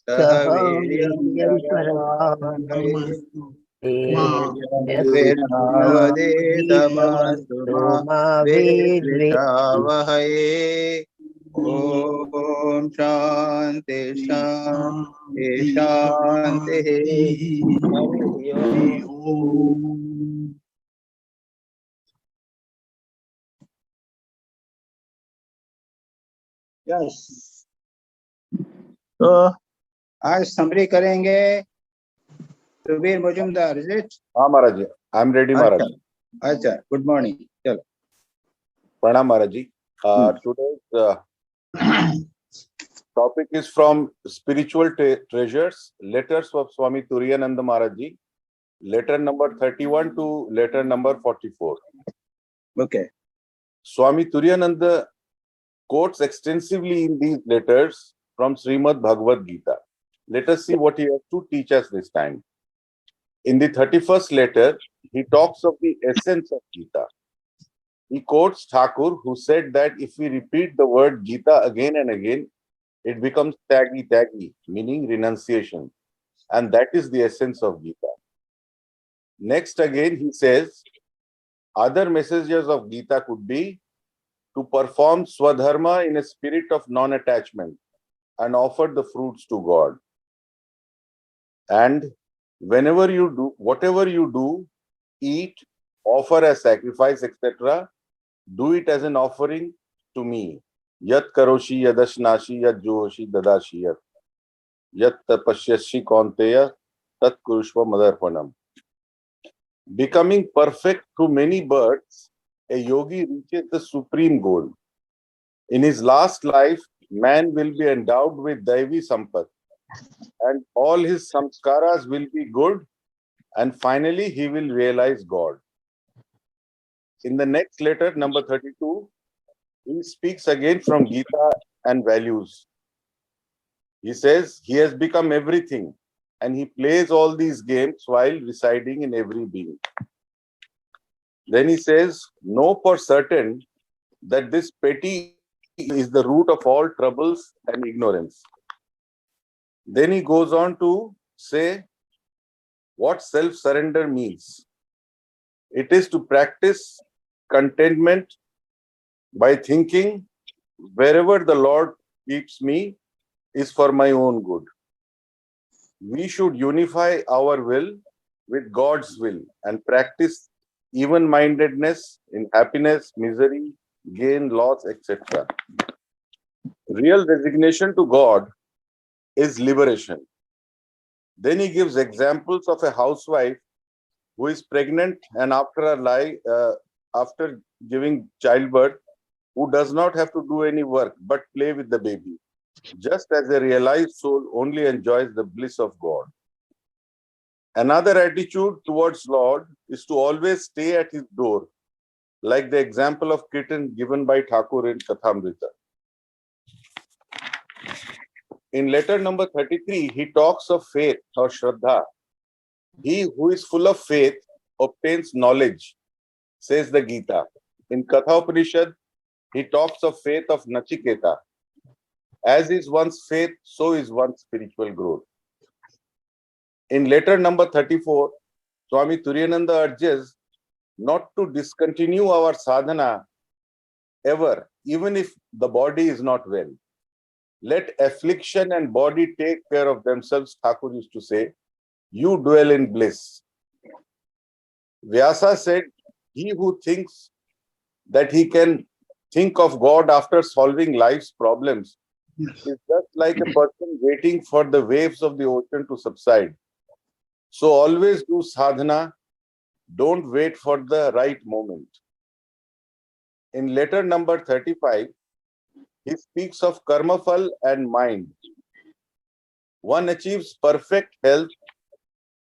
सह वीर्यं करवावहै तेजस्विनावधीतमस्तु मा विद्विषावहै। ओम शांति शांति शांति। हरि ओम। यस, तो आज समरी करेंगे। Subir Majumdar, is it? हाँ महाराज जी, आई एम रेडी महाराज। अच्छा, गुड मॉर्निंग। चलो, प्रणाम महाराज जी. Today's topic is from Spiritual Treasures, Letters of Swami Turiyananda Maharaj ji, letter number 31 to letter number 44. okay. Swami Turiyananda quotes extensively in these letters from Srimad Bhagavad Gita. Let us see what he has to teach us this time. In the 31st letter, he talks of the essence of Gita. He quotes Thakur, who said that if we repeat the word Gita again and again, it becomes taggy, meaning renunciation. And that is the essence of Gita. Next again, he says, other messages of Gita could be to perform Swadharma in a spirit of non-attachment and offer the fruits to God. And whenever you do, whatever you do, eat, offer as sacrifice, etc., do it as an offering to me. Yat karoshi yadashnashi yat johoshi dadashi yat tapasyashi kaunteya tat kurushva madarpanam. Becoming perfect through many births, a yogi reaches the supreme goal. In his last life, man will be endowed with Daivi Sampat, and all his samskaras will be good, and finally he will realize God. In the next letter, number 32, he speaks again from Gita and values. He says he has become everything, and he plays all these games while residing in every being. Then he says, know for certain that this petty is the root of all troubles and ignorance. Then he goes on to say what self-surrender means. It is to practice contentment by thinking wherever the Lord keeps me is for my own good. We should unify our will with God's will and practice even-mindedness in happiness, misery, gain, loss, etc. Real resignation to God is liberation. Then he gives examples of a housewife who is pregnant and after giving childbirth, who does not have to do any work but play with the baby, just as a realized soul only enjoys the bliss of God. Another attitude towards Lord is to always stay at his door, like the example of kitten given by Thakur in Kathamrita. In letter number 33, he talks of faith or Shraddha. He who is full of faith obtains knowledge, says the Gita. In Katha Upanishad, he talks of faith of Nachiketa. As is one's faith, so is one's spiritual growth. In letter number 34, Swami Turiyananda urges not to discontinue our sadhana ever, even if the body is not well. Let affliction and body take care of themselves, Thakur used to say. You dwell in bliss. Vyasa said, he who thinks that he can think of God after solving life's problems is just like a person waiting for the waves of the ocean to subside. So always do sadhana, don't wait for the right moment. In letter number 35, he speaks of karmafal and mind. One achieves perfect health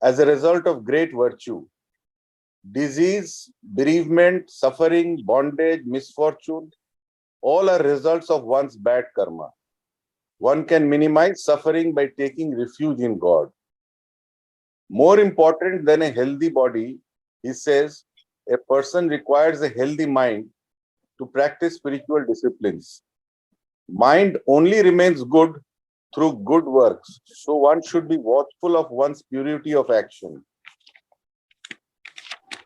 as a result of great virtue. Disease, bereavement, suffering, bondage, misfortune, all are results of one's bad karma. One can minimize suffering by taking refuge in God. More important than a healthy body, he says, a person requires a healthy mind to practice spiritual disciplines. Mind only remains good through good works. So one should be watchful of one's purity of action.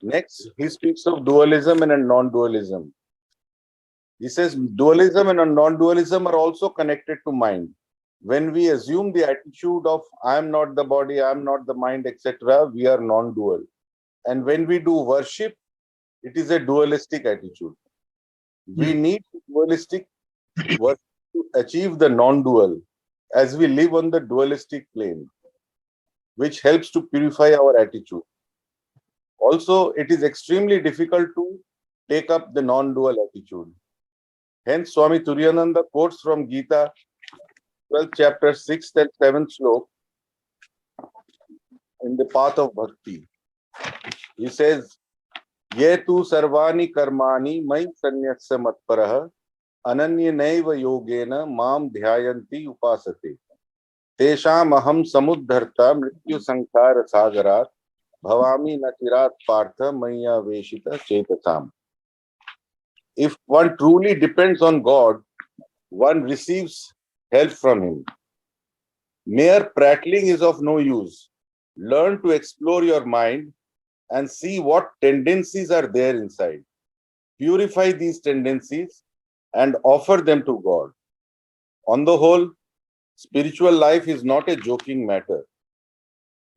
Next, he speaks of dualism and non-dualism. He says dualism and non-dualism are also connected to mind. When we assume the attitude of I am not the body, I am not the mind, etc., we are non-dual. And when we do worship, it is a dualistic attitude. We need dualistic worship to achieve the non-dual, as we live on the dualistic plane, which helps to purify our attitude. Also, it is extremely difficult to take up the non-dual attitude. Hence, Swami Turiyananda quotes from Gita, 12th chapter, 6th and 7th slok, in the path of bhakti. He says, Ye tu sarvani karmani mai sanyasya matparah ananya naiva yogena mam dhyayanti upasate. Tesham aham samudharta mrityu sankhara sagarat bhavami nachirat partha maya veshita chetasam. If one truly depends on God, one receives help from him. Mere prattling is of no use. Learn to explore your mind and see what tendencies are there inside. Purify these tendencies and offer them to God. On the whole, spiritual life is not a joking matter.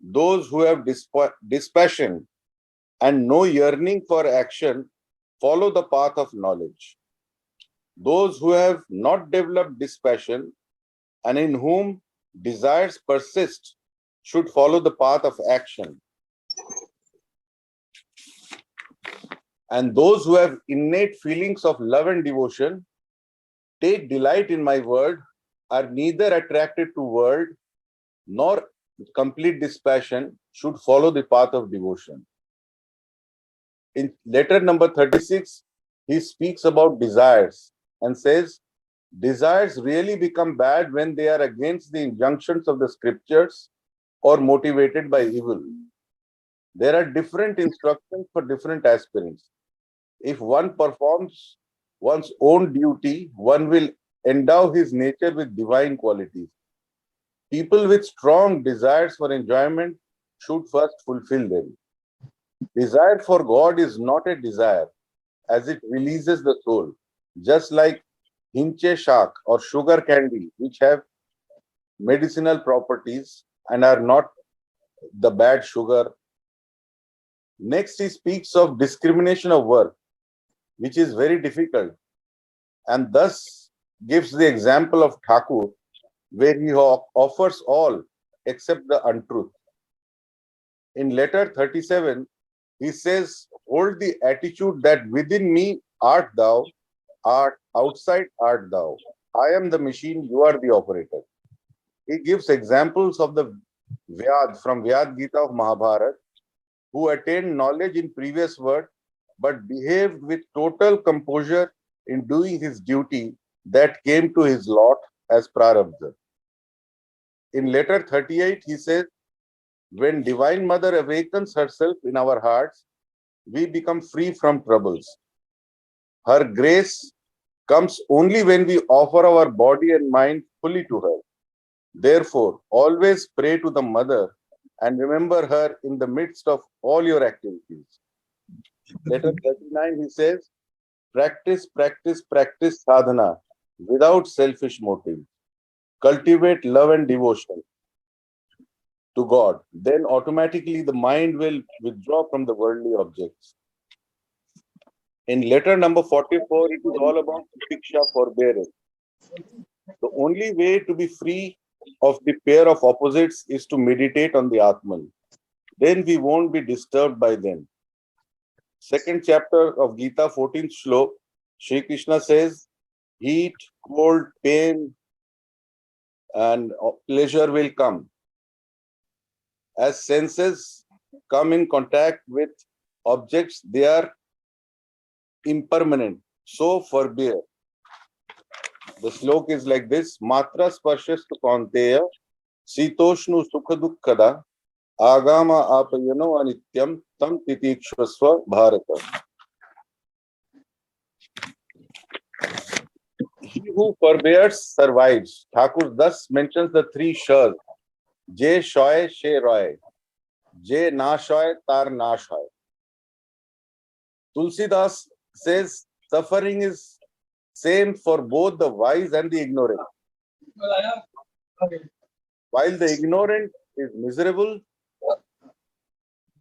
Those who have dispassion and no yearning for action follow the path of knowledge. Those who have not developed dispassion and in whom desires persist should follow the path of action. And those who have innate feelings of love and devotion, take delight in my word, are neither attracted to world nor complete dispassion, should follow the path of devotion. In letter number 36, he speaks about desires and says, desires really become bad when they are against the injunctions of the scriptures or motivated by evil. There are different instructions for different aspirants. If one performs one's own duty, one will endow his nature with divine qualities. People with strong desires for enjoyment should first fulfill them. Desire for God is not a desire, as it releases the soul, just like hinche shak or sugar candy, which have medicinal properties and are not the bad sugar. Next, he speaks of discrimination of work, which is very difficult, and thus gives the example of Thakur, where he offers all except the untruth. In letter 37, he says, hold the attitude that within me art thou, art outside art thou. I am the machine, you are the operator. He gives examples of the Vyad from Vyad Gita of Mahabharata, who attained knowledge in previous word, but behaved with total composure in doing his duty that came to his lot as Prarabdha. In letter 38, he says, when Divine Mother awakens herself in our hearts, we become free from troubles. Her grace comes only when we offer our body and mind fully to her. Therefore, always pray to the Mother and remember her in the midst of all your activities. Letter 39, he says, practice, practice, practice sadhana without selfish motive. Cultivate love and devotion to God. Then automatically the mind will withdraw from the worldly objects. In letter number 44, it is all about tiksha, forbearance. The only way to be free of the pair of opposites is to meditate on the Atman. Then we won't be disturbed by them. Second chapter of Gita, 14th slok, Shri Krishna says, heat, cold, pain, and pleasure will come. As senses come in contact with objects, they are impermanent. So forbear. The slok is like this: Matra sparshastu kaunteya sitoshnu sukha dukkhada agama apayano anityam tam titikshvasva bharata. He who forbears survives. Thakur thus mentions the three shas. Je shoy she roy. Je na shoy tar na shoy. Tulsidas says suffering is same for both the wise and the ignorant. While the ignorant is miserable,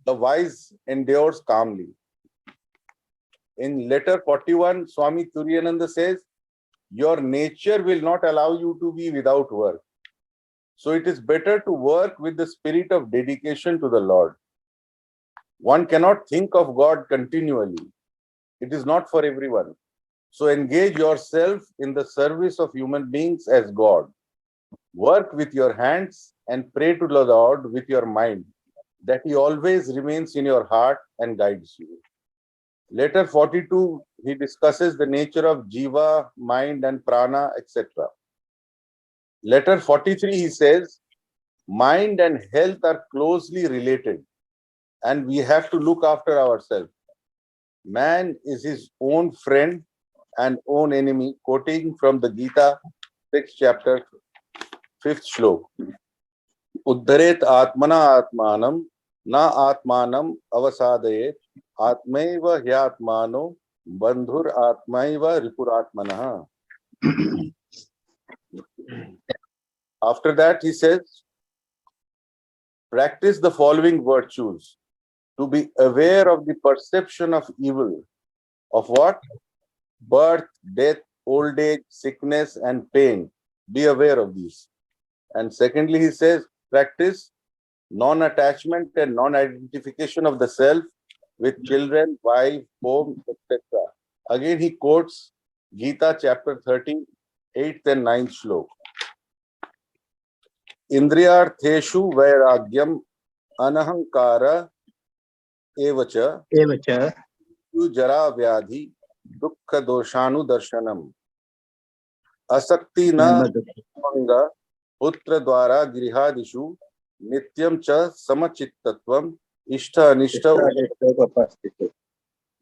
the wise endures calmly. In letter 41, Swami Turiyananda says, your nature will not allow you to be without work. So it is better to work with the spirit of dedication to the Lord. One cannot think of God continually. It is not for everyone. So engage yourself in the service of human beings as God. Work with your hands and pray to the Lord with your mind, that He always remains in your heart and guides you. Letter 42, he discusses the nature of jiva, mind and prana, etc. Letter 43, he says, mind and health are closely related and we have to look after ourselves. Man is his own friend and own enemy, quoting from the Gita, 6th chapter, 5th shlok. Uddharet atmana atmanam, na atmanam avasadayet, atmaiva hyatmano, bandhur atmaiva ripuratmanah. After that, he says, practice the following virtues. To be aware of the perception of evil. Of what? Birth, death, old age, sickness, and pain. Be aware of these. And secondly, he says, practice non-attachment and non-identification of the self with children, wife, home, etc. Again, he quotes Gita chapter 30, 8th and 9th shlok. Indriyartheshu vairagyam anahankara evacha jara vyadhi dukkha doshanu darshanam asakti na manga putra dwara grihadishu nityam cha samachittatvam ishtha anishtha उपस्थित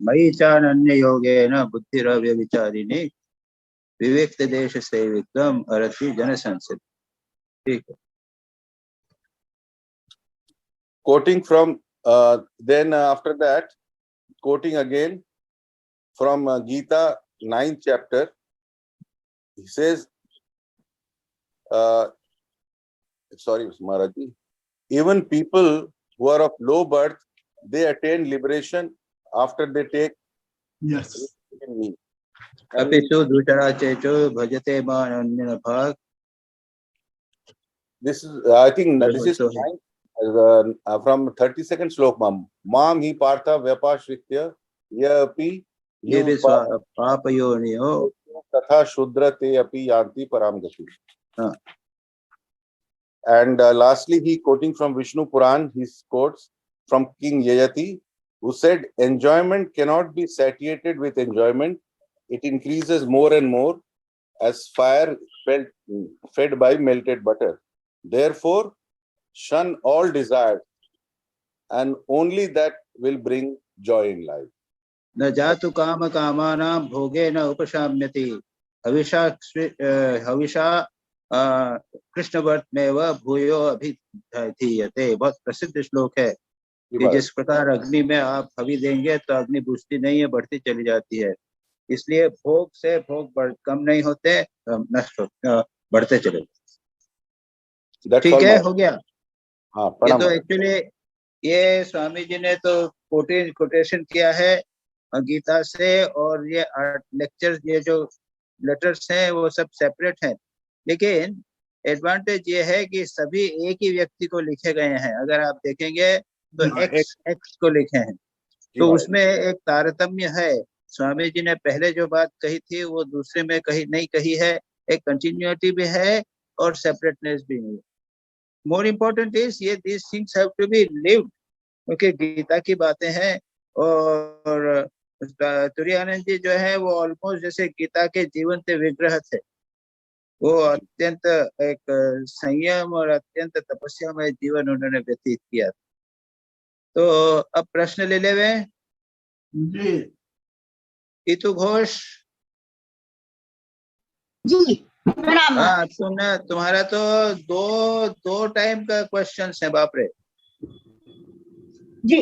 मयि चानन्य योगेन बुद्धिरव्य विचारिणी विवेक देश सेवित्वम अरति जन संसित. ठीक है. Quoting from then after that, quoting again from Gita 9th chapter, he says, sorry Maharaji, even people who are of low birth, they attain liberation after they take in me. अपिसु दूसरा चेचो भजते मान अन्य भाग. This is, I think, this is from 32nd slok, Mam hi partha vyapashritya yapi पाप योनियो तथा शूद्र te api yanti param gati. And lastly, he quoting from Vishnu Puran, he quotes from King Yayati, who said, enjoyment cannot be satiated with enjoyment. It increases more and more as fire fed by melted butter. Therefore, shun all desires, and only that will bring joy in life. न जातु काम कामानां भोगे न उपशाम्यति हविषा कृष्ण वर्त में वह भूयो अभिधीयते. बहुत प्रसिद्ध श्लोक है कि जिस प्रकार अग्नि में आप हवि देंगे तो अग्नि बुझती नहीं है, बढ़ती चली जाती है. इसलिए भोग से भोग कम नहीं होते, नष्ट बढ़ते चले. ठीक है, हो गया. ये तो एक्चुअली ये स्वामी जी ने तो कोटेशन किया है गीता से, और ये लेक्चर्स, ये जो लेटर्स हैं वो सब सेपरेट हैं. लेकिन एडवांटेज ये है कि सभी एक ही व्यक्ति को लिखे गए हैं. अगर आप देखेंगे तो एक्स को लिखे हैं, तो उसमें एक तारतम्य है. स्वामी जी ने पहले जो बात कही थी वो दूसरे में कही नहीं कही है. एक कंटिन्यूटी भी है और सेपरेटनेस भी है. मोर इम्पोर्टेंट इज ये this things have to be lived, क्योंकि गीता की बातें हैं. और तुरानंद जी जो है वो ऑलमोस्ट जैसे गीता के जीवंत विग्रह थे. वो अत्यंत एक संयम और अत्यंत तपस्या में जीवन उन्होंने व्यतीत किया. तो अब प्रश्न ले लेवे. इतु घोष. जी प्रणाम। हाँ सुनना, तुम्हारा तो दो टाइम का क्वेश्चन है, बाप रे। जी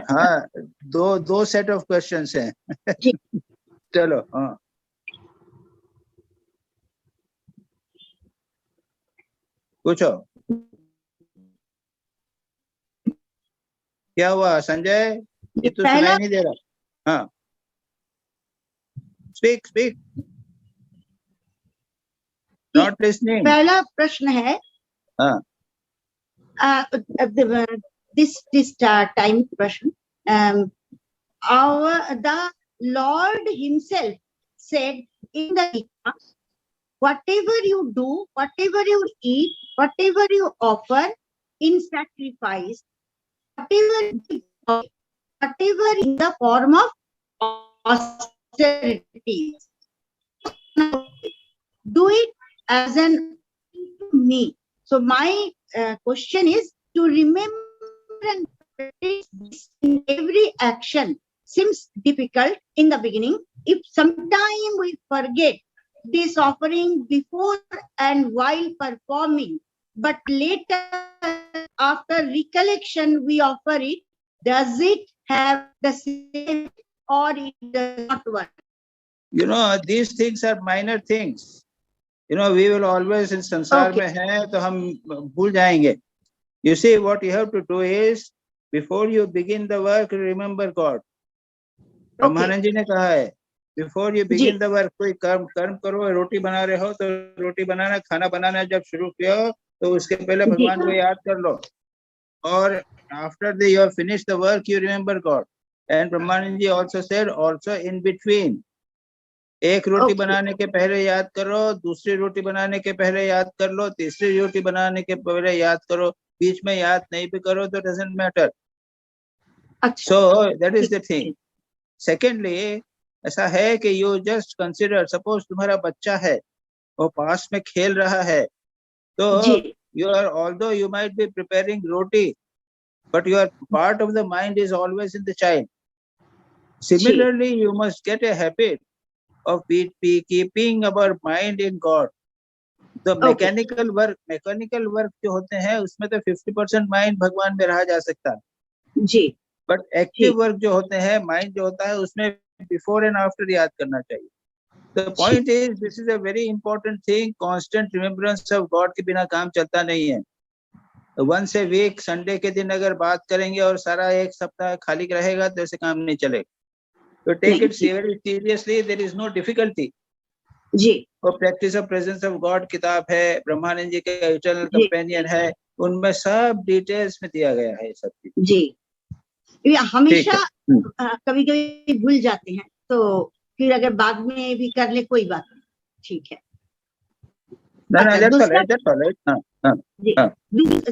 हाँ, दो सेट ऑफ क्वेश्चंस हैं। जी। चलो हाँ, पूछो। क्या हुआ संजय, ये तो सुनाई पहला नहीं दे रहा। हाँ, स्पीक स्पीक, नॉट लिसनिंग। पहला प्रश्न है, हाँ this time question. The Lord Himself said in the Gita, whatever you do, whatever you eat, whatever you offer in sacrifice, whatever in the form of austerity, do it as an to me. So my question is to remember and practice this in every action seems difficult in the beginning. If sometime we forget this offering before and while performing, but later after recollection we offer it, does it have the same or it does not work? You know, these things are minor things. You know, we will always in संसार Okay. में हैं तो हम भूल जाएंगे. You see, what you have to do is, before you begin the work, remember God. ब्रह्मानंद जी ने कहा है, before you begin the work, कोई कर्म करो, रोटी बना रहे हो तो रोटी बनाना, खाना बनाना जब शुरू किया हो तो उसके पहले भगवान को याद कर लो, और after the you have finished the work you remember God. And Brahmananda ji also said, also in between, एक रोटी बनाने के पहले याद करो, दूसरी रोटी बनाने के पहले याद कर लो, तीसरी रोटी बनाने के पहले याद करो, बीच में याद नहीं भी करो तो doesn't matter. So that is the thing. Secondly, ऐसा है कि यू जस्ट कंसिडर, सपोज तुम्हारा बच्चा है वो पास में खेल रहा है, तो you are, although you might be preparing roti, but your part of the mind is always in the child. Similarly, you must get a habit of keeping our mind in God. The mechanical work जो होते हैं उसमें तो 50% mind भगवान में रहा जा सकता है जी, बट एक्टिव वर्क जो होते हैं, माइंड जो होता है उसमें बिफोर एंड आफ्टर याद करना चाहिए. The point is, this is a very important thing. Constant remembrance of God के बिना काम चलता नहीं है. Once a week, संडे के दिन अगर बात करेंगे और सारा एक सप्ताह खाली रहेगा तो ऐसे काम नहीं चलेगा. तो take it very seriously, there is no difficulty. जी. और practice of presence of God किताब है, ब्रह्मानंद जी के इटर्नल कंपेनियन है, उनमें सब डिटेल्स में दिया गया है सब चीज. जी, हमेशा कभी कभी भूल जाते हैं, तो फिर अगर बाद में भी कर ले कोई बात नहीं, ठीक है.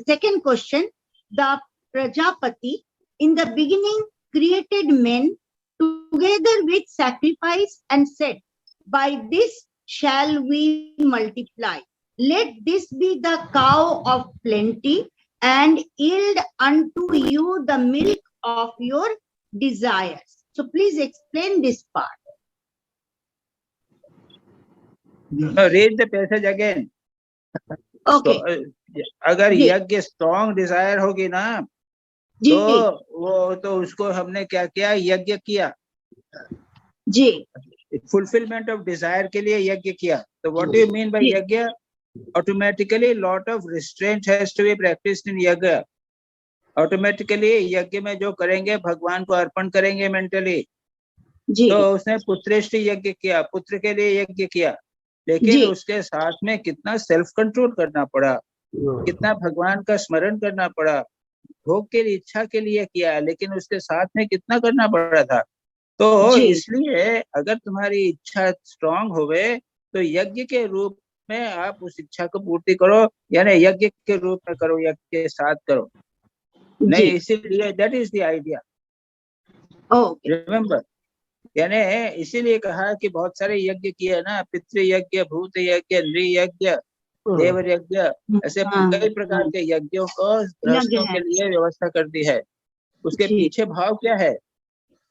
Second question, the Prajapati in the beginning created men together with sacrifice and said, by this shall we multiply. Let this be the cow of plenty and yield unto you the milk of your desires. So please explain this part. No, read the passage again. Okay. So, अगर यज्ञ strong Dzire होगी ना, तो उसको हमने क्या किया, यज्ञ किया जी, फुलफिलमेंट ऑफ डिजायर के लिए यज्ञ किया. तो what do you mean by yajna? Automatically lot of restraint has to be practised in yajna. Automatically यज्ञ में जो करेंगे भगवान को अर्पण करेंगे मेंटली. तो उसने पुत्रेष्टि यज्ञ किया, पुत्र के लिए यज्ञ किया, लेकिन उसके साथ में कितना सेल्फ कंट्रोल करना पड़ा, कितना भगवान का स्मरण करना पड़ा. भोग के लिए, इच्छा के लिए किया, लेकिन उसके साथ में कितना करना पड़ा था. तो इसलिए अगर तुम्हारी इच्छा स्ट्रांग होवे तो यज्ञ के रूप में आप उस इच्छा को पूर्ति करो, यानी यज्ञ के रूप में करो, यज्ञ के साथ करो. नहीं, इसीलिए that is the idea. Remember, यानी इसीलिए कहा कि बहुत सारे यज्ञ किए ना, पितृ यज्ञ, भूत यज्ञ, नृ यज्ञ, देव यज्ञ, ऐसे कई प्रकार के यज्ञों को गृहस्थों के लिए व्यवस्था कर दी है. उसके पीछे भाव क्या है?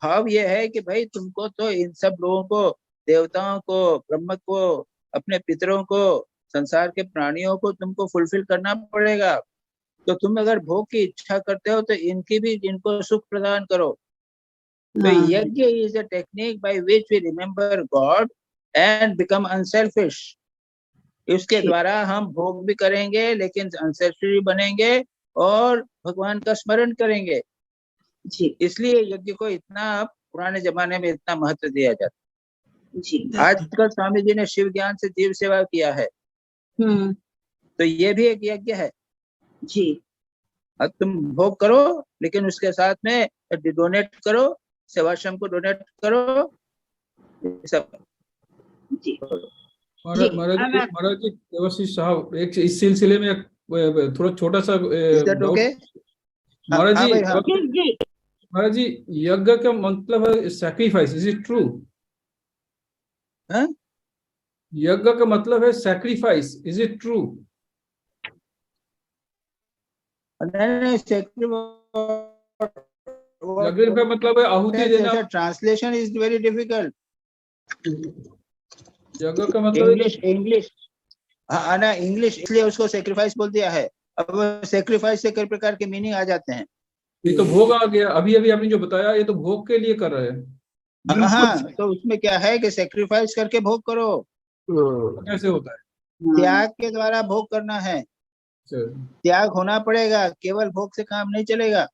भाव ये है कि भाई तुमको तो इन सब लोगों को, देवताओं को, ब्रह्म को अपने पितरों को, संसार के प्राणियों को तुमको फुलफिल करना पड़ेगा। तो तुम अगर भोग की इच्छा करते हो तो इनकी भी, इनको सुख प्रदान करो। तो yajna is a technique by which we remember God and become unselfish. इसके द्वारा हम भोग भी करेंगे लेकिन अनसेल्फिश बनेंगे और भगवान का स्मरण करेंगे। जी इसलिए यज्ञ को इतना पुराने जमाने में इतना महत्व दिया जाता। जी आजकल स्वामी जी ने शिव ज्ञान से जीव सेवा किया है, तो ये भी एक यज्ञ है। जी अब तुम भोग करो लेकिन उसके साथ में डोनेट करो, सेवाश्रम को डोनेट करो, ये सब जी महाराज जी देवाशीष साहब, एक इस सिलसिले में थोड़ा छोटा सा डाउट। okay? महाराज हाँ जी, भाई, हाँ। जी महाराज जी, यज्ञ का मतलब है सैक्रिफाइस, इज इट ट्रू? हाँ? यज्ञ का मतलब है सैक्रिफाइस, इज इट ट्रू? नहीं, यज्ञ का मतलब है आहुति देना। Translation is very difficult. यज्ञ का मतलब इंग्लिश हाँ ना, इंग्लिश, इसलिए उसको सेक्रीफाइस बोल दिया है। अब सेक्रीफाइस से कई प्रकार के मीनिंग आ जाते हैं। ये तो भोग आ गया, अभी अभी आपने जो बताया ये तो भोग के लिए कर रहे हैं। हाँ, तो उसमें क्या है कि सेक्रीफाइस करके भोग करो। कैसे होता है? त्याग के द्वारा भोग करना है, त्याग होना पड़ेगा, केवल भोग से काम नहीं चलेगा।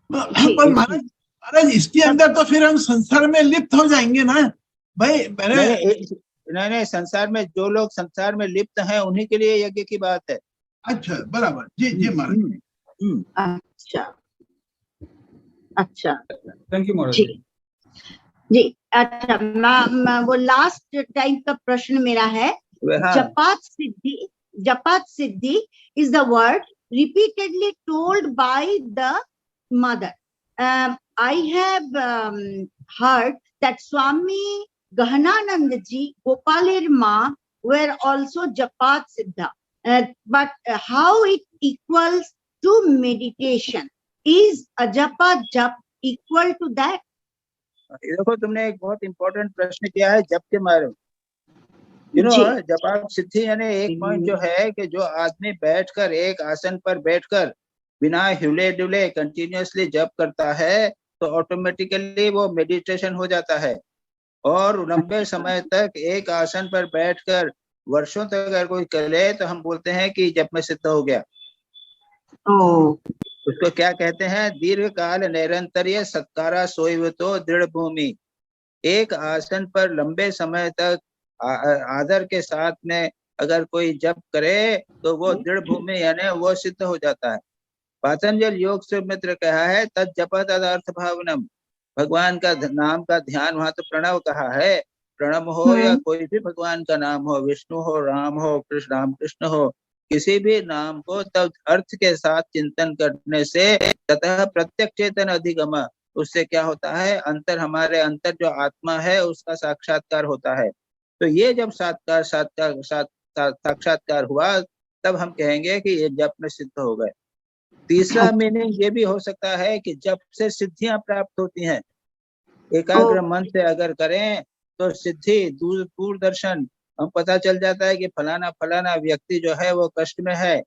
पर महाराज इसके अंदर तो फिर हम संसार में लिप्त हो जाएंगे ना भाई। नहीं, संसार में जो लोग संसार में लिप्त हैं उन्हीं के लिए यज्ञ की बात है। अच्छा, बराबर। जी जी महाराज। अच्छा थैंक यू महाराज जी। अच्छा, वो लास्ट टाइप का प्रश्न मेरा है। जपात सिद्धि is the word repeatedly told by the mother. I have heard that Swami Gahananand ji, Gopalir Ma, were also Japat Siddha. But how it equals to meditation? Is a Japa Jap equal to that? देखो, तुमने एक बहुत important प्रश्न किया है जप के बारे में। जपात सिद्धि यानी एक पॉइंट जो है कि जो आदमी बैठकर, एक आसन पर बैठकर बिना हिले डुले कंटिन्यूअसली जप करता है तो ऑटोमेटिकली वो मेडिटेशन हो जाता है। और लंबे समय तक एक आसन पर बैठकर वर्षों तक अगर कोई करे तो हम बोलते हैं कि जप में सिद्ध हो गया। उसको क्या कहते हैं? दीर्घ काल निरंतर्य सत्कारा सोइवतो दृढ़ भूमि। एक आसन पर लंबे समय तक आदर के साथ में अगर कोई जप करे तो वो दृढ़ भूमि यानी वो सिद्ध हो जाता है। पातंजल योग से मित्र कहा है तद जप तद अर्थ भावनम। भगवान का नाम का ध्यान, वहां तो प्रणव कहा है। प्रणव हो या कोई भी भगवान का नाम हो, विष्णु हो, राम हो, कृष्ण, राम कृष्ण हो, किसी भी नाम को तब अर्थ के साथ चिंतन करने से ततः प्रत्यक्ष चेतन अधिगम, उससे क्या होता है? अंतर, हमारे अंतर जो आत्मा है उसका साक्षात्कार होता है। तो ये जब साक्षात्कार हुआ तब हम कहेंगे कि ये जप में सिद्ध हो गए। तीसरा मीनिंग ये भी हो सकता है कि जप से सिद्धियां प्राप्त होती हैं। एकाग्र मन से अगर करें तो सिद्धि, दूरदर्शन, हम पता चल जाता है कि फलाना फलाना व्यक्ति जो है वो कष्ट में है।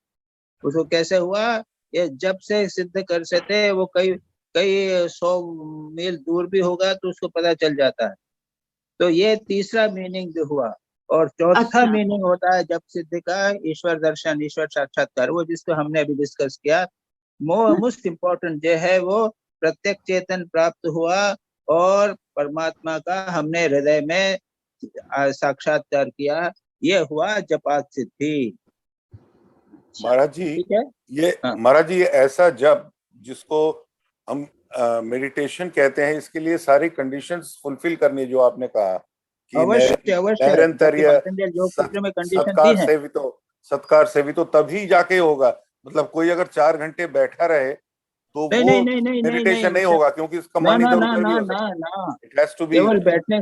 उसको कैसे हुआ? ये जब से सिद्ध कर सकते, वो कई 100 मील दूर भी होगा तो उसको पता चल जाता है। तो ये तीसरा मीनिंग भी हुआ। और चौथा मीनिंग होता है जब सिद्ध का ईश्वर दर्शन, ईश्वर साक्षात्कार, वो जिसको हमने अभी डिस्कस किया। मोस्ट इम्पोर्टेंट जो है वो प्रत्यक्ष चेतन प्राप्त हुआ और परमात्मा का हमने हृदय में साक्षात्कार किया, ये हुआ जपात सिद्धि। महाराज जी, ठीक है? महाराज जी, ये ऐसा जप जिसको हम मेडिटेशन कहते हैं, इसके लिए सारी कंडीशंस फुलफिल करनी, जो आपने कहा कि निरंतर्य सत्कार सेवितो तभी जाके होगा। मतलब कोई अगर 4 घंटे बैठा रहे तो वो मेडिटेशन नहीं होगा, क्योंकि उसका मन इधर उधर भी हो सकता है। इट हैज टू बी केवल बैठने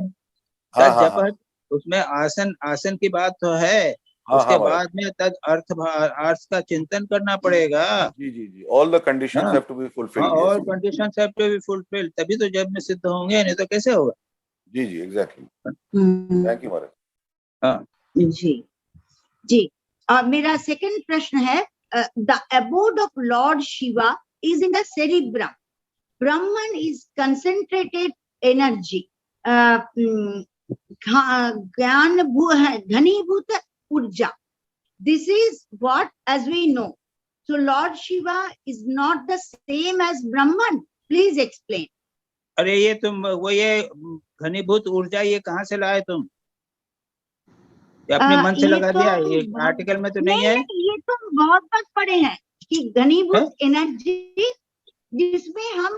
का जप, उसमें आसन की बात तो है। उसके बाद में तद अर्थ का चिंतन करना पड़ेगा। जी, all the conditions have to be fulfilled. All conditions have to be fulfilled, तभी तो जब में सिद्ध होंगे, नहीं तो कैसे होगा? जी जी एग्जैक्टली, हम्म, थैंक यू महाराज। हाँ, जी जी। मेरा सेकंड प्रश्न है, the abode of Lord Shiva is in the cerebrum. Brahman is concentrated energy. घनीभूत ऊर्जा. This is what, as we know. So Lord Shiva is not the same as Brahman. Please explain. अरे ये तुम वो ये घनीभूत ऊर्जा ये कहाँ से लाए तुम? ये अपने मन से ये लगा तो दिया? ये आर्टिकल में तो नहीं है? ये तो बहुत बार पढ़े हैं कि घनीभूत एनर्जी, जिसमें हम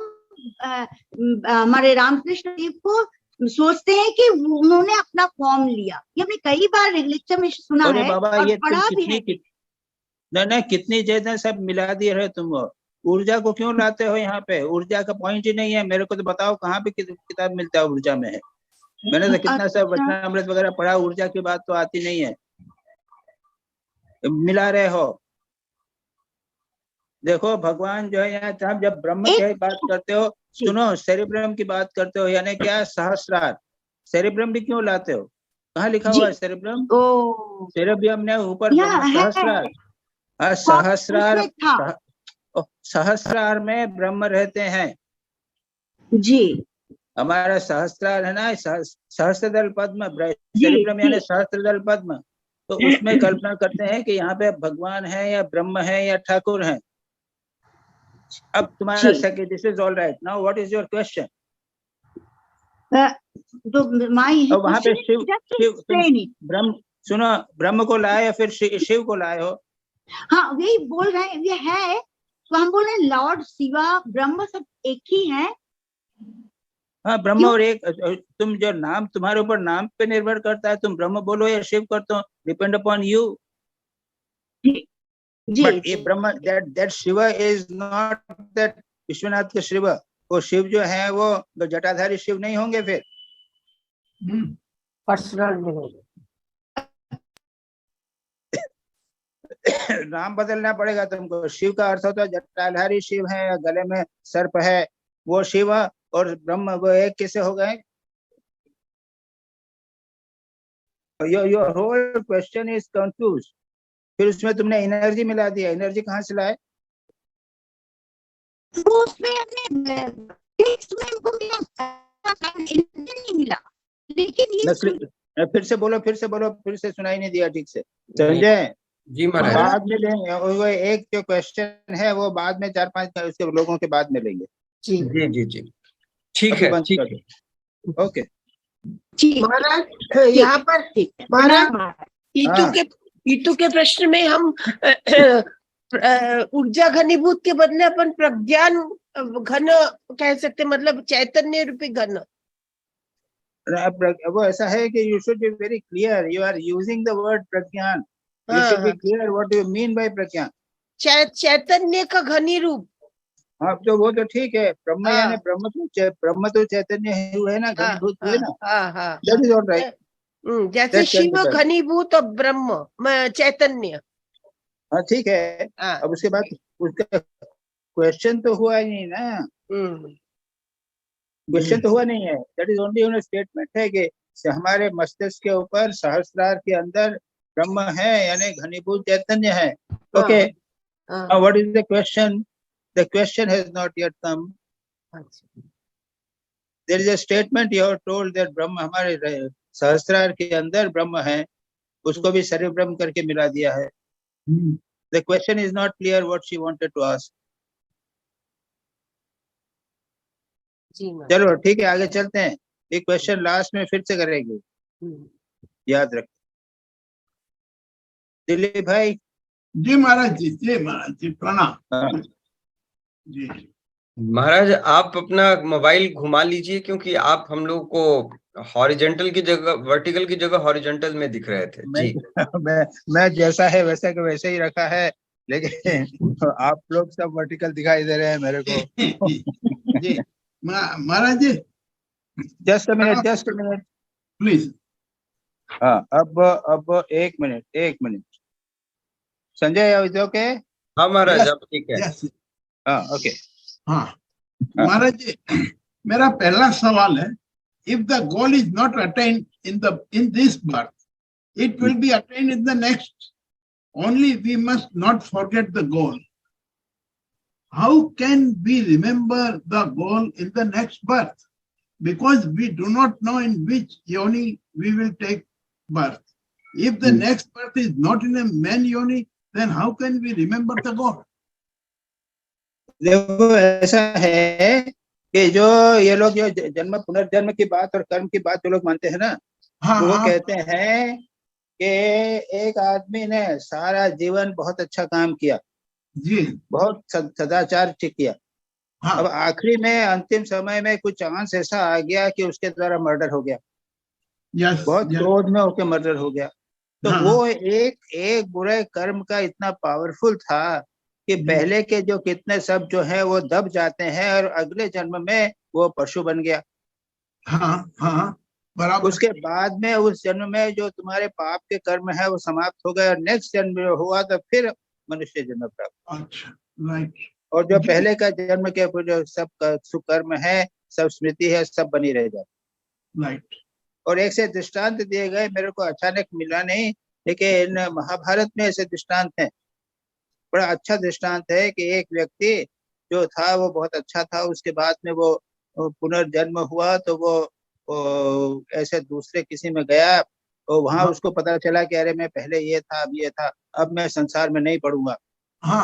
हमारे रामकृष्ण देव को सोचते हैं कि उन्होंने अपना फॉर्म लिया। ये हमने कई बार लेक्चर में सुना अरे है बाबा और ये पढ़ा तुम भी है। नहीं कितनी चीजें सब मिला दिए रहे तुम। ऊर्जा को क्यों लाते हो यहाँ पे? ऊर्जा का पॉइंट ही नहीं है। मेरे को तो बताओ कहाँ पे किताब मिलता है ऊर्जा में है? मैंने तो कितना सब वचनामृत वगैरह पढ़ा, ऊर्जा की बात तो आती नहीं है। मिला रहे हो। देखो भगवान जो है यहाँ जब ब्रह्म की बात करते हो, सुनो, सेरिब्रम की बात करते हो, यानी क्या? सहस्रार। सेरिब्रम भी क्यों लाते हो? कहाँ लिखा हुआ है सेरिब्रम? सेरिब्रम ने ऊपर सहस्रार। सहस्रार में ब्रह्म रहते हैं जी। हमारा सहस्रार है ना, सहस्त्रदल पद्म, सेरिब्रम यानी सहस्त्रदल पद्म। तो उसमें कल्पना करते हैं कि यहाँ पे भगवान है या ब्रह्म है या ठाकुर है। अब तुम्हारा second, this is all right. Now what is your question? तो वहां पे शिव ब्रह्म, सुनो, ब्रह्म को लाए या फिर शिव को लाए हो? हाँ वही बोल रहे हैं, ये है तो हम बोल रहे हैं लॉर्ड शिवा ब्रह्म सब एक ही है। हाँ ब्रह्म और एक, तुम जो नाम, तुम्हारे ऊपर नाम पे निर्भर करता है, तुम ब्रह्म बोलो या शिव करते हो, डिपेंड अपॉन यू। बट ये ब्रह्म, that Shiva is not that Vishwanath के शिव। वो शिव जो है वो जटाधारी शिव नहीं होंगे फिर? पर्सनल नहीं होगा। नाम बदलना पड़ेगा तुमको। शिव का अर्थ होता है जटाधारी शिव है, या गले में सर्प है, वो शिव और ब्रह्म वो एक कैसे हो गए? Your whole question is confuse. फिर उसमें तुमने एनर्जी मिला दिया। एनर्जी कहाँ से लाए? नहीं मिला, लेकिन ये फिर से बोलो, फिर से सुनाई नहीं दिया ठीक से। संजय जी महाराज, बाद में लेंगे वो एक जो क्वेश्चन है वो बाद में 4-5 उसके लोगों के बाद में लेंगे। जी जी जी ठीक है, ठीक है, ओके। महाराज यहाँ पर महाराज ईटू के प्रश्न में हम ऊर्जा घनीभूत के बदले अपन प्रज्ञान घन कह सकते, मतलब चैतन्य रूपी घन। वो ऐसा है कि you should be very clear. You are using the word Pragyan. You should be clear what you mean by प्रज्ञान. चैतन्य का घनी रूप। हाँ तो वो तो ठीक है। ब्रह्म यानी ब्रह्म तो चैतन्य है ना, घनीभूत हुए ना। That is all right. जैसे शिव घनीभूत और ब्रह्म चैतन्य। हाँ ठीक है। अब उसके बाद उसका क्वेश्चन तो हुआ ही नहीं ना। क्वेश्चन तो हुआ नहीं है। दैट इज ओनली स्टेटमेंट है कि हमारे मस्तिष्क के ऊपर सहस्रार के अंदर ब्रह्म है यानी घनीभूत चैतन्य है। Okay, what is the question? The question has not yet come. There is a statement you have told that Brahman हमारे सहस्रार के अंदर ब्रह्म है, उसको भी सर्व ब्रह्म करके मिला दिया है। The question is not clear what she wanted to ask. चलो ठीक है, आगे चलते हैं। एक क्वेश्चन लास्ट में फिर से करेंगे, याद रख। दिलीप भाई। जी महाराज जी, जी महाराज जी, प्रणाम। जी महाराज, आप अपना मोबाइल घुमा लीजिए, क्योंकि आप हम लोग को हॉरिजॉन्टल की जगह वर्टिकल की जगह हॉरिजॉन्टल में दिख रहे थे। जी मैं जैसा है वैसा के वैसे ही रखा है, लेकिन आप लोग सब वर्टिकल दिखाई दे रहे हैं मेरे को। जी महाराज जी, जस्ट अ मिनट प्लीज। हाँ अब एक मिनट संजय, इज ओके? हाँ महाराज, अब ठीक है। हाँ ओके। हाँ महाराज जी, मेरा पहला सवाल है if the goal is not attained in this birth, it will be attained in the next. Only we must not forget the goal. How can we remember the goal in the next birth? Because we do not know in which yoni we will take birth. If the next birth is not in a man yoni, then how can we remember the goal? देखो ऐसा है कि जो ये लोग जो जन्म पुनर्जन्म की बात और कर्म की बात जो लोग मानते हैं ना, तो वो कहते हैं कि एक आदमी ने सारा जीवन बहुत अच्छा काम किया जी, बहुत सदाचार ठीक किया, अब आखिरी में अंतिम समय में कुछ चांस ऐसा आ गया कि उसके द्वारा मर्डर हो गया, बहुत क्रोध में होकर मर्डर हो गया, तो वो एक बुरे कर्म का इतना पावरफुल था कि पहले के जो कितने सब जो है वो दब जाते हैं और अगले जन्म में वो पशु बन गया। बराबर। उसके बाद में उस जन्म में जो तुम्हारे पाप के कर्म है वो समाप्त हो गए और नेक्स्ट जन्म हुआ तो फिर मनुष्य जन्म प्राप्त। अच्छा, राइट। और जो पहले का जन्म के जो सब सुकर्म है, सब स्मृति है, सब बनी रह जाती। राइट। और एक से दृष्टांत दिए गए, मेरे को अचानक मिला नहीं, लेकिन महाभारत में ऐसे दृष्टांत हैं। बड़ा अच्छा दृष्टांत है कि एक व्यक्ति जो था वो बहुत अच्छा था, उसके बाद में वो पुनर्जन्म हुआ तो वो ऐसे दूसरे किसी में गया और वहां उसको पता चला कि अरे मैं पहले ये था, अब ये था, अब मैं संसार में नहीं पड़ूंगा।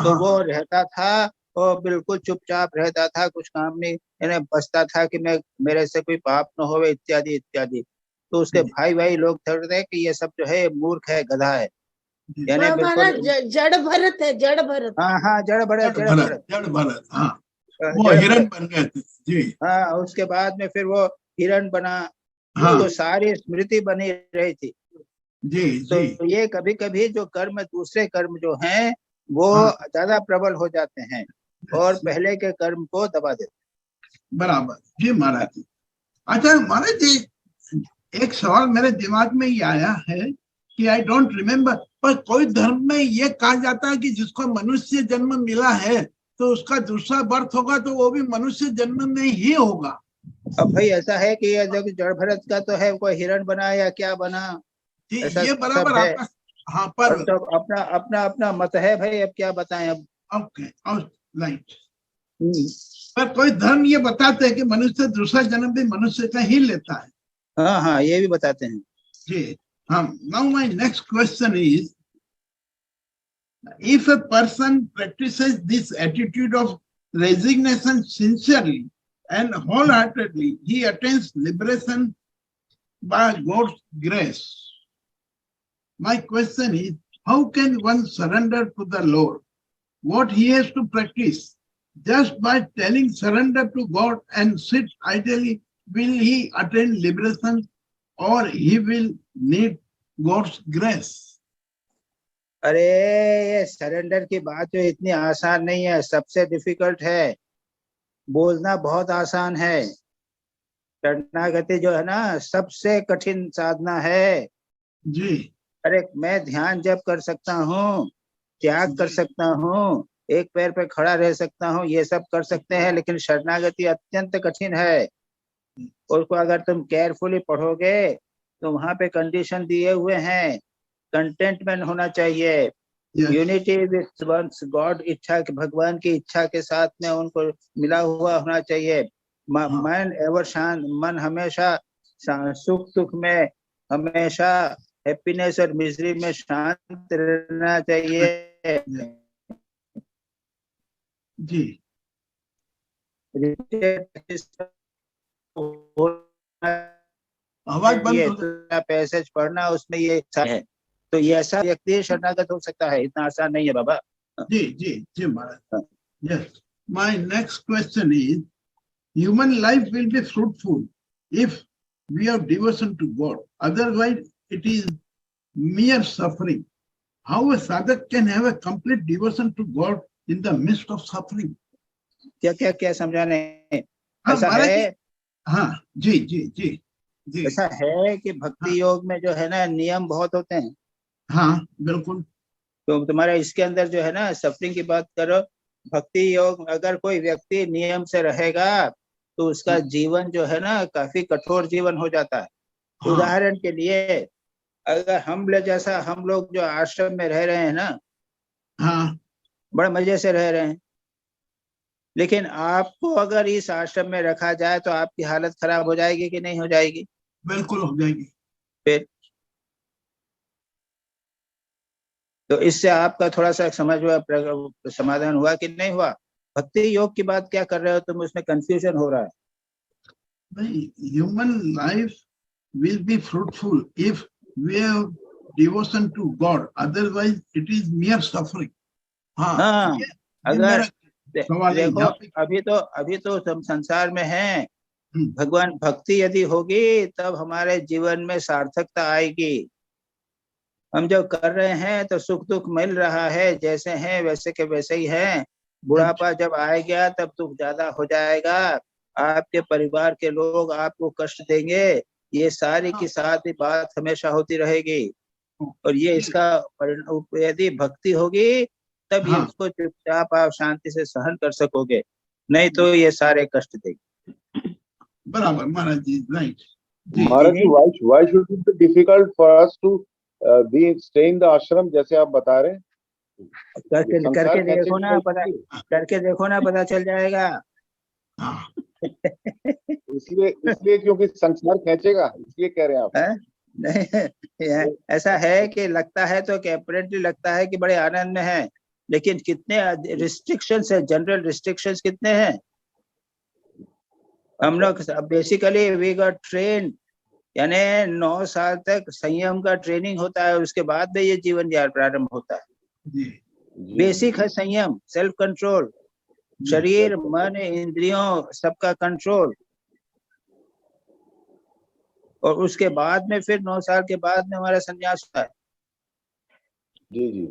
तो वो रहता था और बिल्कुल चुपचाप रहता था, कुछ काम नहीं, यानी बसता था कि मैं मेरे से कोई पाप न हो इत्यादि इत्यादि। तो उसके भाई लोग थे कि ये सब जो है मूर्ख है, गधा है, यानी बिल्कुल जड़ भरत है, जड़ भरत। हाँ जड़ भरत। वो हिरण बन गए थे जी। हाँ, उसके बाद में फिर वो हिरण बना, तो सारी स्मृति बनी रही थी जी। तो ये कभी कभी जो कर्म दूसरे कर्म जो हैं वो ज्यादा प्रबल हो जाते हैं और पहले के कर्म को दबा देते। बराबर जी महाराज जी। अच्छा महाराज जी, एक सवाल मेरे दिमाग में ये आया है कि आई डोंट रिमेम्बर, पर कोई धर्म में ये कहा जाता है कि जिसको मनुष्य जन्म मिला है तो उसका दूसरा बर्थ होगा तो वो भी मनुष्य जन्म में ही होगा। अब भाई ऐसा है कि ये जड़ भरत का तो है, कोई हिरण बना या क्या बना, ये बराबर आपका। हाँ, पर तो अपना मत है भाई, अब क्या बताएं अब। Okay, right. पर कोई धर्म ये बताते हैं कि मनुष्य दूसरा जन्म भी मनुष्य का ही लेता है। हाँ, ये भी बताते हैं जी। Now my next question is, if a person practices this attitude of resignation sincerely and wholeheartedly, he attains liberation by God's grace. My question is, how can one surrender to the Lord? What he has to practice? Just by telling surrender to God and sit idly, will he attain liberation or he will need God's grace? अरे ये surrender की बात जो इतनी आसान नहीं है, सबसे डिफिकल्ट है। बोलना बहुत आसान है, शरणागति जो है ना सबसे कठिन साधना है जी। अरे मैं ध्यान जप कर सकता हूँ, त्याग कर सकता हूँ, एक पैर पे खड़ा रह सकता हूँ, ये सब कर सकते हैं, लेकिन शरणागति अत्यंत कठिन है। उसको अगर तुम केयरफुली पढ़ोगे तो वहां पे कंडीशन दिए हुए हैं, कंटेंटमेंट होना चाहिए, यूनिटी विद वंस गॉड, इच्छा के भगवान की इच्छा के साथ में उनको मिला हुआ होना चाहिए, मन एवर शांत, मन हमेशा सुख दुख में हमेशा हैप्पीनेस और मिजरी में शांत रहना चाहिए जी। आवाज बंद, पैसेज पढ़ना उसमें ये इच्छा है, तो ये ऐसा व्यक्ति शरणागत हो सकता है, इतना आसान नहीं है बाबा। जी महाराज। Yes, my next question is, human life will be fruitful if we have devotion to God, otherwise it is mere suffering. How a sadhak can have a complete devotion to God in the midst of suffering? क्या समझाने? ऐसा है, हाँ जी। ऐसा है कि भक्ति योग में जो है ना नियम बहुत होते हैं। हाँ बिल्कुल। तो तुम्हारा इसके अंदर जो है ना सफरिंग की बात करो, भक्ति योग अगर कोई व्यक्ति नियम से रहेगा तो उसका जीवन जो है ना काफी कठोर जीवन हो जाता है। हाँ, उदाहरण के लिए अगर हम लोग जो आश्रम में रह रहे हैं ना, हाँ, बड़े मजे से रह रहे हैं, लेकिन आपको अगर इस आश्रम में रखा जाए तो आपकी हालत खराब हो जाएगी कि नहीं हो जाएगी? बिल्कुल हो जाएगी। फिर तो इससे आपका थोड़ा सा समझ हुआ, समाधान हुआ कि नहीं हुआ? भक्ति योग की बात क्या कर रहे हो तुम, उसमें कंफ्यूजन हो रहा है। नहीं, human life will be fruitful if we have devotion to God, otherwise it is mere suffering. हाँ, ये अगर मेरा सवाल है देखो यहाँ पे। अभी तो हम संसार में हैं, हम्म। भगवान भक्ति यदि होगी तब हमारे जीवन में सार्थकता आएगी। हम जो कर रहे हैं तो सुख दुख मिल रहा है, जैसे हैं वैसे के वैसे ही हैं। बुढ़ापा जब आएगा तब दुख ज्यादा हो जाएगा, आपके परिवार के लोग आपको कष्ट देंगे, ये सारी की सारी बात हमेशा होती रहेगी। और ये इसका यदि भक्ति होगी तब ये इसको चुपचाप आप शांति से सहन कर सकोगे, नहीं तो ये सारे कष्ट देंगे। बराबर महाराज जी, राइट। महाराज जी, why should it be difficult for us to stay in the ashram, जैसे आप बता रहे हैं? करके देखो ना पता चल जाएगा। इसलिए क्योंकि संसार खींचेगा, इसलिए कह रहे हैं आप? नहीं, ऐसा है कि लगता है तो अपरेंटली लगता है कि बड़े आनंद में है, लेकिन कितने रिस्ट्रिक्शंस है, जनरल रिस्ट्रिक्शंस कितने हैं। हम लोग बेसिकली वी गॉट ट्रेन, यानी 9 साल तक संयम का ट्रेनिंग होता है, उसके बाद में ये जीवन ज्ञान प्रारंभ होता है। बेसिक है संयम, सेल्फ कंट्रोल, शरीर मन इंद्रियों सबका कंट्रोल। और उसके बाद में फिर 9 साल के बाद में हमारा संन्यास होता है।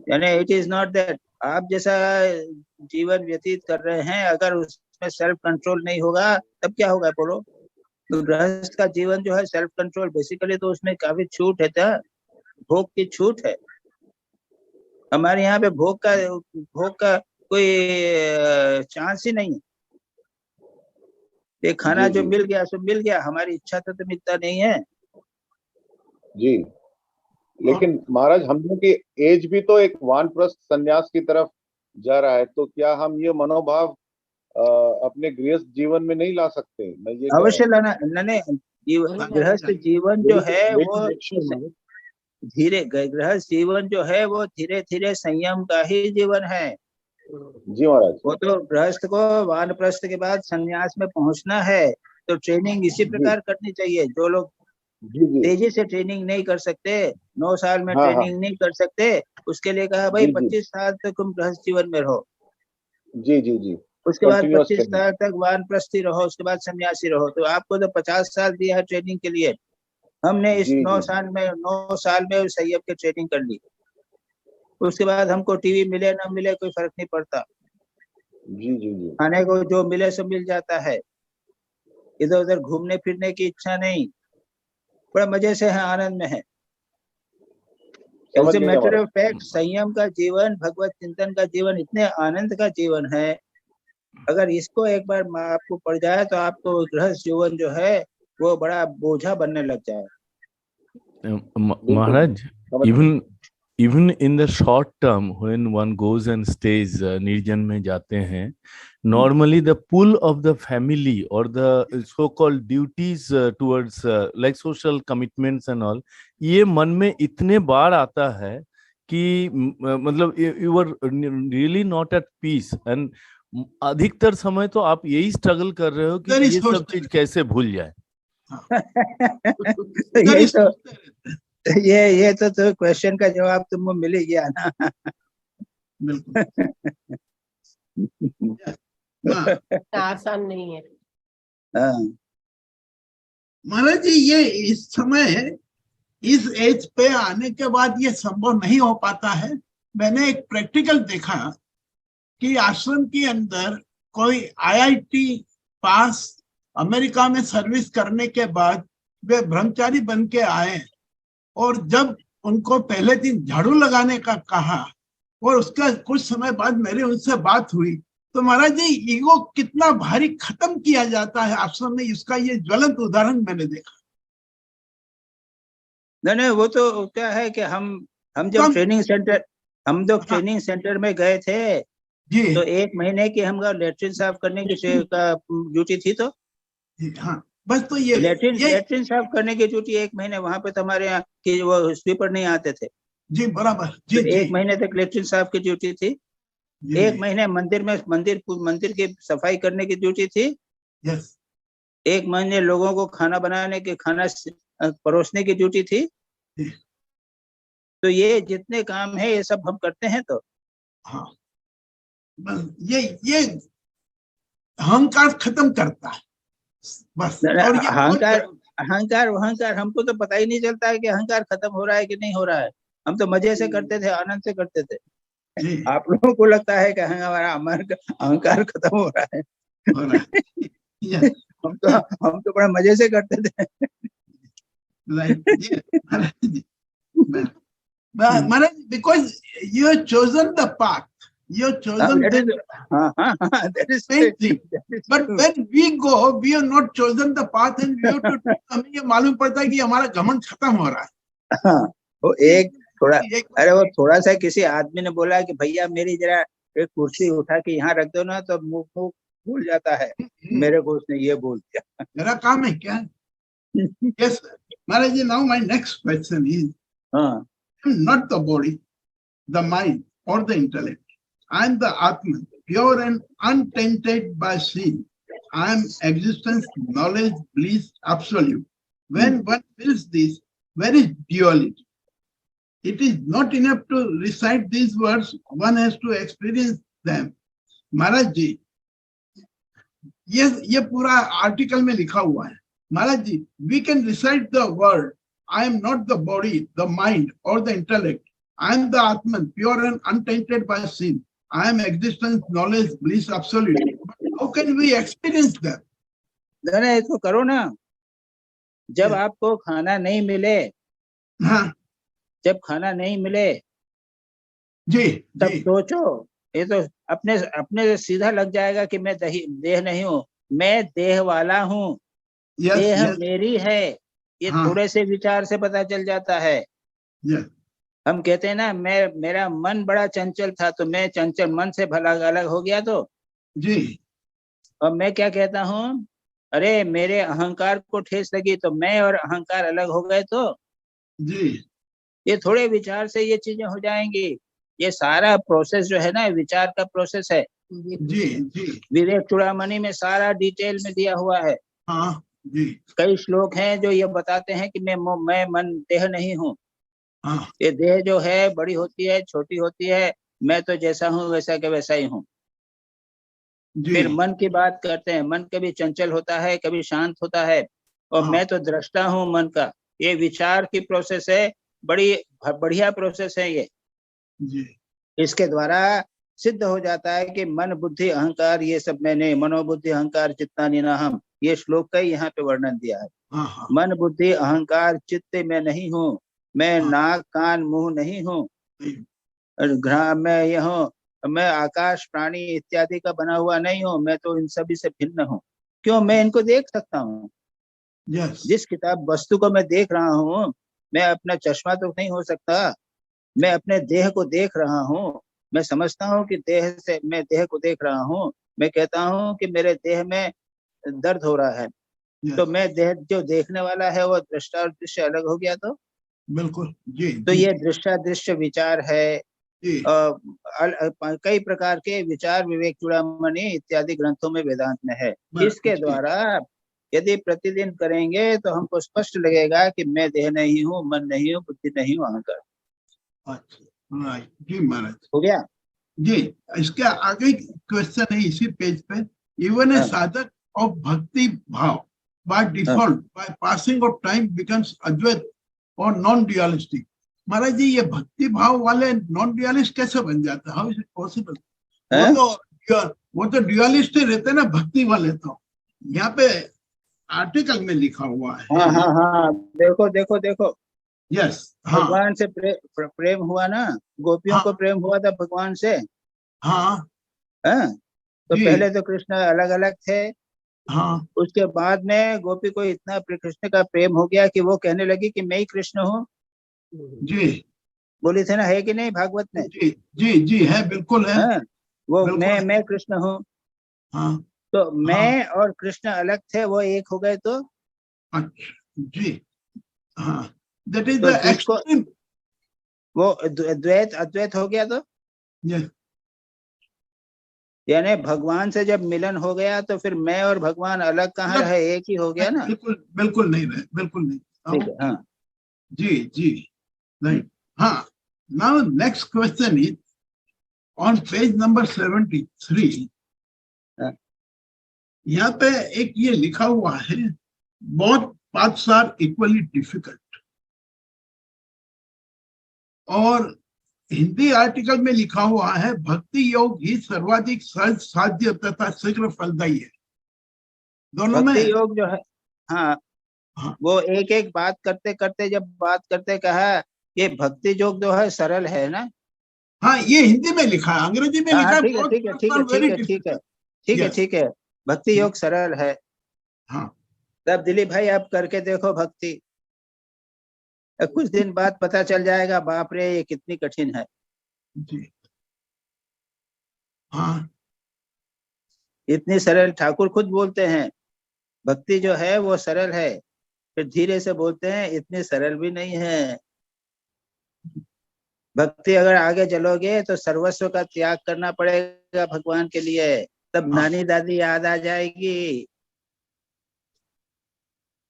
यानी इट इज नॉट दैट आप जैसा जीवन व्यतीत कर रहे हैं, अगर उसमें सेल्फ कंट्रोल नहीं होगा तब क्या होगा बोलो? तो गृहस्थ का जीवन जो है सेल्फ कंट्रोल बेसिकली, तो उसमें काफी छूट है, भोग की छूट है। हमारे यहाँ पे भोग का कोई चांस ही नहीं है। ये खाना जो मिल गया सो मिल गया, हमारी इच्छा तो मिलता नहीं है जी। लेकिन महाराज, हम लोग की एज भी तो एक वानप्रस्थ संन्यास की तरफ जा रहा है, तो क्या हम ये मनोभाव अपने गृहस्थ जीवन में नहीं ला सकते? मैं ये अवश्य लाना। गृहस्थ जीवन जो है वो गृहस्थ जीवन जो है वो धीरे धीरे संयम का ही जीवन है। जी महाराज, वो तो गृहस्थ को वानप्रस्थ के बाद संन्यास में पहुंचना है, तो ट्रेनिंग इसी प्रकार करनी चाहिए। जो लोग तेजी से ट्रेनिंग नहीं कर सकते, 9 साल में ट्रेनिंग नहीं कर सकते, उसके लिए कहा भाई 25 साल तक तुम गृहस्थ जीवन में रहो। जी। उसके बाद 25 साल तक वानप्रस्थी रहो, उसके बाद सन्यासी रहो। तो आपको तो 50 साल दिया है ट्रेनिंग के लिए, हमने इस 9 साल में संयम की ट्रेनिंग कर ली। उसके बाद हमको टीवी मिले ना मिले कोई फर्क नहीं पड़ता। जी। खाने को जो मिले सो मिल जाता है, इधर उधर घूमने फिरने की इच्छा नहीं, बड़ा मजे से है, आनंद में है। As a matter of fact संयम का जीवन, भगवत चिंतन का जीवन इतने आनंद का जीवन है, अगर इसको एक बार आपको पड़ जाए तो आपको गृहस्थ जीवन जो है वो बड़ा बोझा बनने लग जाए। महाराज, even in the short term when one goes and stays निर्जन में जाते हैं, normally the pull of the family or the so called duties towards like social commitments and all, ये मन में इतने बार आता है कि मतलब you are really not at peace, and अधिकतर समय तो आप यही स्ट्रगल कर रहे हो कि ये सब चीज कैसे भूल जाए। ये तो क्वेश्चन का जवाब तुमको मिल ही गया ना। आसान नहीं है महाराज जी। ये इस समय इस एज पे आने के बाद ये संभव नहीं हो पाता है। मैंने एक प्रैक्टिकल देखा कि आश्रम के अंदर कोई IIT पास अमेरिका में सर्विस करने के बाद वे ब्रह्मचारी बन के आए, और जब उनको पहले दिन झाड़ू लगाने का कहा और उसका कुछ समय बाद मेरी उनसे बात हुई तो महाराज जी ईगो कितना भारी खत्म किया जाता है आश्रम में, इसका ये ज्वलंत उदाहरण मैंने देखा। नहीं, वो तो क्या है कि हम जब ट्रेनिंग सेंटर में गए थे जी तो 1 महीने की हमको लेटरिन साफ करने की ड्यूटी थी। तो हाँ, बस तो ये लेटरिन साफ करने की ड्यूटी 1 महीने, वहां पे तो हमारे यहाँ की वो स्वीपर नहीं आते थे। जी बराबर जी तो 1 महीने तक लेटरिन साफ की ड्यूटी थी। 1 महीने मंदिर की सफाई करने की ड्यूटी थी। यस 1 महीने लोगों को खाना परोसने की ड्यूटी थी। तो ये जितने काम है ये सब हम करते हैं। तो हाँ, बस ये अहंकार खत्म करता है बस। और ये अहंकार हमको तो पता ही नहीं चलता है कि अहंकार खत्म हो रहा है कि नहीं हो रहा है। हम तो मजे से करते थे, आनंद से करते थे। आप लोगों को लगता है कि हमारा अहंकार खत्म हो रहा है। हम तो बड़ा मजे से करते थे। Maharaj, because you have chosen the path, you have chosen that is same thing. But when we go, we have not chosen the path, and we have to. हमें ये मालूम पड़ता है कि हमारा घमंड खत्म हो रहा है। वो वो थोड़ा सा किसी आदमी ने बोला कि भैया मेरी जरा एक कुर्सी उठा के यहाँ रख दो ना, तो मुंह भूल जाता है। मेरे को उसने ये बोल दिया। मेरा काम है क्या? Yes, Maharaj ji, now my next question is, I am not the body, the mind or the intellect. I am the Atman, pure and untainted by sin. I am existence, knowledge, bliss, absolute. When one feels this, where is duality? It is not enough to recite these words, one has to experience them. Maharaj ji, ये पूरा article में लिखा हुआ है। Maharaj ji, we can recite the word, I am not the body, the mind or the intellect. I am the Atman, pure and untainted by sin. I am existence, knowledge, bliss, absolute. But how can we experience that? नहीं, इसको करो ना। जब आपको खाना नहीं मिले, जब खाना नहीं मिले जी तब सोचो। ये तो अपने से सीधा लग जाएगा कि मैं देह नहीं हूँ, मैं देह वाला हूँ। देह मेरी है, ये थोड़े से विचार से पता चल जाता है। हम कहते हैं ना, मेरा मन बड़ा चंचल था, तो मैं चंचल मन से भला अलग हो गया। तो जी, और मैं क्या कहता हूँ, अरे मेरे अहंकार को ठेस लगी तो मैं और अहंकार अलग हो गए। तो जी, ये थोड़े विचार से ये चीजें हो जाएंगी। ये सारा प्रोसेस जो है ना, विचार का प्रोसेस है। जी जी, विवेक चूड़ामणि में सारा डिटेल में दिया हुआ है। हाँ जी, कई श्लोक हैं जो ये बताते हैं कि मैं मन देह नहीं हूँ। ये देह जो है बड़ी होती है, छोटी होती है, मैं तो जैसा हूँ वैसा के वैसा ही हूँ। फिर मन की बात करते हैं, मन कभी चंचल होता है, कभी शांत होता है, और मैं तो दृष्टा हूँ मन का। ये विचार की प्रोसेस है, बड़ी बढ़िया प्रोसेस है ये। इसके द्वारा सिद्ध हो जाता है कि मन बुद्धि अहंकार ये सब मैंने, मनोबुद्धि अहंकार चित्ता निनाहम, ये श्लोक का यहाँ पे वर्णन दिया है। मन बुद्धि अहंकार चित्त में नहीं हूँ, मैं नाक कान मुंह नहीं हूँ, मैं यह हूँ, मैं आकाश प्राणी इत्यादि का बना हुआ नहीं हूँ, मैं तो इन सभी से भिन्न हूँ। क्यों? मैं इनको देख सकता हूँ। जिस किताब वस्तु को मैं देख रहा हूँ, मैं अपना चश्मा तो नहीं हो सकता, मैं अपने देह को देख रहा हूँ। मैं समझता हूँ कि देह से मैं देह को देख रहा हूँ। मैं कहता हूँ कि मेरे देह में दर्द हो रहा है, तो मैं देह जो देखने वाला है वो दृष्टा और दृश्य अलग हो गया। तो बिल्कुल जी, तो ये दृष्टा दृश्य विचार है। कई प्रकार के विचार विवेक चूड़ामणि इत्यादि ग्रंथों में वेदांत में है। इसके द्वारा यदि प्रतिदिन करेंगे तो हमको स्पष्ट लगेगा कि मैं देह नहीं हूँ, मन नहीं हूँ, बुद्धि नहीं हूँ, अहंकार। अच्छा, जी महाराज, हो गया जी। इसके आगे क्वेश्चन है इसी पेज पे। इवन ए साधक ऑफ भक्ति भाव by default, by passing of time becomes अद्वैत और नॉन ड्यूअलिस्टिक। महाराज जी, ये भक्ति भाव वाले नॉन ड्यूअलिस्ट कैसे बन जाता है? How is it possible? वो तो ड्यूअलिस्ट ही रहते ना भक्ति वाले। तो यहाँ पे आर्टिकल में लिखा हुआ है। हाँ, देखो देखो देखो। यस, भगवान से प्रेम हुआ ना, गोपियों को प्रेम हुआ था भगवान से। हाँ, तो जी। पहले तो कृष्ण अलग अलग थे, हाँ उसके बाद में गोपी को इतना कृष्ण का प्रेम हो गया कि वो कहने लगी कि मैं ही कृष्ण हूँ। जी बोली थे ना, है कि नहीं भागवत में? जी जी जी है, बिल्कुल है, हाँ, वो बिल्कुल है। मैं कृष्ण हूँ। हाँ तो हाँ मैं और कृष्ण अलग थे, वो एक हो गए तो अच्छा जी हाँ, दैट इज तो द जिसको एक्सट्रीम। वो द्वैत अद्वैत हो गया, तो यस यानी भगवान से जब मिलन हो गया तो फिर मैं और भगवान अलग कहाँ रहे, एक ही हो गया ना। बिल्कुल बिल्कुल नहीं रहे, बिल्कुल नहीं। ठीक है, हाँ। जी जी राइट। हाँ, now next question is on page number 73। हाँ। यहाँ पे एक ये लिखा हुआ है, both paths are equally difficult, और हिंदी आर्टिकल में लिखा हुआ है भक्ति योग ही सर्वाधिक सहज साध्य तथा शीघ्र फलदायी है। दोनों में भक्ति योग जो है, हाँ, हाँ, वो एक एक बात करते करते जब बात करते कहा कि भक्ति योग जो है सरल है ना। हाँ ये हिंदी में लिखा है, अंग्रेजी में हाँ लिखा हाँ, है ठीक है both ठीक है parts ठीक है are ठीक very है ठीक है difficult। ठीक है Yes, ठीक है, भक्ति योग सरल है। हाँ तब दिलीप भाई आप करके देखो भक्ति, कुछ दिन बाद पता चल जाएगा, बाप रे ये कितनी कठिन है। जी हाँ इतनी सरल, ठाकुर खुद बोलते हैं भक्ति जो है वो सरल है, फिर धीरे से बोलते हैं इतनी सरल भी नहीं है। भक्ति अगर आगे चलोगे तो सर्वस्व का त्याग करना पड़ेगा भगवान के लिए, तब हाँ नानी दादी याद आ जाएगी,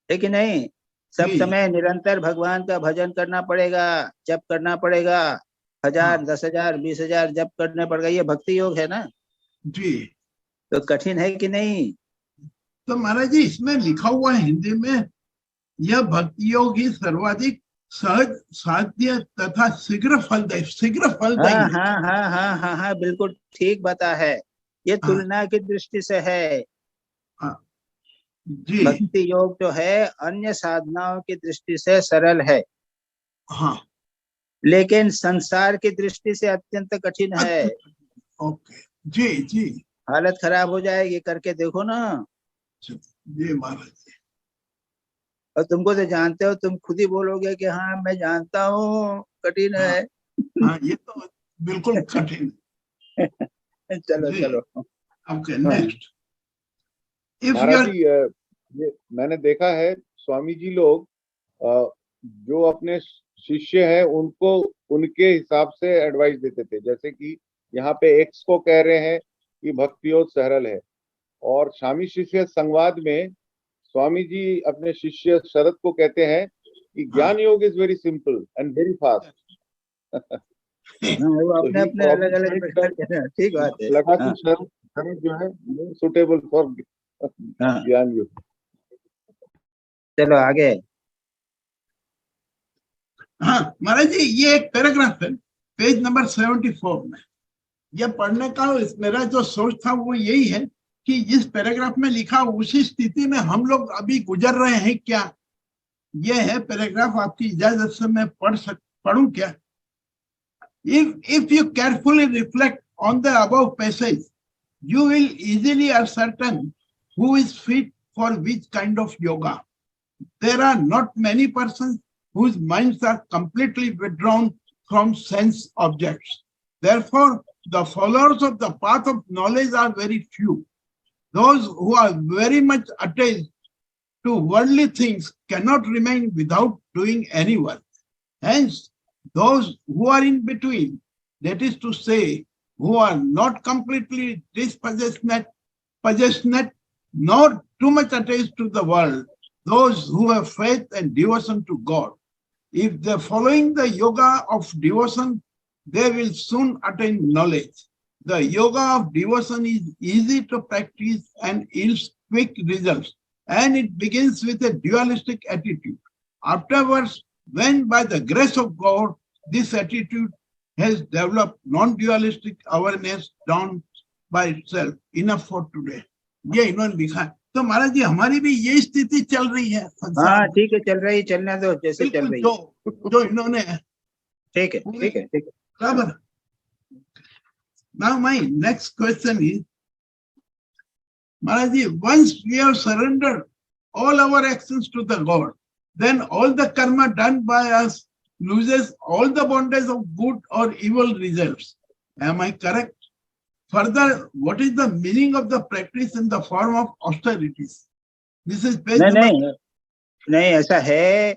है कि नहीं? सब जी समय निरंतर भगवान का भजन करना पड़ेगा, जप करना पड़ेगा, 1000 हाँ 10,000 20,000 जप करने पड़ेगा, ये भक्ति योग है ना। जी। तो कठिन है कि नहीं? तो महाराज जी इसमें लिखा हुआ है हिंदी में, यह भक्ति योग ही सर्वाधिक सहज साध्य तथा शीघ्र फलदायी हाँ है। हाँ हाँ हाँ हाँ हाँ, बिल्कुल ठीक बता है, ये हाँ तुलना की दृष्टि से है। हाँ जी भक्ति योग जो है अन्य साधनाओं की दृष्टि से सरल है, हाँ लेकिन संसार की दृष्टि से अत्यंत कठिन है। ओके जी जी हालत खराब हो जाएगी, करके देखो ना। जी महाराज जी। और तुमको तो जानते हो, तुम खुद ही बोलोगे कि हाँ मैं जानता हूँ कठिन हाँ है। हाँ ये तो बिल्कुल कठिन चलो जी। चलो। ओके हाँ next, if you Maharaj R G, ये मैंने देखा है स्वामी जी लोग जो अपने शिष्य हैं उनको उनके हिसाब से एडवाइस देते थे, जैसे कि यहाँ पे एक्स को कह रहे हैं कि भक्ति योग सरल है, और स्वामी शिष्य संवाद में स्वामी जी अपने शिष्य शरद को कहते हैं कि ज्ञान योग is very simple and very fast. हाँ, वो So अपने he अपने अलग probably अलग felt प्रकार that के हैं, ठीक बात है। लगा कि हाँ शरद जो है more suitable for हाँ, ज्ञान योग। चलो आगे। हाँ महाराज जी ये एक पैराग्राफ है पेज नंबर 74 में, यह पढ़ने का मेरा जो सोच था वो यही है कि जिस पैराग्राफ में लिखा उसी स्थिति में हम लोग अभी गुजर रहे हैं क्या, ये है पैराग्राफ। आपकी इजाजत से मैं पढ़ूं क्या? If you carefully reflect on the above passage, you will easily ascertain who is fit for which kind of yoga. There are not many persons whose minds are completely withdrawn from sense objects. Therefore, the followers of the path of knowledge are very few. Those who are very much attached to worldly things cannot remain without doing any work. Hence, those who are in between, that is to say, who are not completely dispossessed, nor too much attached to the world, those who have faith and devotion to God, if they're following the yoga of devotion, they will soon attain knowledge. The yoga of devotion is easy to practice and yields quick results, and it begins with a dualistic attitude. Afterwards, when by the grace of God, this attitude has developed non-dualistic awareness down by itself. Enough for today. ये इन्होंने लिखा है। तो महाराज जी हमारी भी ये स्थिति चल रही है संसार हाँ में। ठीक है, चल रही, चलने दो जैसे चल बिल्कुल रही है। जो इन्होंने ठीक है ठीक है ठीक है। बराबर। Now my next question is, Maharaji, once we have surrendered all our actions to the God, then all the karma done by us loses all the bondage of good or evil results. Am I correct? Further, what is the meaning of the practice in the form of austerities? This is page नहीं number. नहीं नहीं, ऐसा है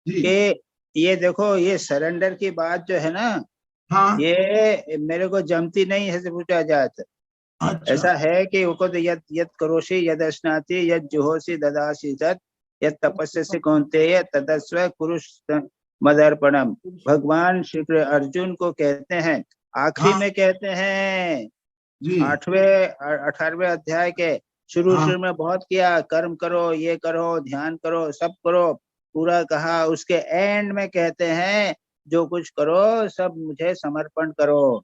जी, कि ये देखो, ये surrender की बात जो है ना, हाँ, ये मेरे को जमती नहीं है से पूछा जाए तो। अच्छा, ऐसा है कि वो तो यद यद करोषि यद स्नाति यद जुहोषि ददासि तत् यद तपस्यसि कौन्तेय तदस्व कुरुष मदर्पणम। भगवान श्री अर्जुन को कहते हैं, आखिरी हाँ, में कहते हैं जी, 18वें अध्याय के शुरू हाँ, शुरू में बहुत किया, कर्म करो, ये करो, ध्यान करो, सब करो, पूरा कहा। उसके एंड में कहते हैं, जो कुछ करो सब मुझे समर्पण करो।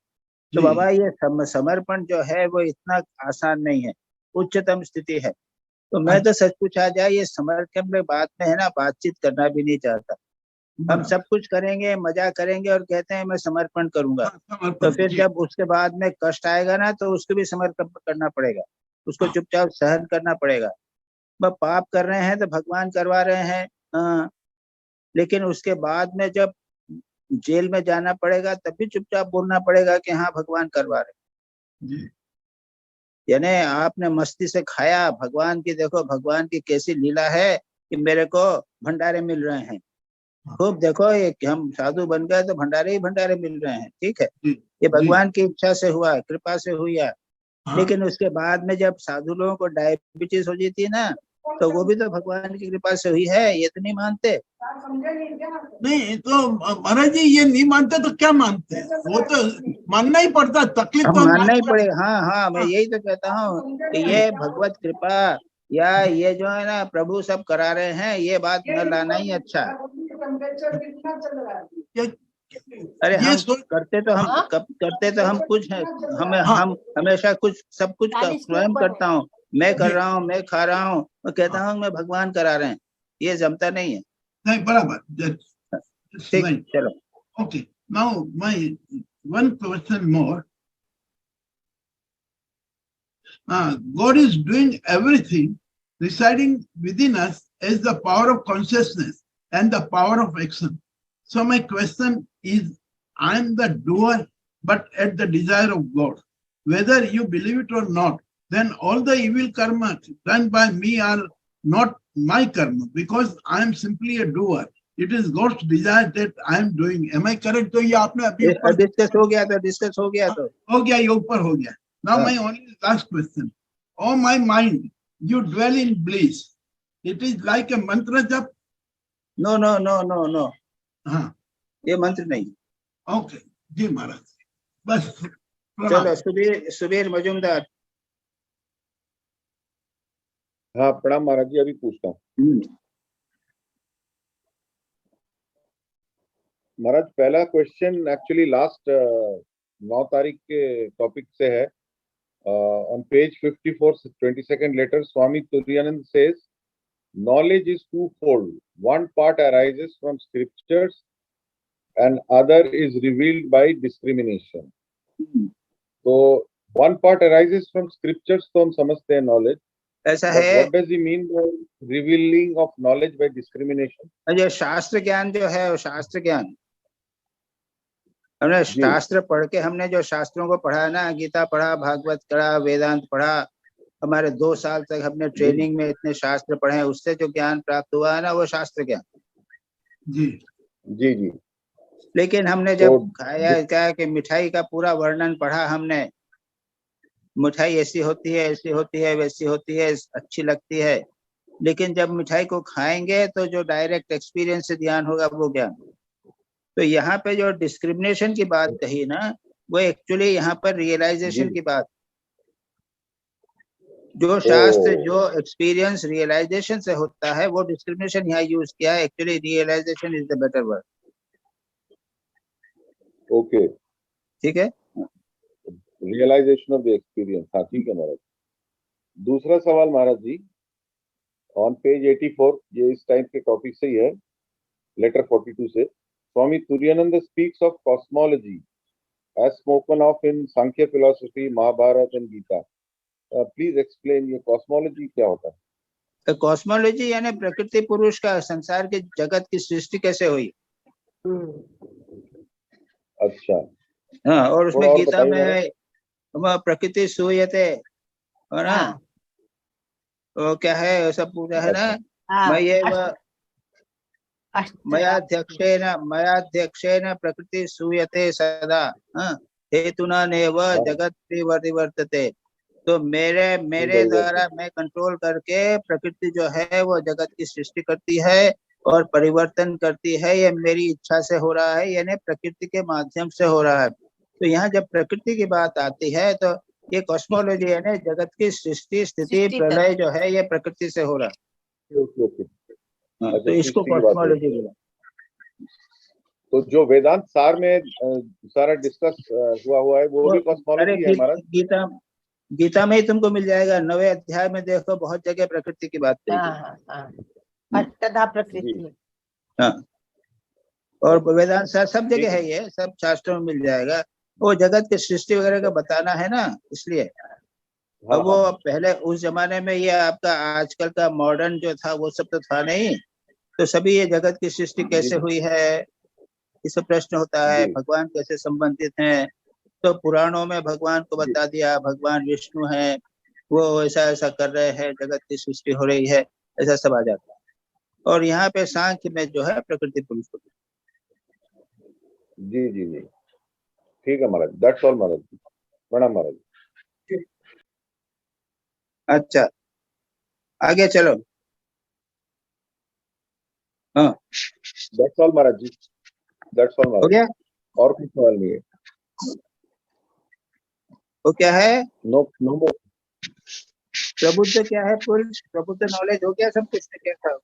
तो जी, बाबा ये समर्पण जो है वो इतना आसान नहीं है, उच्चतम स्थिति है। तो मैं तो सच पूछा जाए, ये समर्पण में बात में है ना, बातचीत करना भी नहीं चाहता। हम सब कुछ करेंगे, मजा करेंगे और कहते हैं मैं समर्पण करूंगा। तो फिर जब उसके बाद में कष्ट आएगा ना, तो उसको भी समर्पण करना पड़ेगा, उसको चुपचाप सहन करना पड़ेगा। वह पाप कर रहे हैं तो भगवान करवा रहे हैं, हाँ, लेकिन उसके बाद में जब जेल में जाना पड़ेगा तब भी चुपचाप बोलना पड़ेगा कि हाँ भगवान करवा रहे। यानी आपने मस्ती से खाया, भगवान की देखो, भगवान की कैसी लीला है कि मेरे को भंडारे मिल रहे हैं। खूब देखो, ये हम साधु बन गए तो भंडारे ही भंडारे मिल रहे हैं, ठीक है, ये भगवान की इच्छा से हुआ, कृपा से हुआ। लेकिन उसके बाद में जब साधु लोगों को डायबिटीज हो जाती है ना, तो वो भी तो भगवान की कृपा से हुई है, ये तो नहीं मानते। नहीं तो महाराज जी ये नहीं मानते तो क्या मानते हैं? वो तो मानना ही पड़ता, तकलीफ तो मानना ही पड़ेगा। हाँ हाँ, मैं यही तो कहता हूँ कि ये भगवत कृपा या ये जो है ना प्रभु सब करा रहे हैं, ये बात न लाना ही अच्छा। अरे हम करते तो हम कुछ है, हम हमेशा कुछ सब कुछ स्वयं करता हूँ, मैं कर रहा हूँ, मैं खा रहा हूँ, मैं कहता हूँ मैं भगवान करा रहे हैं, ये जमता नहीं है। नहीं, बराबर, ठीक, चलो। Okay, now my one question more. God is doing everything, residing within us as the power of consciousness and the power of action. So my question is, I am the doer, but at the desire of God. Whether you believe it or not, then all the evil karma done by me are not my karma, because I am simply a doer. It is God's desire that I am doing. Am I correct? तो ये आपने अभी discuss हो गया तो हो गया, ये ऊपर हो गया. Now my only last question. Oh my mind, you dwell in bliss. It is like a mantra jap. No. हाँ, ये मंत्र नहीं. Okay, जी महाराज. बस. चलो सुबीर मजूमदार. हाँ प्रणाम महाराज जी, अभी पूछता हूँ. महाराज पहला क्वेश्चन एक्चुअली लास्ट 9 तारीख के टॉपिक से है. On page 54, 22nd letter, Swami Turiyanand says, knowledge is twofold. One part arises from scriptures and other is revealed by discrimination. So one part arises from scriptures, तो हम समझते हैं knowledge. ऐसा है. What does he mean by revealing of knowledge by discrimination? ये शास्त्र ज्ञान जो है, वो शास्त्र ज्ञान हमने शास्त्र पढ़ के, हमने जो शास्त्रों को पढ़ा ना, गीता पढ़ा, भागवत पढ़ा, वेदांत पढ़ा, हमारे 2 साल तक हमने ट्रेनिंग में इतने शास्त्र पढ़े हैं, उससे जो ज्ञान प्राप्त हुआ है ना, वो शास्त्र ज्ञान. जी. लेकिन हमने जब खाया क्या कि मिठाई का पूरा वर्णन पढ़ा हमने, मिठाई ऐसी होती है, वैसी होती है, अच्छी लगती है, लेकिन जब मिठाई को खाएंगे तो जो डायरेक्ट एक्सपीरियंस से ज्ञान होगा वो ज्ञान. तो यहाँ पे जो डिस्क्रिमिनेशन की बात कही ना, वो एक्चुअली यहाँ पर रियलाइजेशन की बात. जो शास्त्र जो एक्सपीरियंस रियलाइजेशन से होता है, वो डिस्क्रिमिनेशन यहाँ यूज किया है. Actually realization is the better word. Okay, ठीक है. Realization of the experience. हाँ ठीक है महाराज. दूसरा सवाल महाराज जी, ऑन पेज 84, ये इस टाइप के टॉपिक से ही है, लेटर 42 से. Swami Turiyananda speaks of cosmology as spoken of in Sankhya philosophy, Mahabharata and Gita. Please explain, ये कॉस्मोलॉजी क्या होता है? कॉस्मोलॉजी यानी प्रकृति पुरुष का संसार के जगत की सृष्टि कैसे हुई। अच्छा, हाँ, और उसमें और गीता में बताइए है प्रकृति सूयते, है ना, हाँ। वो क्या है, वो सब पूजा है ना। हाँ, मैं ये अष्ट- मयाध्यक्षेन प्रकृति सूयते सदा, हाँ, हेतुना नेव हाँ। जगत परिवर्तते। तो मेरे परिवर्तते। द्वारा मैं कंट्रोल करके प्रकृति जो है वो जगत की सृष्टि करती है और परिवर्तन करती है। ये मेरी इच्छा से हो रहा है, यानी प्रकृति के माध्यम से हो रहा है। तो यहाँ जब प्रकृति की बात आती है तो ये कॉस्मोलॉजी यानी जगत की सृष्टि स्थिति प्रलय जो है ये प्रकृति से हो रहा है। ओके। हाँ, अच्छा, तो इसको सृष्टि की बात है। कॉस्मोलॉजी बोला। तो जो वेदांत सार में सारा डिस्कस हुआ है वो भी अरे कॉस्मोलॉजी है महाराज? गीता में ही तुमको मिल जाएगा। 9वें अध्याय में देखो, बहुत जगह प्रकृति की बात कही गई। अष्टधा प्रकृति। हाँ, और वेदांत सब जगह है, ये सब शास्त्रों में मिल जाएगा। वो जगत की सृष्टि वगैरह का बताना है ना, इसलिए। अब वो पहले उस जमाने में ये आपका आजकल का मॉडर्न जो था वो सब तो था नहीं, तो सभी ये जगत की सृष्टि कैसे हुई है इस प्रश्न होता है, भगवान कैसे संबंधित हैं। तो पुराणों में भगवान को बता दिया, भगवान विष्णु हैं, वो ऐसा ऐसा कर रहे हैं, जगत की सृष्टि हो रही है, ऐसा सब आ जाता है। और यहाँ पे सांख्य में जो है प्रकृति पुरुष को। जी जी जी, ठीक है महाराज, दैट्स ऑल महाराज। प्रणाम महाराज। अच्छा, आगे चलो। हाँ, that's all Maharaj ji, that's all हो महाराज। गया। और कुछ सवाल नहीं है। वो क्या है, नो मोर। प्रबुद्ध क्या है, पुरुष प्रबुद्ध नॉलेज हो गया सब कुछ ने क्या था।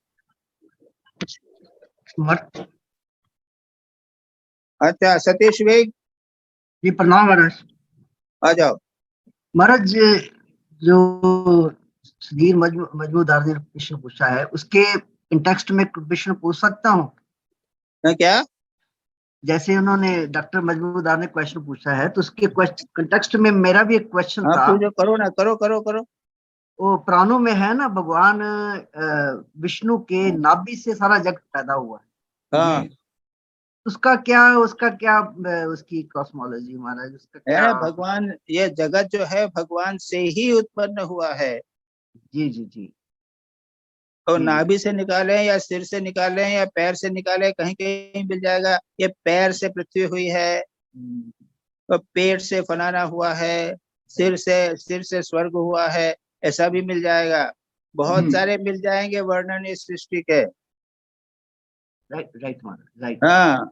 अच्छा, सतीश वेग जी प्रणाम महाराज। आ जाओ। महाराज जो सुधीर मजमूदार ने प्रश्न पूछा है उसके कंटेक्स्ट में प्रश्न पूछ सकता हूँ क्या? जैसे उन्होंने डॉक्टर मजमूदार ने क्वेश्चन पूछा है तो उसके कंटेक्स्ट में मेरा भी एक क्वेश्चन था। पूछो, करो ना, करो। वो प्राणों में है ना, भगवान विष्णु के नाभि से सारा जगत पैदा हुआ है। हाँ, उसका क्या उसकी कॉस्मोलॉजी महाराज, उसका क्या? भगवान, ये जगत जो है भगवान से ही उत्पन्न हुआ है। जी जी जी। और नाभि से निकाले या सिर से निकाले या पैर से निकाले, कहीं कहीं मिल जाएगा। ये पैर से पृथ्वी हुई है, तो पेट से फलाना हुआ है, सिर से स्वर्ग हुआ है, ऐसा भी मिल जाएगा। बहुत सारे मिल जाएंगे वर्णन इस सृष्टि के। Right right. हाँ,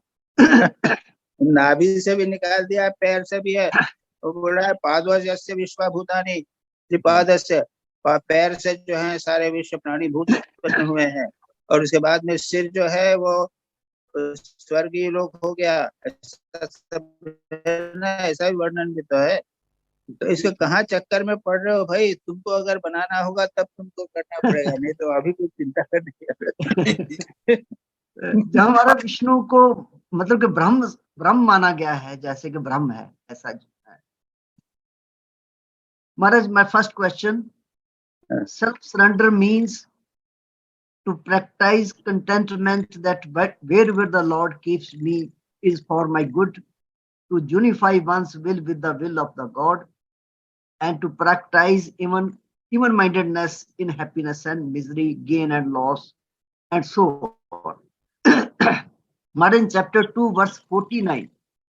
नाभि से भी निकाल दिया, पैर से भी है। वो बोल रहा है पादवस्य विश्वभूतानि त्रिपादस्य, पैर से जो है सारे विश्व प्राणी भूत उत्पन्न हुए हैं। और उसके बाद में सिर जो है वो स्वर्गीय लोक हो गया, ऐसा भी वर्णन भी तो है। तो इसको कहाँ चक्कर में पड़ रहे हो भाई, तुमको अगर बनाना होगा तब तुमको करना पड़ेगा, नहीं तो अभी कुछ चिंता करने की। जहाँ हमारा विष्णु को मतलब कि ब्रह्म माना गया है, जैसे कि ब्रह्म है, ऐसा है। महाराज, my first question, self-surrender means to practice contentment that wherever the Lord keeps me is for my good, to unify one's will with the will of the God, and to practice even-mindedness in happiness and misery, gain and loss, and so on. Maharaj, chapter 2, verse 49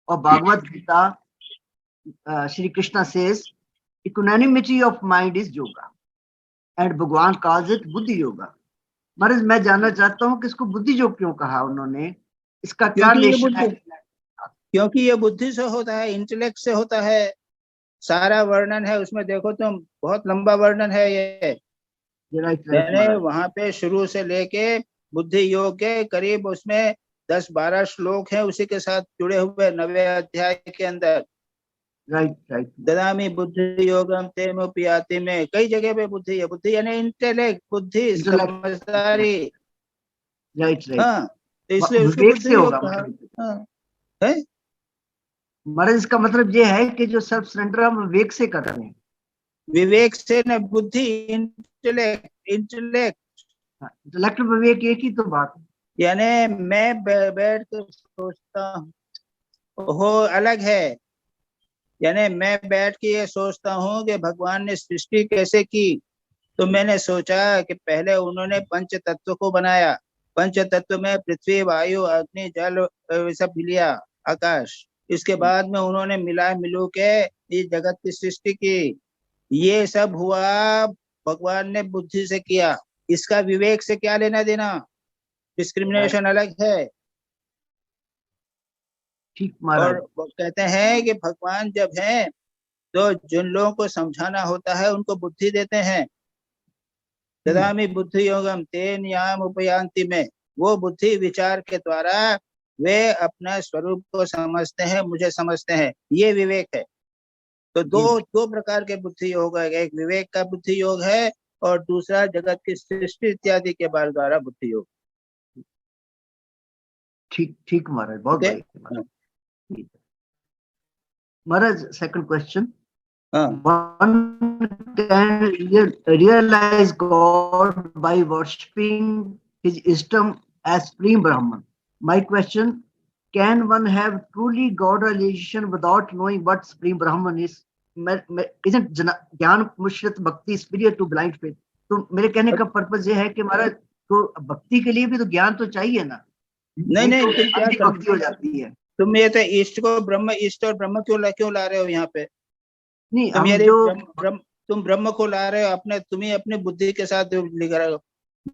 of Bhagavad Gita, Shri Krishna says, equanimity of mind is yoga, and Bhagwan calls it buddhi yoga. महाराज, मैं जानना चाहता हूँ कि इसको बुद्धि योग क्यों कहा उन्होंने, इसका क्या रिलेशन है? क्योंकि ये बुद्धि से होता है, इंटेलेक्ट से होता है। सारा वर्णन है उसमें, देखो तुम, बहुत लंबा वर्णन है ये। यानी वहां पे शुरू से लेके बुद्धि योग के करीब उसमें 10-12 श्लोक हैं उसी के साथ जुड़े हुए 9वें अध्याय के अंदर। राइट। ददामी बुद्धि योगम तेमुपयाति में कई जगह पे बुद्धि है। बुद्धि यानी इंटेलेक्ट, बुद्धि, समझदारी। राइट। हाँ, तो इसलिए उसको बुद्धि योग कहा। हाँ, महाराज, इसका मतलब ये है कि जो सेल्फ सरेंडर हम विवेक से कर रहे हैं, विवेक से न बुद्धि, इंटेलेक्ट इंटेलेक्ट विवेक एक ही तो बात है। यानी मैं बैठ कर सोचता हूँ वो अलग है। यानी मैं बैठ के ये सोचता हूँ कि भगवान ने सृष्टि कैसे की, तो मैंने सोचा कि पहले उन्होंने पंच तत्व को बनाया। पंच तत्व में पृथ्वी, वायु, अग्नि, जल सब लिया, आकाश। इसके बाद में उन्होंने मिलू के इस जगत की सृष्टि की। ये सब हुआ भगवान ने बुद्धि से किया। इसका विवेक से क्या लेना देना? डिस्क्रिमिनेशन अलग है। ठीक महाराज। और वो कहते हैं कि भगवान जब हैं तो जिन लोगों को समझाना होता है उनको बुद्धि देते हैं। ददामि बुद्धि योगम तेन याम उपयांति में, वो बुद्धि विचार के द्वारा वे अपना स्वरूप को समझते हैं, मुझे समझते हैं। ये विवेक है। तो दो प्रकार के बुद्धि योग है। एक विवेक का बुद्धि योग है और दूसरा जगत की सृष्टि इत्यादि के बाल द्वारा बुद्धि योग। ठीक ठीक महाराज, बहुत बढ़िया महाराज। Second question, one can realize God by worshipping his Ishtam as Supreme Brahman. My question, can one have truly God realization without knowing what Supreme Brahman is? Isn't ज्ञान मिश्रित भक्ति superior to blind faith? तो मेरे कहने का purpose ये है कि महाराज तो भक्ति के लिए भी तो ज्ञान तो चाहिए ना। नहीं तो क्या भक्ति हो जाती है। तुम ये तो इष्ट को ब्रह्म, इष्ट और ब्रह्म क्यों ला रहे हो यहाँ पे? नहीं, तुम ब्रह्म को ला रहे हो अपने, तुम्हें अपने बुद्धि के साथ लिख रहे हो।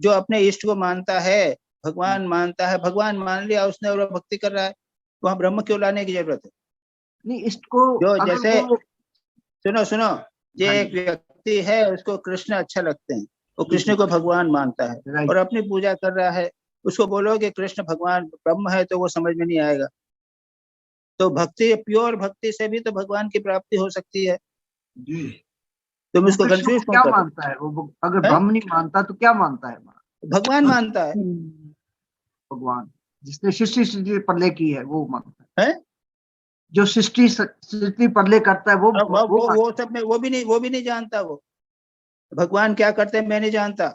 जो अपने इष्ट को मानता है, भगवान मानता है, भगवान मान लिया उसने और भक्ति कर रहा है, वहां ब्रह्म क्यों लाने की जरूरत है? नहीं, इष्ट को जो जैसे सुनो, ये एक व्यक्ति है, उसको कृष्ण अच्छा लगते हैं, वो कृष्ण को भगवान मानता है और अपनी पूजा कर रहा है। उसको बोलो कि कृष्ण भगवान ब्रह्म है तो वो समझ में नहीं आएगा। तो भक्ति, प्योर भक्ति से भी तो भगवान की प्राप्ति हो सकती है। तुम इसको कंफ्यूज क्या मानता है वो? अगर ब्रह्म नहीं मानता तो क्या मानता है? भगवान मानता है। भगवान जिसने सृष्टि प्रलय की है वो मानता है। है? जो सृष्टि प्रलय करता है वो सब में वो भी नहीं जानता। वो भगवान क्या करते हैं मैं नहीं जानता।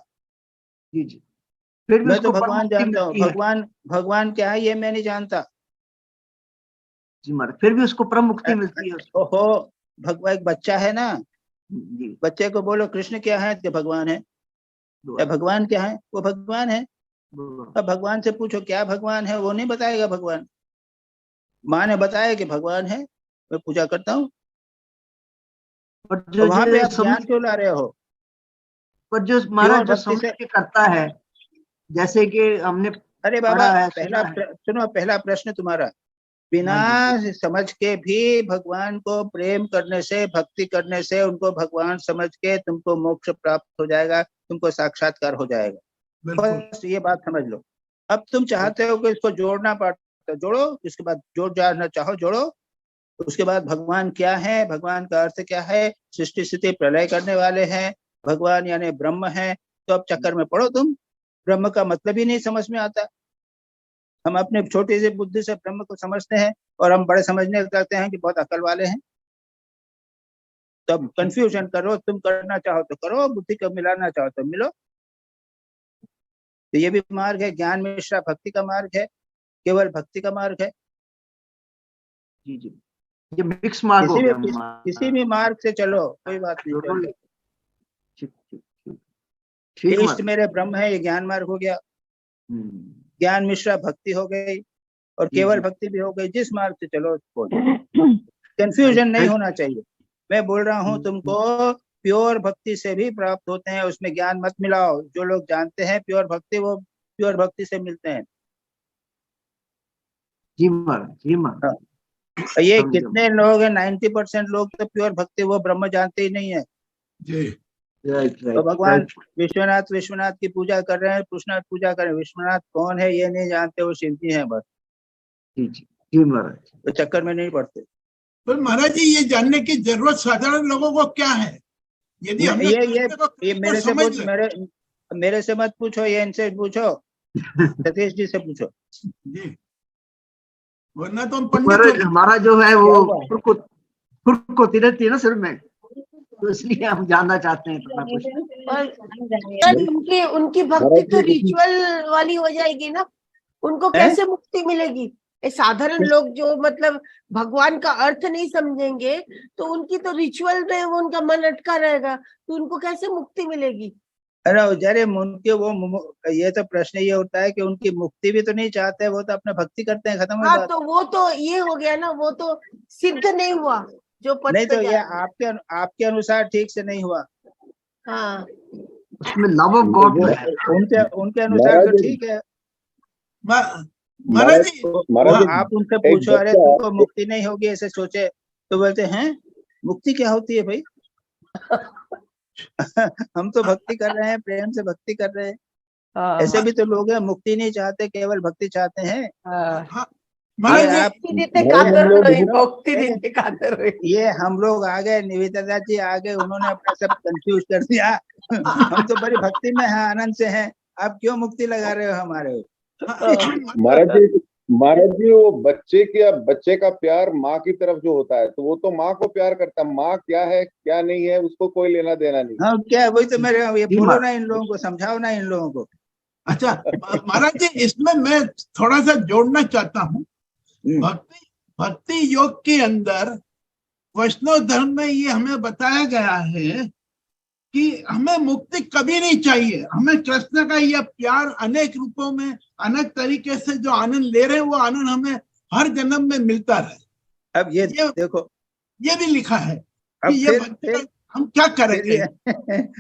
जी जी, फिर भी मैं तो भगवान जानता हूँ। भगवान क्या है ये मैं नहीं जानता जी महाराज, फिर भी उसको परम मुक्ति मिलती है। ओहो, भगवान एक बच्चा है ना, बच्चे को बोलो कृष्ण क्या है कि भगवान है, या भगवान क्या है? वो भगवान है। अब भगवान से पूछो क्या भगवान है, वो नहीं बताएगा भगवान। माँ ने बताया कि भगवान है, मैं पूजा करता हूँ। वहां पे आप ज्ञान क्यों ला रहे हो? पर जो महाराज जो समझ के करता है, जैसे कि हमने, अरे बाबा पहला प्रश्न तुम्हारा, बिना समझ के भी भगवान को प्रेम करने से, भक्ति करने से, उनको भगवान समझ के तुमको मोक्ष प्राप्त हो जाएगा, तुमको साक्षात्कार हो जाएगा। बस ये बात समझ लो। अब तुम चाहते हो कि इसको जोड़ना पड़ता, जोड़ो। उसके बाद जोड़ जाना चाहो जोड़ो। उसके बाद भगवान क्या है, भगवान का अर्थ क्या है, सृष्टि स्थिति प्रलय करने वाले हैं, भगवान यानी ब्रह्म है। तो अब चक्कर में पड़ो तुम। ब्रह्म का मतलब ही नहीं समझ में आता। हम अपने छोटी सी बुद्धि से ब्रह्म को समझते हैं और हम बड़े समझने लगते हैं कि बहुत अकल वाले हैं। तो अब कंफ्यूजन करो, तुम करना चाहो तो करो, बुद्धि को मिलाना चाहो तो मिलो। तो ये भी मार्ग है, ज्ञान मिश्रा भक्ति का मार्ग है, केवल भक्ति का मार्ग है। जी जी, ये मिक्स मार्ग हो गया। किसी भी मार्ग से चलो, कोई बात नहीं। इष्ट मेरे ब्रह्म है, ये ज्ञान मार्ग हो गया। ज्ञान मिश्रा भक्ति हो गई और केवल भक्ति भी हो गई। जिस मार्ग से चलो कंफ्यूजन नहीं होना चाहिए। मैं बोल रहा हूँ तुमको, प्योर भक्ति से भी प्राप्त होते हैं, उसमें ज्ञान मत मिलाओ। जो लोग जानते हैं प्योर भक्ति, वो प्योर भक्ति से मिलते हैं। जी महाराज। ये कितने लोग हैं? 90% लोग तो प्योर भक्ति वो ब्रह्म जानते ही नहीं है। तो भगवान विश्वनाथ की पूजा कर रहे हैं, कृष्णनाथ पूजा कर रहे हैं, विश्वनाथ कौन है ये नहीं जानते, वो शिव जी है बस। जी महाराज, तो चक्कर में नहीं पड़ते। पर महाराज जी, ये जानने की जरूरत साधारण लोगों को क्या है? यदि ये मेरे से मत पूछो, ये इनसे पूछो, सतीश जी से पूछो जी। वरना तो हम पंडित, हमारा जो है वो खुरक होती रहती है ना सिर में। तो इसलिए हम जानना चाहते हैं थोड़ा कुछ। और उनकी भक्ति तो रिचुअल वाली हो जाएगी ना, उनको कैसे मुक्ति मिलेगी? ये साधारण लोग जो मतलब भगवान का अर्थ नहीं समझेंगे तो उनकी तो रिचुअल में वो उनका मन अटका रहेगा, तो उनको कैसे मुक्ति मिलेगी? अरे जरे उनके वो ये तो प्रश्न ये उठता है कि उनकी मुक्ति भी तो नहीं चाहते, वो तो अपना भक्ति करते हैं, खत्म हो हाँ, बात। तो वो तो ये हो गया ना, वो तो सिद्ध नहीं हुआ जो पद नहीं पे तो ये जा रहे हैं। आपके अनुसार ठीक से नहीं हुआ। हाँ, उसमें लव ऑफ गॉड तो है। उनके अनुसार तो ठीक है। महाराज जी, महाराज आप उनसे पूछो, अरे तुमको मुक्ति नहीं होगी ऐसे सोचे, तो बोलते हैं मुक्ति क्या होती है भाई? हम तो भक्ति कर रहे हैं, प्रेम से भक्ति कर रहे हैं। ऐसे भी तो लोग हैं मुक्ति नहीं चाहते, केवल भक्ति चाहते हैं। ये हम लोग आ गए, निवेदिता जी आ गए, उन्होंने अपना सब कंफ्यूज कर दिया। हम तो बड़ी भक्ति में हैं, आनंद से हैं, आप क्यों मुक्ति लगा रहे हो हमारे? महाराज जी वो बच्चे का प्यार माँ की तरफ जो होता है, तो वो तो माँ को प्यार करता है, माँ क्या है क्या नहीं है उसको कोई लेना देना नहीं। हाँ, क्या वही तो मेरे, ये बोलो ना इन लोगों को, समझाओ ना इन लोगों को। अच्छा महाराज जी, इसमें मैं थोड़ा सा जोड़ना चाहता हूँ। भक्ति योग के अंदर वैष्णव धर्म में ये हमें बताया गया है कि हमें मुक्ति कभी नहीं चाहिए। हमें कृष्ण का यह प्यार अनेक रूपों में, अनेक तरीके से जो आनंद ले रहे हैं, वो आनंद हमें हर जन्म में मिलता रहे। अब ये देखो, ये भी लिखा है अब कि ये भक्ति हम क्या करेंगे?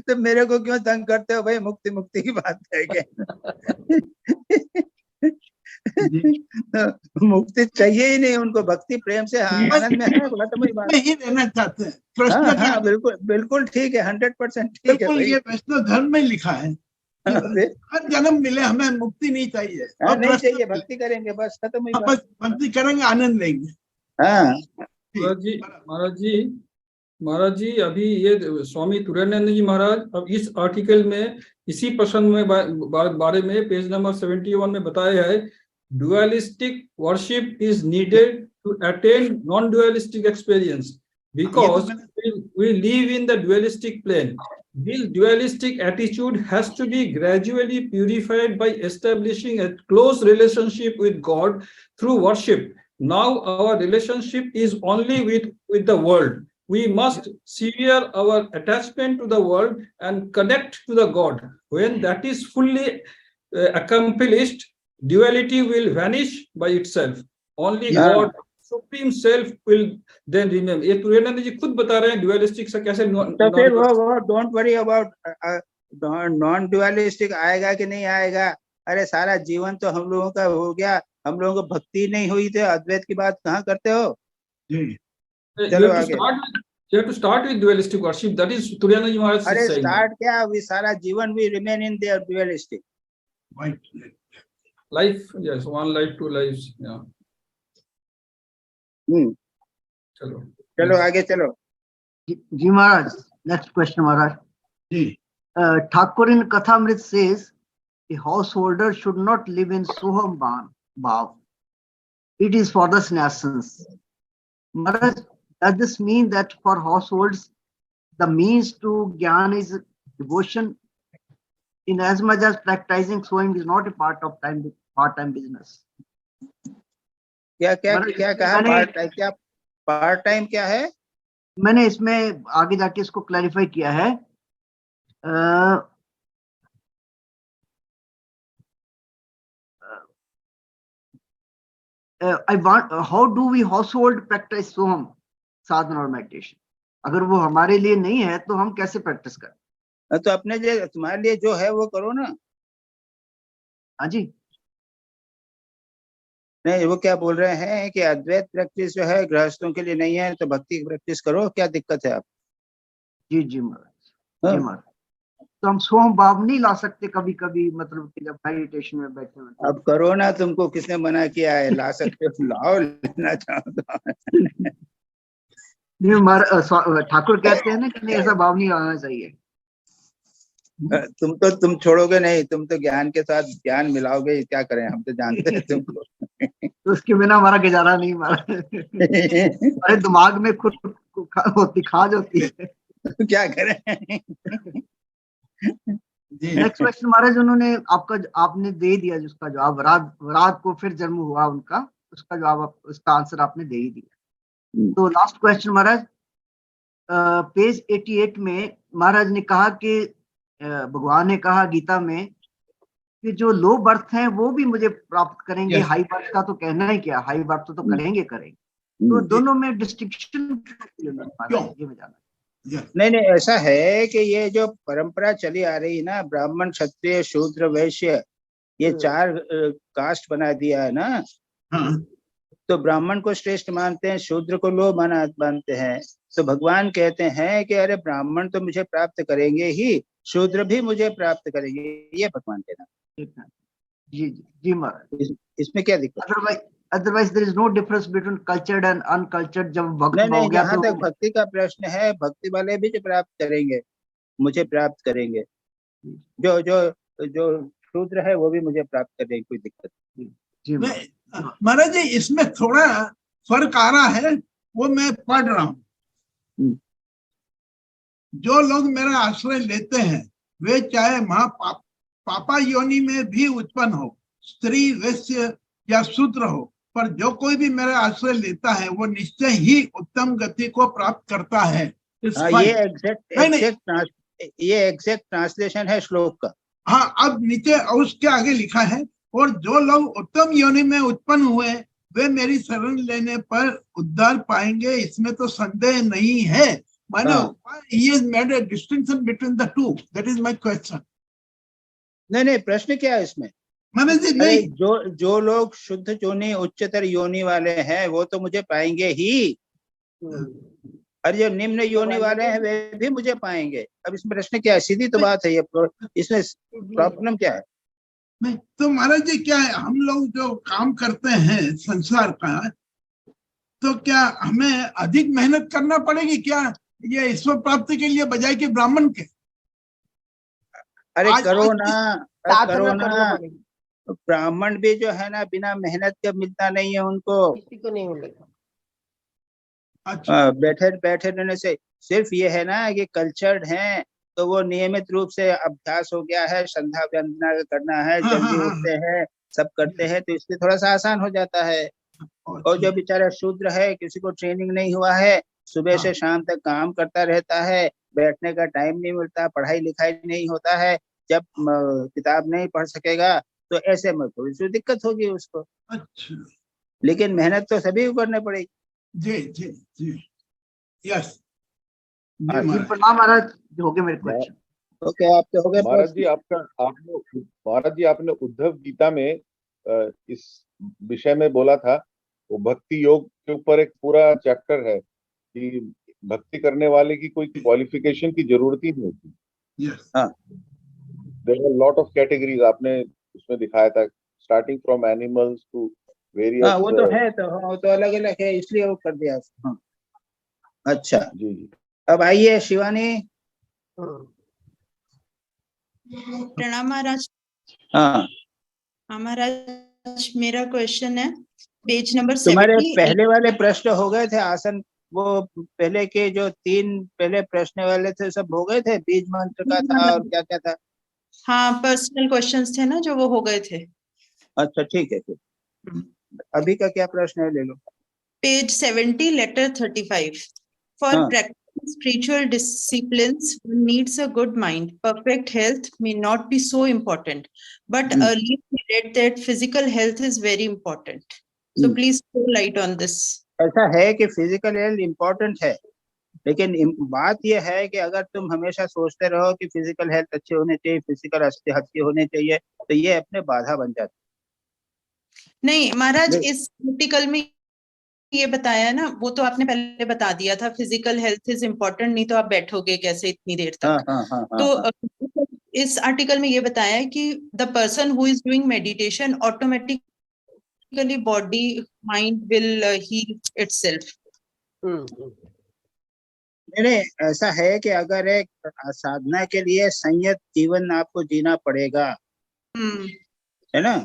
तो मेरे को क्यों तंग करते हो भाई? मुक्ति की बात है क्या? मुक्ति चाहिए ही नहीं उनको, भक्ति प्रेम से आनंद में है, खत्म ही बात। नहीं रहना चाहते हैं कृष्ण। हाँ, बिल्कुल ठीक है, 100% ठीक है भाई। ये वैष्णव धर्म में लिखा है, हर जन्म मिले हमें मुक्ति नहीं चाहिए। और नहीं चाहिए, भक्ति करेंगे बस, खत्म ही बात। भक्ति करेंगे, आनंद लेंगे। महाराज जी अभी ये स्वामी तुरानंद जी महाराज अब इस आर्टिकल में इसी प्रश्न में बारे में पेज नंबर 71 में बताया है, dualistic worship is needed to attain non-dualistic experience because we live in the dualistic plane. This dualistic attitude has to be gradually purified by establishing a close relationship with God through worship. Now our relationship is only with the world. We must sever our attachment to the world and connect to the God. When that is fully accomplished, duality will vanish by itself. Only God, supreme self, will then remain. ये तुरानंद जी खुद बता रहे हैं dualistic से कैसे। तो फिर वो don't worry about नॉन ड्युअलिस्टिक आएगा कि नहीं आएगा। अरे सारा जीवन तो हम लोगों का हो गया, हम लोगों को भक्ति नहीं हुई थे, अद्वैत की बात कहाँ करते हो? चलो आगे। You have to start with dualistic worship. That is Turanand ji Maharaj. अरे स्टार्ट क्या, वी सारा जीवन we remain in their dualistic life. Yes, one life, two lives. Yeah. चलो आगे चलो। जी महाराज, नेक्स्ट क्वेश्चन महाराज जी। Thakur in Kathamrita says a householder should not live in soham bhav. It is for the sannyasins. Maharaj, does this mean that for households the means to jnana is devotion, in as much as practicing sowing is not a part of part-time business? क्या कहा? Part time क्या है? मैंने इसमें आगे जाके इसको clarify किया है। I want, how do we household practice soham sadhana और meditation? अगर वो हमारे लिए नहीं है तो हम कैसे प्रैक्टिस करें? तो अपने लिए, तुम्हारे लिए जो है वो करो ना। हाँ जी। नहीं, वो क्या बोल रहे हैं कि अद्वैत प्रैक्टिस जो है गृहस्थों के लिए नहीं है, तो भक्ति की प्रैक्टिस करो, क्या दिक्कत है आप? जी जी महाराज, जी महाराज। तो हम सोहम भाव नहीं ला सकते कभी कभी, मतलब कि जब मेडिटेशन में बैठे हुए? अब करो ना, तुमको किसने मना किया है? ला सकते हो, लाओ, लेना चाहो तो। ठाकुर कहते हैं ना कि नहीं, ऐसा भाव नहीं लाना चाहिए। तुम छोड़ोगे नहीं, तुम तो ज्ञान के साथ ज्ञान मिलाओगे, क्या करें, हम तो जानते हैं तुमको। तो उसके बिना हमारा गुजारा नहीं, हमारे दिमाग में खुद होती खाज होती है। तो क्या करें? नेक्स्ट क्वेश्चन महाराज, उन्होंने आपने दे दिया जिसका जवाब, रात को फिर जन्म हुआ उनका, उसका जवाब, उसका आंसर आपने दे ही दिया। तो लास्ट क्वेश्चन महाराज, पेज 88 में महाराज ने कहा कि भगवान ने कहा गीता में कि जो लो बर्थ हैं वो भी मुझे प्राप्त करेंगे, Yes. हाई बर्थ का तो कहना ही क्या, हाई बर्थ तो करेंगे। तो दोनों में डिस्टिंक्शन क्यों? ये मैं जानना। नहीं, ऐसा है कि ये जो परंपरा चली आ रही है ना, ब्राह्मण, क्षत्रिय, शूद्र, वैश्य, ये 4 कास्ट बना दिया है ना। हाँ। तो ब्राह्मण को श्रेष्ठ मानते हैं, शूद्र को लो मानते हैं। तो भगवान कहते हैं कि अरे ब्राह्मण तो मुझे प्राप्त करेंगे ही, शूद्र भी मुझे प्राप्त करेंगे, ये भगवान कहना। जी जी जी महाराज, इसमें क्या दिक्कत? Otherwise there is no difference between cultured and uncultured. जब भक्त नहीं, हो गया जहाँ तो तक भक्ति का प्रश्न है, भक्ति वाले भी जो प्राप्त करेंगे, मुझे प्राप्त करेंगे, जो जो जो शूद्र है वो भी मुझे प्राप्त करेंगे, कोई दिक्कत जी। महाराज जी, इसमें थोड़ा फर्क आ रहा है, वो मैं पढ़ रहा हूँ। जो लोग मेरा आश्रय लेते हैं वे चाहे पापा योनि में भी उत्पन्न हो, स्त्री, वैश्य या शूद्र हो, पर जो कोई भी मेरा आश्रय लेता है वो निश्चय ही उत्तम गति को प्राप्त करता है। ये एग्जैक्ट ट्रांसलेशन है श्लोक का। हाँ, अब नीचे और उसके आगे लिखा है, और जो लोग उत्तम योनि में उत्पन्न हुए वे मेरी शरण लेने पर उद्धार पाएंगे, इसमें तो संदेह नहीं है। मानो he has made a distinction between the two. That is my question. नहीं, प्रश्न क्या है इसमें? मैंने जी नहीं, जो लोग शुद्ध योनि, उच्चतर योनि वाले हैं वो तो मुझे पाएंगे ही, और जो निम्न योनि वाले हैं वे भी मुझे पाएंगे। अब इसमें प्रश्न क्या है? सीधी तो बात है, ये इसमें प्रॉब्लम क्या है? नहीं तो महाराज जी, क्या है, हम लोग जो काम करते हैं संसार का, तो क्या हमें अधिक मेहनत करना पड़ेगी क्या ये ईश्वर प्राप्ति के लिए, बजाय कि ब्राह्मण के? अरे करो ना, ब्राह्मण भी जो है ना बिना मेहनत के मिलता नहीं है उनको, किसी को नहीं मिलेगा। अच्छा। बैठे रहने से। सिर्फ ये है ना कि कल्चर्ड हैं तो वो नियमित रूप से अभ्यास हो गया है, संध्या वंदना करना है, जल्दी उठते हैं, सब करते हैं, तो इसलिए थोड़ा सा आसान हो जाता है। और जो बेचारा शूद्र है, किसी को ट्रेनिंग नहीं हुआ है, सुबह से शाम तक काम करता रहता है, बैठने का टाइम नहीं मिलता, पढ़ाई लिखाई नहीं होता है, जब किताब नहीं पढ़ सकेगा तो ऐसे में थोड़ी सी दिक्कत होगी उसको। अच्छा, लेकिन मेहनत तो सभी को करनी पड़ेगी। जी जी जी, यस। प्रणाम महाराज, हो गए मेरे क्वेश्चन। ओके, आपके हो गए महाराज जी, आपने उद्धव गीता में इस विषय में बोला था, वो भक्ति योग के ऊपर एक पूरा चैप्टर है कि भक्ति करने वाले की कोई क्वालिफिकेशन की जरूरत ही नहीं होती। यस। हाँ, there are lot of categories आपने उसमें दिखाया था, starting from animals to various. हाँ, वो तो है, तो अलग अलग है, इसलिए वो कर दिया। हाँ, अच्छा जी। अब आइए शिवानी। प्रणाम महाराज। हाँ महाराज, मेरा क्वेश्चन है पेज नंबर 70। तुम्हारे पहले वाले प्रश्न हो गए थे आसन, वो पहले के जो 3 पहले प्रश्न वाले थे सब हो गए थे, बीज मंत्र का था और क्या क्या था? हाँ, पर्सनल क्वेश्चंस थे ना जो, वो हो गए थे। अच्छा ठीक है, फिर अभी का क्या प्रश्न है, ले लो। Page 70 letter 35। For practice spiritual disciplines one needs a good mind. Perfect health may not be so important, but earlier we read that physical health is very important. So please throw light on this. ऐसा है कि physical health important है, लेकिन बात यह है कि अगर तुम हमेशा सोचते रहो कि फिजिकल हेल्थ अच्छे होने चाहिए, फिजिकल अच्छे होने चाहिए, तो ये अपने बाधा बन जाती। नहीं महाराज, इस आर्टिकल में ये बताया ना, वो तो आपने पहले बता दिया था, फिजिकल हेल्थ इज इम्पोर्टेंट, नहीं तो आप बैठोगे कैसे इतनी देर तक। तो इस आर्टिकल में ये बताया है कि the person who is doing meditation automatically body mind will heal itself. नहीं, ऐसा है कि अगर एक साधना के लिए संयत जीवन आपको जीना पड़ेगा, है ना?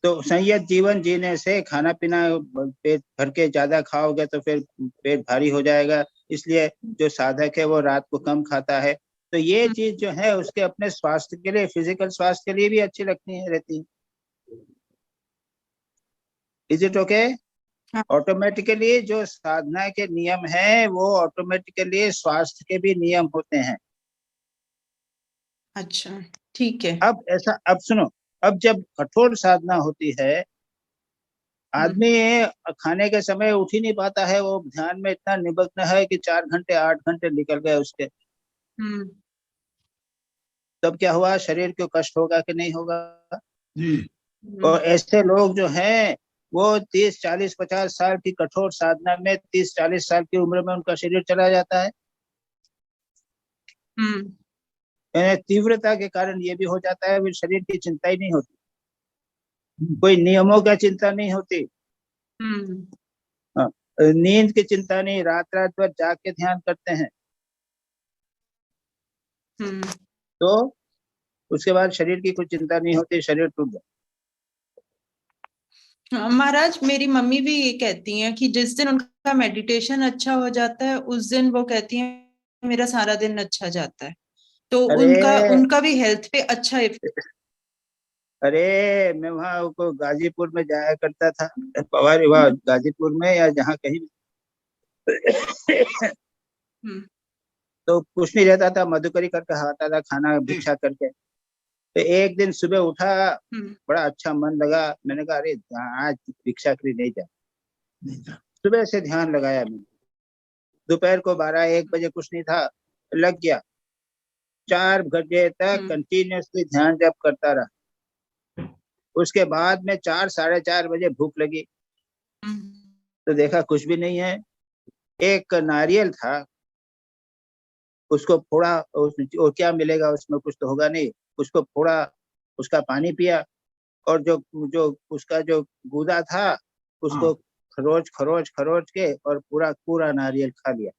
तो संयत जीवन जीने से खाना पीना पेट भर के ज्यादा खाओगे तो फिर पेट भारी हो जाएगा, इसलिए जो साधक है वो रात को कम खाता है। तो ये चीज जो है उसके अपने स्वास्थ्य के लिए, फिजिकल स्वास्थ्य के लिए भी अच्छी लगती है, रहती है। Is it okay? ऑटोमेटिकली जो साधना के नियम है वो ऑटोमेटिकली स्वास्थ्य के भी नियम होते हैं। अच्छा, ठीक है। अब सुनो, अब जब कठोर साधना होती है, आदमी खाने के समय उठ ही नहीं पाता है, वो ध्यान में इतना निमग्न है कि 4 घंटे 8 घंटे निकल गए उसके। तब क्या हुआ? शरीर को कष्ट होगा कि नहीं होगा? और ऐसे लोग जो हैं वो 30 40 50 साल की कठोर साधना में 30 40 साल की उम्र में उनका शरीर चला जाता है। तीव्रता के कारण ये भी हो जाता है, फिर शरीर की चिंता ही नहीं होती, कोई नियमों का चिंता नहीं होती, नींद की चिंता नहीं, रात रात भर जाग के ध्यान करते हैं। तो उसके बाद शरीर की कोई चिंता नहीं होती, शरीर टूट जाता। महाराज, मेरी मम्मी भी ये कहती हैं कि जिस दिन उनका मेडिटेशन अच्छा हो जाता है उस दिन वो कहती हैं मेरा सारा दिन अच्छा जाता है। तो उनका भी हेल्थ पे अच्छा इफेक्ट। अरे मैं वहाँ को गाजीपुर में जाया करता था, पवारी वहाँ गाजीपुर में या जहाँ कहीं तो कुछ नहीं रहता था, मधुकरी करके आता था खाना भिक्षा करके। तो एक दिन सुबह उठा, बड़ा अच्छा मन लगा, मैंने कहा अरे आज भिक्षा के लिए नहीं जा। सुबह से ध्यान लगाया मैंने, दोपहर को 12-1 बजे कुछ नहीं था, लग गया 4 घंटे तक कंटिन्यूअसली ध्यान जप करता रहा। उसके बाद में 4 साढ़े 4 बजे भूख लगी, तो देखा कुछ भी नहीं है, एक नारियल था, उसको फोड़ा, और क्या मिलेगा उसमें, कुछ तो होगा नहीं, उसको फोड़ा, उसका पानी पिया, और जो उसका जो गूदा था उसको खरोच के और पूरा नारियल खा लिया।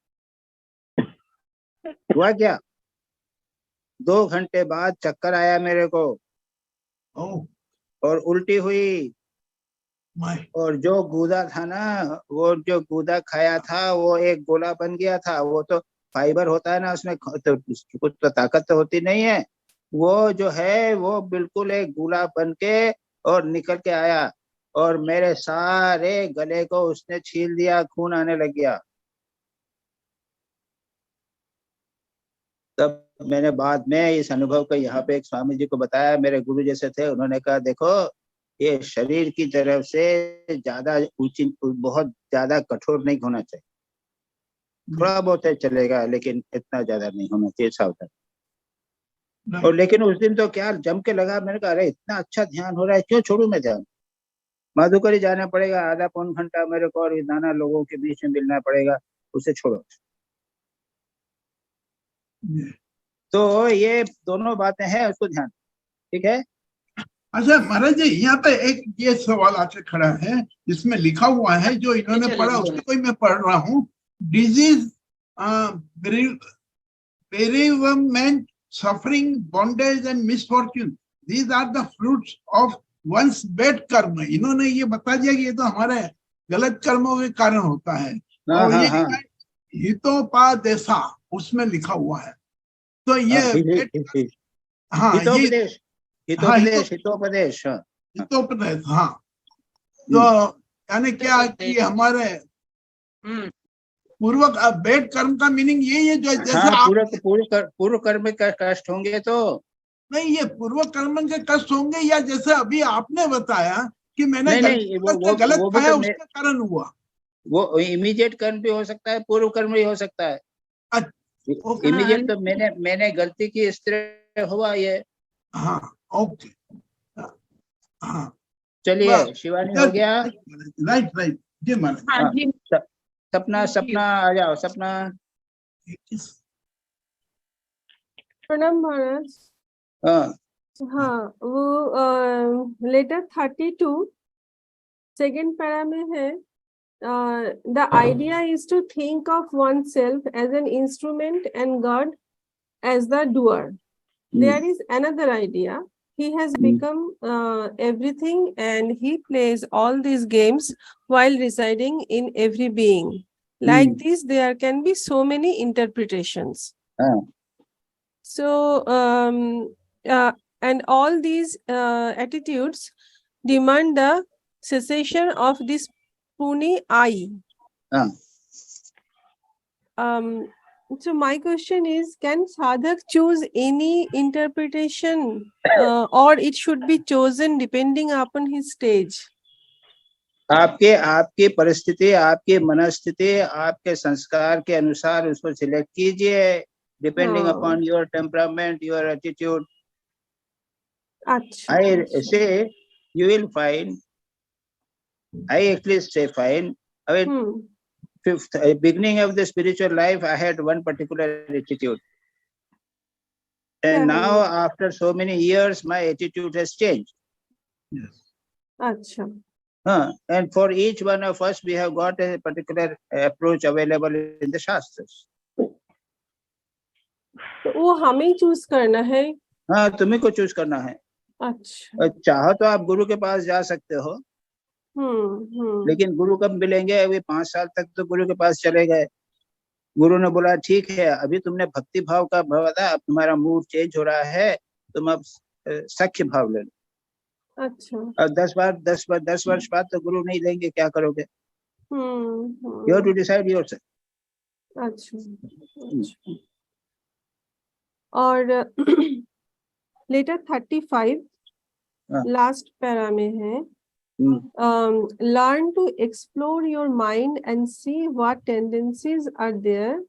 हुआ क्या? 2 घंटे बाद चक्कर आया मेरे को और उल्टी हुई, और जो गूदा था ना, वो जो गूदा खाया था वो एक गोला बन गया था। वो तो फाइबर होता है ना उसमें, तो कुछ तो ताकत तो होती नहीं है, वो जो है वो बिल्कुल एक गोला बन के और निकल के आया, और मेरे सारे गले को उसने छील दिया, खून आने लग गया। तब मैंने बाद में इस अनुभव को यहाँ पे एक स्वामी जी को बताया, मेरे गुरु जैसे थे, उन्होंने कहा देखो ये शरीर की तरफ से ज्यादा बहुत ज्यादा कठोर नहीं होना चाहिए, थोड़ा बहुत है चलेगा, लेकिन इतना ज्यादा नहीं होना चाहिए, सावधान। और लेकिन उस दिन तो क्या जम के लगा, मैंने कहा अरे इतना अच्छा ध्यान हो रहा है, क्यों छोड़ू मैं ध्यान, मधुकरी जाना पड़ेगा, आधा पौन घंटा मेरे को, और नाना लोगों के बीच में मिलना पड़ेगा, उसे छोड़ो। तो ये दोनों बातें हैं, उसको ध्यान, ठीक है। अच्छा महाराज जी, यहाँ पे एक ये सवाल आके खड़ा है, जिसमें लिखा हुआ है, जो इन्होंने पढ़ा उसको मैं पढ़ रहा हूँ। Disease, bereavement, suffering, bondage and misfortune, these are the fruits of one's bad karma. इन्होंने ये बता दिया कि ये तो हमारे गलत कर्मों के कारण होता है। और ये हितोपदेशा उसमें लिखा हुआ है, तो ये हितोपदेश, हाँ। तो यानी क्या कि हमारे बेड कर्म का मीनिंग यही है, जो जैसे पूर्व कर्म का कष्ट होंगे तो नहीं, ये पूर्व कर्म के कष्ट होंगे, या जैसे अभी आपने बताया कि मैंने गलत खाया तो उसके कारण हुआ, वो इमीडिएट कर्म भी हो सकता है, पूर्व कर्म भी हो सकता है। इमीडिएट तो मैंने गलती की, इस तरह हुआ ये। हाँ, ओके, हाँ, चलिए शिवानी हो गया। राइट जी महाराज। सपना आ जाओ, सपना। प्रणाम महाराज। हाँ, वो लेटर 32 सेकेंड पैरा में है, the idea is to think of oneself as an instrument and God as the doer. There is another idea. He has become everything and he plays all these games while residing in every being. Like this, there can be so many interpretations. So, and all these attitudes demand the cessation of this Pune I. So my question is, can sadhak choose any interpretation or it should be chosen depending upon his stage? आपके परिस्थिति, आपकी मनस्थिति, आपके संस्कार के अनुसार उसको select कीजिए, depending upon your temperament, your attitude. I say you will find, I at least say find, I mean, beginning of the spiritual life, I had one particular attitude. And now after so many years, my attitude has changed. Acha. And for each one of us, we have got a particular approach available in the Shastras. तो वो हमें choose करना है. हाँ, तुम्ही को choose करना है. अच्छा. चाहो तो आप गुरु के पास जा सकते हो. लेकिन गुरु कब मिलेंगे? अभी 5 साल तक तो गुरु के पास चले गए. गुरु ने बोला ठीक है, अभी तुमने भक्ति भाव का भाव था, अब तुम्हारा मूड चेंज हो रहा है, तुम अब सख्य भाव ले लो. अच्छा. अब 10 वर्ष बाद तो गुरु नहीं लेंगे, क्या करोगे? You have to decide yourself. अच्छा. और लेटर 35 लास्ट पैरा में है, learn to explore your mind and see what tendencies are there,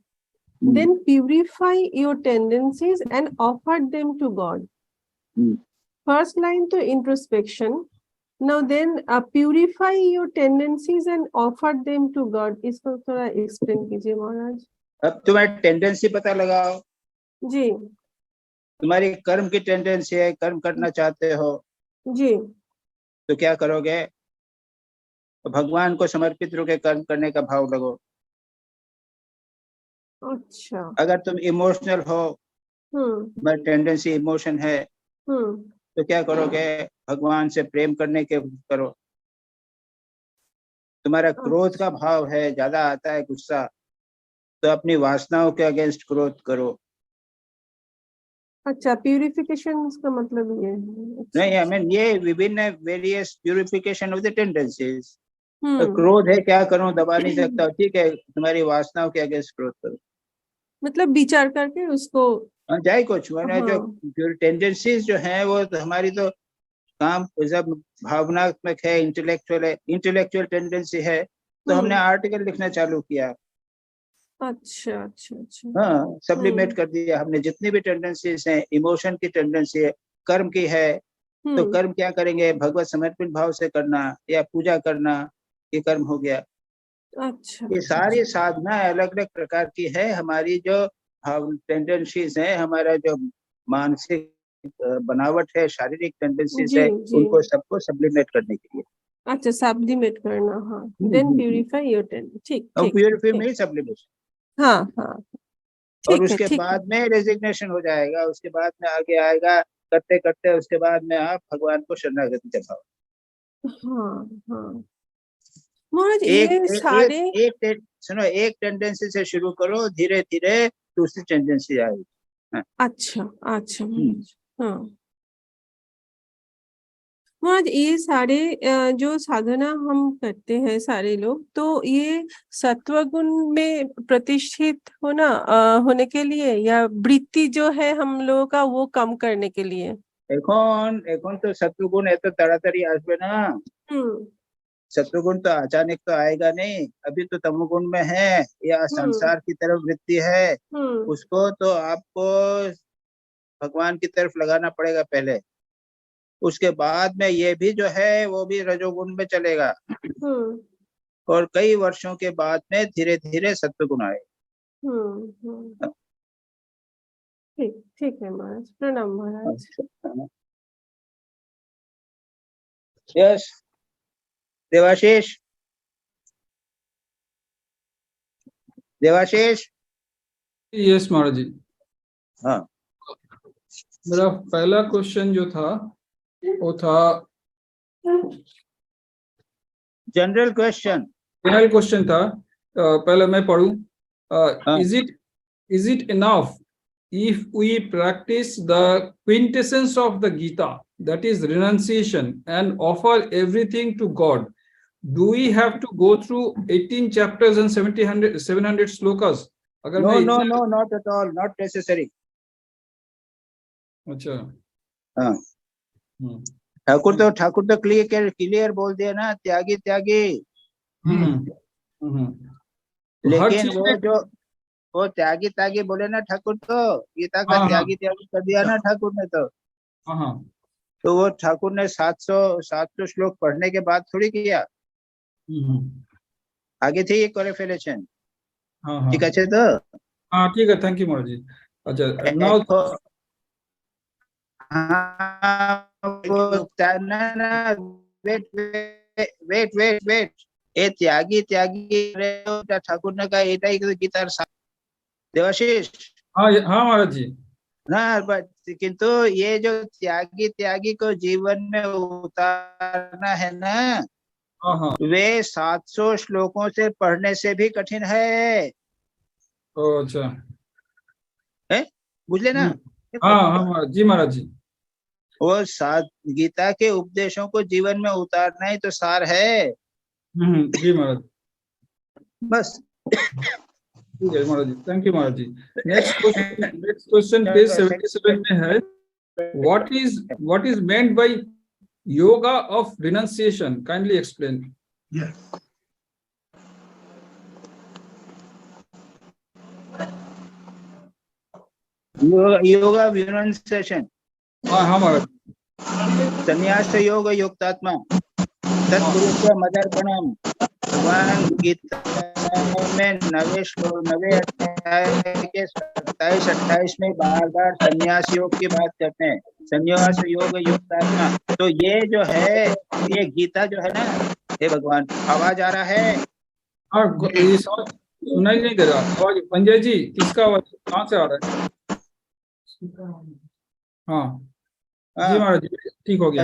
then purify your tendencies and offer them to God. First line to introspection. Now then purify your tendencies and offer them to God. इसको थोड़ा explain कीजिए महाराज. अब तुम्हारी tendency पता लगाओ. जी. तुम्हारी कर्म की टेंडेंसी है, कर्म करना चाहते हो. जी. तो क्या करोगे? तो भगवान को समर्पित होकर कर्म करने का भाव लगो. अच्छा. अगर तुम इमोशनल हो, तुम्हारी टेंडेंसी इमोशन है, तो क्या करोगे? भगवान से प्रेम करने के करो. तुम्हारा क्रोध का भाव है, ज्यादा आता है गुस्सा, तो अपनी वासनाओं के अगेंस्ट क्रोध करो. अच्छा, प्यूरिफिकेशन का मतलब ये है. नहीं, आई मीन ये विभिन्न various purification of the tendencies. क्रोध है, क्या करूं, दबा नहीं सकता, ठीक है, तुम्हारी वासनाओं के अगेंस्ट क्रोध करो. मतलब विचार करके उसको जाए कुछ जो टेंडेंसीज जो हैं वो तो हमारी तो काम जब भावनात्मक है, इंटेलेक्चुअल है, इंटेलेक्चुअल टेंडेंसी है, तो हमने आर्टिकल लिखना चालू किया. अच्छा अच्छा अच्छा. हाँ, सब्लिमेट कर दिया हमने. जितनी भी टेंडेंसीज हैं, इमोशन की टेंडेंसी है, कर्म की है, तो कर्म क्या करेंगे? भगवत समर्पित भाव से करना या पूजा करना, ये कर्म हो गया. अच्छा. ये सारी साधना अलग अलग प्रकार की है. हमारी जो टेंडेंसीज हैं, हमारा जो मानसिक बनावट है, शारीरिक टेंडेंसीज है, उनको सबको सब्लिमेट करने के लिए. अच्छा, सब्लिमेट करना. हाँ, देन प्यूरिफाई योर टेंडेंसी. ठीक ठीक. प्यूरिफाई में सब्लिमेशन. हाँ हाँ. और उसके बाद में रेजिग्नेशन हो जाएगा. उसके बाद में आगे आएगा करते करते, उसके बाद में आप भगवान को शरणागति दिखाओ. हाँ हाँ. महाराज ये सारे सुनो, एक टेंडेंसी से शुरू करो, धीरे धीरे दूसरी टेंडेंसी आएगी. अच्छा अच्छा. हाँ महाराज, ये सारे जो साधना हम करते हैं सारे लोग, तो ये सत्वगुण में प्रतिष्ठित होने के लिए या वृत्ति जो है हम लोगों का वो कम करने के लिए? এখন तो सत्वगुण है तो ताड़ाताड़ी आसबे ना. सत्वगुण तो अचानक तो आएगा नहीं. अभी तो तमोगुण में है या संसार की तरफ वृत्ति है, उसको तो आपको भगवान की तरफ लगाना पड़ेगा पहले. उसके बाद में ये भी जो है वो भी रजोगुण में चलेगा. और कई वर्षों के बाद में धीरे धीरे सत्वगुण आएगा. ठीक ठीक है महाराज. प्रणाम महाराज. यस देवाशीष. देवाशीष. यस महाराज जी. हाँ, मेरा पहला क्वेश्चन जो था वो था जनरल क्वेश्चन था पहले मैं पढ़ूं. Is it enough if we practice the quintessence of the Gita, that is renunciation, and offer everything to God? Do we have to go through 18 chapters and 700 slokas? No, not at all, not necessary. अच्छा. हाँ. ठाकुर तो clear बोल दिया ना, त्यागी त्यागी. लेकिन वो त्यागी त्यागी बोले ना ठाकुर, तो गीता का त्यागी त्यागी कर दिया ना ठाकुर ने. तो वो ठाकुर ने 700 श्लोक पढ़ने के बाद थोड़ी किया, आगे थी ये क्वालिफिकेशन. ठीक है तो हाँ ठीक है, थैंक यू महाराज जी. अच्छा, नाउ वेट ए त्यागी ठाकुर ने कहा एटाई गीतार देवाशीष. हाँ महाराज जी ना, बट किंतु ये जो त्यागी को जीवन में उतारना है ना, वे 700 श्लोकों से पढ़ने से भी कठिन है. अच्छा है, बुझ लेना. हाँ जी महाराज जी. वो गीता के उपदेशों को जीवन में उतारना ही तो सार है. जी महाराज. बस ठीक है महाराज जी, thank you Maharaj ji. Next question page 77 में है, what is meant by yoga of renunciation? Kindly explain. Yes. Yoga renunciation. हाँ महाराज. संन्यास योग युक्तात्मा तत्पुरुष मदर्पणम. भगवान गीता में 9वें अध्याय के 27-28 में बार संन्यास योग की बात करते हैं. संन्यास योग युक्तात्मा. तो ये जो है, ये गीता जो है ना, हे भगवान, आवाज आ रहा है? हाँ, ये सुनाई नहीं दे रहा आवाज. पंजय जी, किसका आवाज कहाँ से आ रहा है? हाँ जी महाराज जी, ठीक हो गया.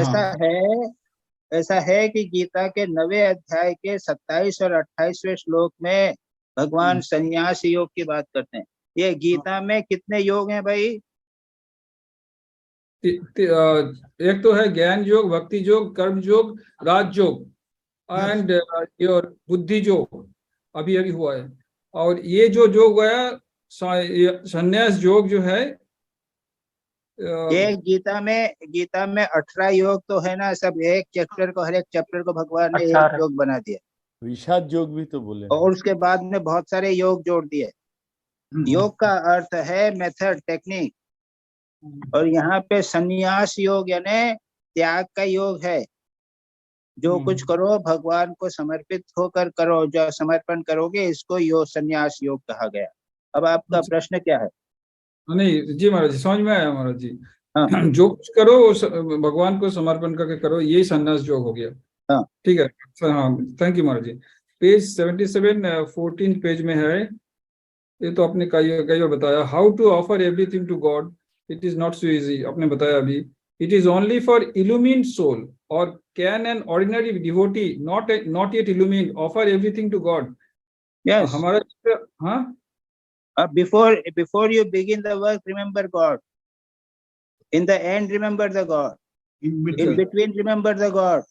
ऐसा है कि गीता के 9वें अध्याय के 27 और 28वें श्लोक में भगवान संन्यास योग की बात करते हैं. ये गीता में कितने योग हैं भाई? एक तो है ज्ञान योग, भक्ति योग, कर्म योग, राज योग एंड योर बुद्धि योग अभी हुआ है. और ये जो योग है संन्यास योग जो है, ये गीता में 18 योग तो है ना. सब हर एक चैप्टर को भगवान ने एक योग बना दिया. विषाद योग भी तो बोले, और उसके बाद में बहुत सारे योग जोड़ दिए. योग का अर्थ है मेथड, टेक्निक. और यहाँ पे संन्यास योग यानी त्याग का योग है. जो कुछ करो भगवान को समर्पित होकर करो. जो समर्पण करोगे इसको संन्यास योग कहा गया. अब आपका प्रश्न क्या है? नहीं जी महाराज जी, समझ में आया महाराज जी. जो कुछ करो भगवान को समर्पण करके करो, यही संन्यास योग हो गया. ठीक है. हाँ, थैंक यू महाराज जी. पेज 77 14 पेज में है. ये तो आपने कई बार बताया. How to offer everything to God. It is not so easy. आपने बताया अभी. It is only for illumined soul, और can an ordinary devotee not yet illumined offer everything to God? Yes. हमारा हाँ, before you begin the work, remember God. In the end, remember the God. In between, remember the God.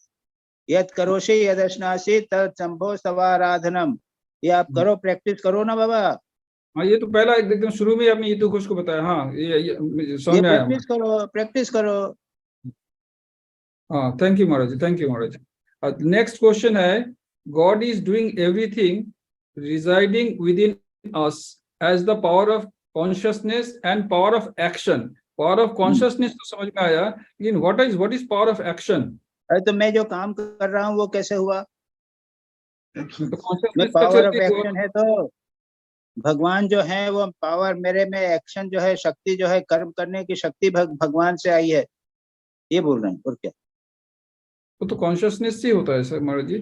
यद करोषि यदश्नासि तत् शंभो सवाराधनम. ये आप करो, practice करो ना बाबा. हाँ, ये तो पहला एकदम शुरू में आपने ये तो कुछ को बताया. हाँ, ये समझ में आया. प्रैक्टिस करो. हाँ, thank you Maharaj ji, thank you Maharaj ji. Next question है, God is doing everything residing within us as the power of consciousness and power of action. Power of consciousness तो समझ में आया, लेकिन what is power of action? अरे तो मैं जो काम कर रहा हूँ वो कैसे हुआ? तो पावर ऑफ एक्शन है. तो भगवान जो है वो पावर, मेरे में एक्शन जो है, शक्ति जो है, कर्म करने की शक्ति भगवान से आई है. ये बोल रहे हैं. और क्या? तो कॉन्शियसनेस से होता है सर महाराज जी.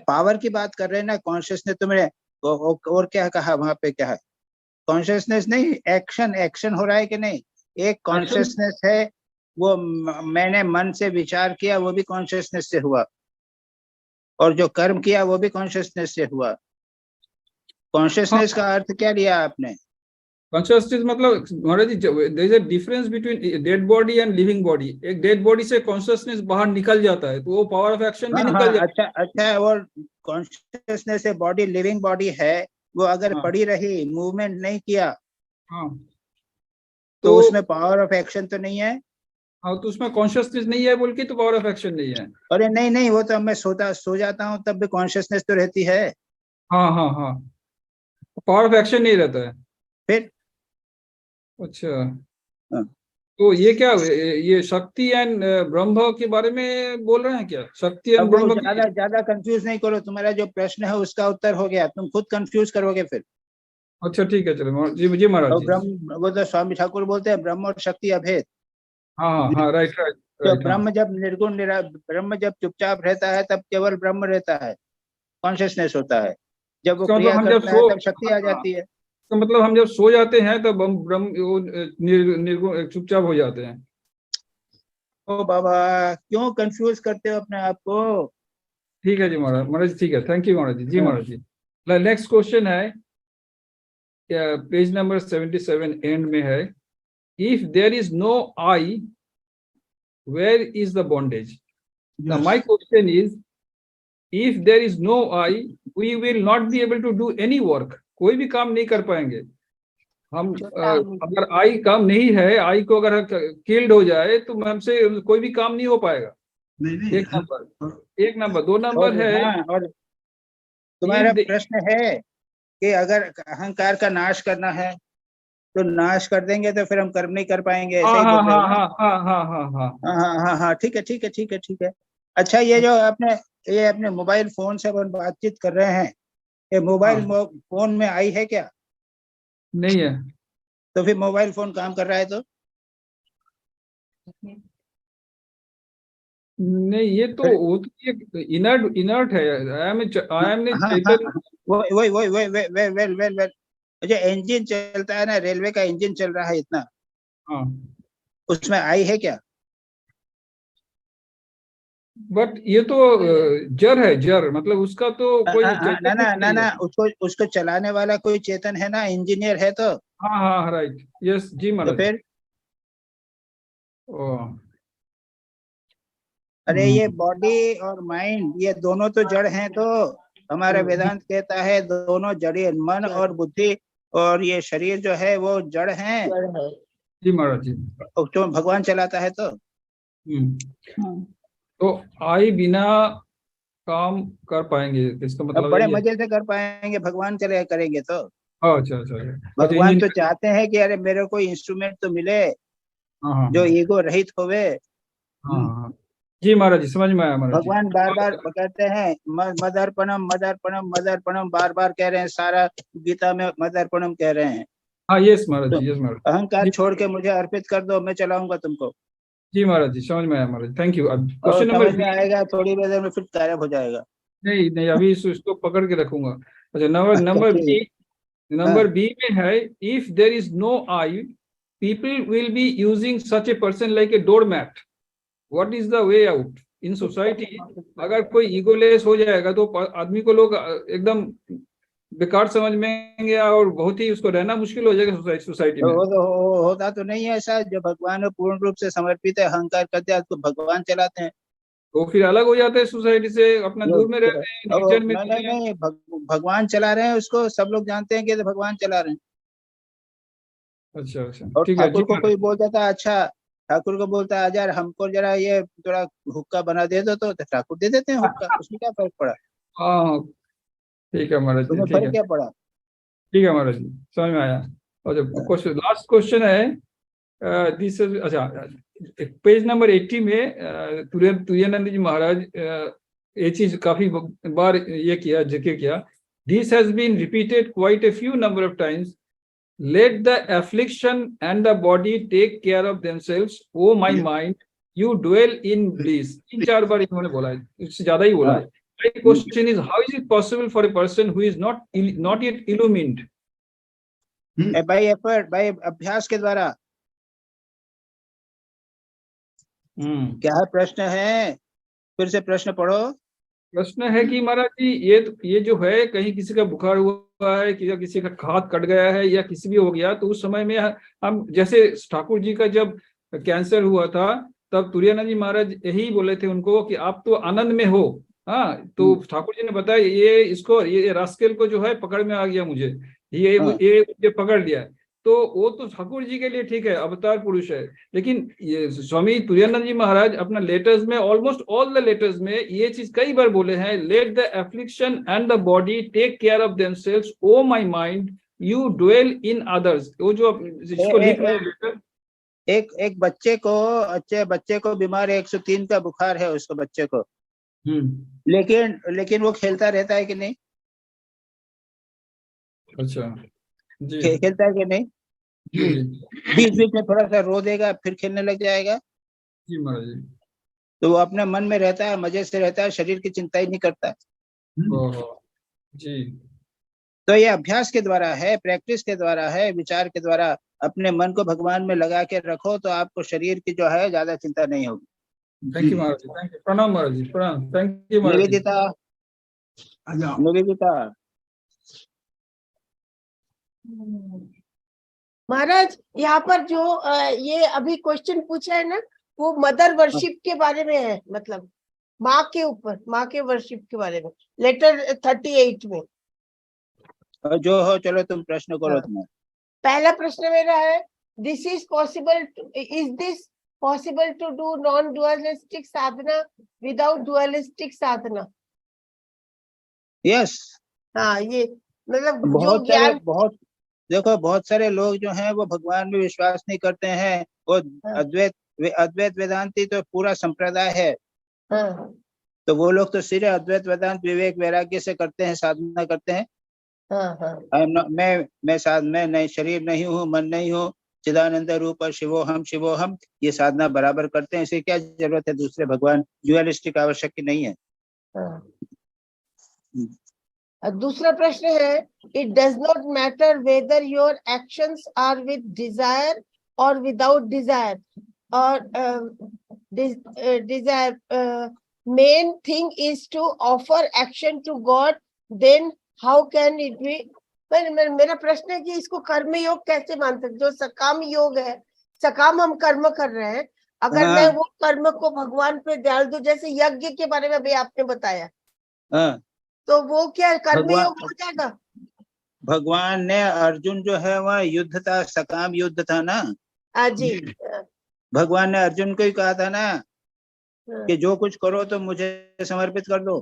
पावर की बात कर रहे हैं ना. कॉन्शियसनेस तो मेरे और क्या कहा वहां पे? क्या है कॉन्शियसनेस? नहीं, एक्शन हो रहा है कि नहीं? एक कॉन्शियसनेस है, वो मैंने मन से विचार किया, वो भी कॉन्शियसनेस से हुआ. और जो कर्म किया वो भी कॉन्शियसनेस से हुआ. कॉन्शियसनेस का अर्थ क्या लिया आपने? कॉन्शियसनेस मतलब महाराज जी, there is a difference between dead body and living body. एक डेड बॉडी से कॉन्शियसनेस बाहर निकल जाता है तो वो पावर ऑफ एक्शन भी निकल जाता है। अच्छा अच्छा, वो कॉन्शियसनेस से बॉडी लिविंग बॉडी है, वो अगर पड़ी रही, मूवमेंट नहीं किया, तो उसमें पावर ऑफ एक्शन तो नहीं है। हाँ, तो उसमें कॉन्शियसनेस नहीं है बोल के तो पावर ऑफ एक्शन नहीं है। अरे नहीं नहीं, वो तो मैं सो जाता हूँ तब भी कॉन्शियसनेस तो रहती है। हाँ हाँ हाँ, पावर ऑफ एक्शन नहीं रहता है फिर। अच्छा, तो ये क्या, ये शक्ति एंड ब्रह्म के बारे में बोल रहे हैं क्या? शक्ति एंड ब्रह्म ज्यादा कंफ्यूज नहीं करो, तुम्हारा जो प्रश्न है उसका उत्तर हो गया, तुम खुद कंफ्यूज करोगे फिर। अच्छा ठीक है, चलो जी जी महाराज जी। ब्रह्म, वो तो स्वामी ठाकुर बोलते हैं ब्रह्म और शक्ति अभेद। हाँ हाँ, राइट राइट। तो ब्रह्म जब निर्गुण ब्रह्म जब चुपचाप रहता है तब केवल ब्रह्म रहता है, कॉन्शियसनेस होता है। जब वो क्रिया करता है तब शक्ति आ जाती है। तो मतलब हम जब सो जाते हैं तब हम ब्रह्म निर्गुण चुपचाप हो जाते हैं। ओ बाबा, क्यों कंफ्यूज करते हो अपने आप को? ठीक है जी महाराज, महाराज ठीक है, थैंक यू महाराज जी। जी महाराज जी, नेक्स्ट क्वेश्चन है, पेज नंबर 77 एंड में है, if there is no I, where is the bondage? Now my question is, if there is no I, we will not be able to do any work. कोई भी काम नहीं कर पाएंगे हम। अगर आई काम नहीं है, आई को अगर किल्ड हो जाए तो हमसे कोई भी काम नहीं हो पाएगा। एक नंबर 2 नंबर है। और तुम्हारा प्रश्न है कि अगर अहंकार का नाश करना है तो नाश कर देंगे तो फिर हम कर्म नहीं कर पाएंगे, ऐसे ही बोल रहे हो ना? हाँ, ठीक है ठीक है ठीक है ठीक है। अच्छा, ये जो ये अपने मोबाइल फोन से अपन बातचीत कर रहे हैं, ये मोबाइल फोन में आई है क्या? नहीं है। तो फिर मोबाइल फोन काम कर रहा है तो? नहीं, ये तो वो तो ये इनर्ट है। आई एम वेल, जो इंजन चलता है ना, रेलवे का इंजन चल रहा है इतना, उसमें आई है क्या? बट ये तो जर है, जर मतलब उसका तो कोई ना, उसको चलाने वाला कोई चेतन है ना, इंजीनियर है तो। हाँ हाँ राइट, यस जी महाराज। तो फिर अरे ये बॉडी और माइंड, ये दोनों तो जड़ हैं। तो हमारा वेदांत कहता है दोनों जड़े, मन और बुद्धि और ये शरीर जो है वो जड़ हैं। जी महाराज जी। तो भगवान चलाता है तो आई बिना काम कर पाएंगे, इसका मतलब बड़े मजे से कर पाएंगे, भगवान करेंगे तो। अच्छा। भगवान तो चाहते हैं कि अरे मेरे को इंस्ट्रूमेंट तो मिले जो ईगो रहित होवे। जी महाराज जी, समझ में आया महाराज। भगवान बार बार कहते हैं मदर्पणम, बार बार कह रहे हैं, सारा गीता में मदर्पणम कह रहे हैं। हाँ यस महाराज जी, यस महाराज। अहंकार छोड़ के मुझे अर्पित कर दो, मैं चलाऊंगा तुमको। जी महाराज जी, समझ में आया महाराज, थैंक यू। अब क्वेश्चन नंबर में आएगा, थोड़ी देर में फिर गायब हो जाएगा। नहीं अभी इसको पकड़ के रखूंगा। अच्छा, नंबर बी में है, if there is no I, people will be using such a person like a door mat. What is the way out in society? अगर कोई ईगोलेस हो जाएगा तो आदमी को लोग एकदम बेकार समझ में और बहुत ही उसको रहना मुश्किल हो जाएगा सोसाइटी में। होता तो नहीं है ऐसा। जो भगवान पूर्ण रूप से समर्पित है, अहंकार करते हैं तो भगवान चलाते हैं, तो फिर अलग हो जाते हैं सोसाइटी से, अपना दूर में रहते हैं, निर्जन में। नहीं, भगवान चला रहे हैं उसको, सब लोग जानते हैं कि भगवान चला रहे हैं। अच्छा, ठीक है। ठाकुर को कोई बोल देता है, अच्छा ठाकुर को बोलता है यार हमको जरा ये थोड़ा हुक्का बना दे दो, तो ठाकुर दे देते हैं हुक्का, उसमें क्या फर्क पड़ा? हाँ ठीक है महाराज जी, फर्क क्या पड़ा? ठीक है महाराज जी, समझ में आया। और जो क्वेश्चन, लास्ट क्वेश्चन है, दिस, अच्छा पेज नंबर 80 में तुरानंद जी महाराज ये चीज काफी बार ये किया, जिक्र किया। This has been repeated quite a few number of times, let the affliction and the body take care of themselves, O my mind you dwell in bliss. 3-4 बार इन्होंने बोला है, इससे ज्यादा ही बोला है। My question is, how is it possible for a person who is not yet illumined? By effort, by अभ्यास के द्वारा। क्या है प्रश्न है? फिर से प्रश्न पढ़ो। प्रश्न है कि महाराज जी, ये जो है, कहीं किसी का बुखार हुआ है कि या किसी का हाथ कट गया है या किसी भी हो गया, तो उस समय में हम, जैसे ठाकुर जी का जब कैंसर हुआ था तब तुरानंद जी महाराज यही बोले थे उनको कि आप तो आनंद में हो। हाँ, तो ठाकुर जी ने बताया ये इसको, ये रास्केल को जो है पकड़ में आ गया मुझे, ये पकड़ लिया। तो वो तो ठाकुर जी के लिए ठीक है, अवतार पुरुष है, लेकिन ये स्वामी तुरानंद जी महाराज अपना लेटर्स में, ऑलमोस्ट ऑल द लेटर्स में ये चीज कई बार बोले हैं, let the affliction and the body take care of themselves, O my mind you dwell in others. वो जो जिसको लिख रहे हैं लेटर, एक बच्चे को बीमार है, 103 का बुखार है उसको, बच्चे को, लेकिन वो खेलता रहता है कि नहीं? अच्छा जी, खेलता है कि नहीं? बीच बीच में थोड़ा सा रो देगा, फिर खेलने लग जाएगा। जी महाराज जी। तो वो अपने मन में रहता है, मजे से रहता है, शरीर की चिंता ही नहीं करता। जी, तो ये अभ्यास के द्वारा है, प्रैक्टिस के द्वारा है, विचार के द्वारा अपने मन को भगवान में लगा के रखो तो आपको शरीर की जो है ज्यादा चिंता नहीं होगी। Thank you Maharaj ji, thank you, प्रणाम महाराज जी, प्रणाम, थैंक यू महाराज जी। निवेदिता, महाराज यहाँ पर जो ये अभी क्वेश्चन पूछा है ना, वो मदर वर्शिप के बारे में है, मतलब माँ के ऊपर, माँ के वर्शिप के बारे में, लेटर 38 में। जो हो, चलो तुम प्रश्न करो। तुम्हें पहला प्रश्न मेरा है, this is possible, is this possible to do non dualistic sadhana without dualistic sadhana? Yes. हाँ, ये मतलब जो ज्ञान, बहुत सारे लोग जो हैं वो भगवान में विश्वास नहीं करते हैं, वो अद्वैत वेदांती तो पूरा संप्रदाय है। तो वो लोग तो सिर्फ अद्वैत वेदांत विवेक वैराग्य से करते हैं, साधना करते हैं। मैं नहीं, शरीर नहीं हूँ, मन नहीं हूँ, चिदानंद रूप शिवोहम, ये साधना बराबर करते हैं। इसे क्या जरूरत है दूसरे भगवान, ड्यूअलिस्टिक आवश्यक की नहीं है। दूसरा प्रश्न है, it does not matter whether your actions are with desire और विदाउट डिजायर, और desire main thing is to offer action to God, then how can it be? मेरा प्रश्न है कि इसको कर्म योग कैसे मान सकते? जो सकाम योग है, सकाम हम कर्म कर रहे हैं, अगर मैं वो कर्म को भगवान पे डाल दूं, जैसे यज्ञ के बारे में भी आपने बताया, तो वो क्या कर्म योग हो जाएगा? भगवान ने, अर्जुन जो है वह युद्ध था, सकाम युद्ध था ना। जी, भगवान ने अर्जुन को ही कहा था ना कि जो कुछ करो तो मुझे समर्पित कर दो।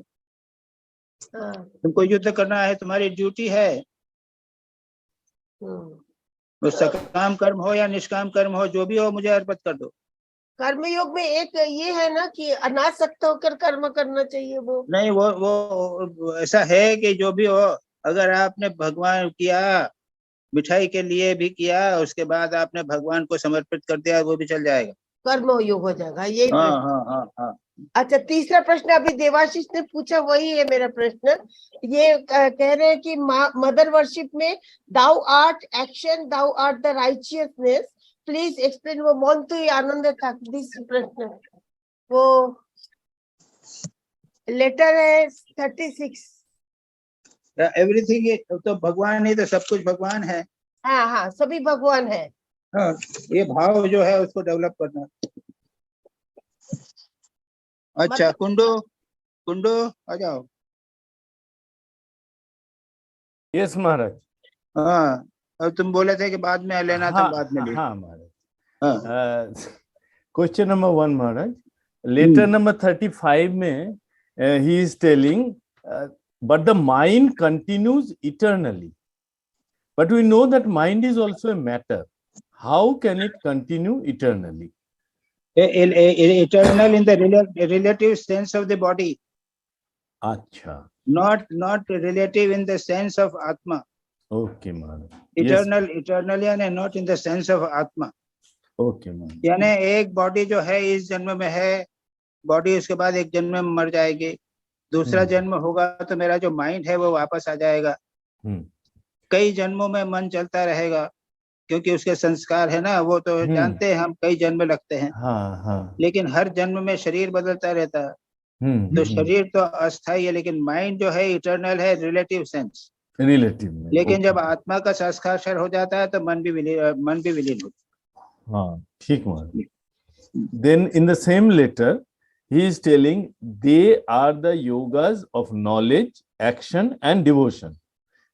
तुमको युद्ध करना है, तुम्हारी ड्यूटी है। वो सकाम कर्म हो या निष्काम कर्म हो, जो भी हो, मुझे अर्पित कर दो। कर्मयोग में एक ये है ना कि अनासक्त होकर कर्म करना चाहिए, वो नहीं, वो ऐसा है कि जो भी हो, अगर आपने भगवान किया, मिठाई के लिए भी किया, उसके बाद आपने भगवान को समर्पित कर दिया, वो भी चल जाएगा, कर्मयोग हो जाएगा। यही हाँ। अच्छा, तीसरा प्रश्न अभी देवाशीष ने पूछा, वही है मेरा प्रश्न। ये कह रहे हैं कि मदर वर्शिप में thou art action, thou art the righteousness, please explain. वो मोंतु आनंद था दिस प्रश्न, वो लेटर है 36। एवरीथिंग तो भगवान ही, तो सब कुछ भगवान है। हाँ, सभी भगवान है। हाँ, ये भाव जो है उसको डेवलप करना। अच्छा, कुंडो आ जाओ। यस महाराज। हाँ, अब तुम बोले थे कि बाद में लेना था, बाद में लिया। हाँ महाराज। क्वेश्चन नंबर 1 महाराज, लेटर नंबर 35 में he is telling but the mind continues eternally, but we know that mind is also a matter. How can it continue eternally? Eternal in the relative sense of the body. Acha. Not relative in the sense of Atma. Okay, Maharaj. Eternal, yes. Eternal यानी not in the sense of Atma. Okay, Maharaj. यानी एक body जो है इस जन्म में है, body उसके बाद एक जन्म में मर जाएगी, दूसरा जन्म होगा तो मेरा जो माइंड है वो वापस आ जाएगा। कई जन्मों में मन चलता रहेगा, क्योंकि उसके संस्कार है ना, वो तो जानते हैं हम, कई जन्म लगते हैं। लेकिन हर जन्म में शरीर बदलता रहता है। तो शरीर तो अस्थायी है, लेकिन माइंड जो है इटर्नल है, रिलेटिव सेंस। रिलेटिव में। लेकिन जब आत्मा का साक्षात्कार हो जाता है तो मन भी विलीन होता है। हाँ, ठीक महाराज। Then in the same letter, he is telling they are the yogas of knowledge, action, and devotion.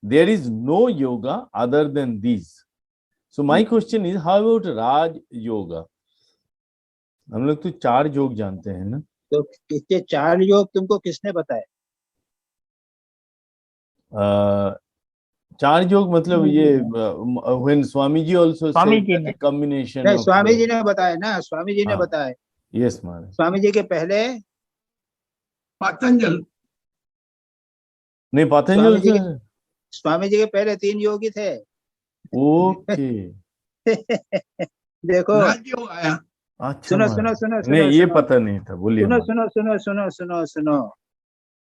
There is no yoga other than these. So my question is, how about Raj Yoga? हम लोग तो 4 योग जानते हैं ना। तो ये 4 योग तुमको किसने बताया? 4 योग मतलब ये when Swami ji also said that combination नहीं, of स्वामी जी ने बताया ना, स्वामी जी ने बताया। Yes महाराज। स्वामी जी के पहले पतंजल, नहीं पतंजल स्वामी जी के पहले 3 योगी थे। ओके। देखो राजयोग आया। अच्छा सुनो सुनो सुनो नहीं, ये पता नहीं था, बोलिए। सुनो सुनो सुनो सुनो सुनो सुनो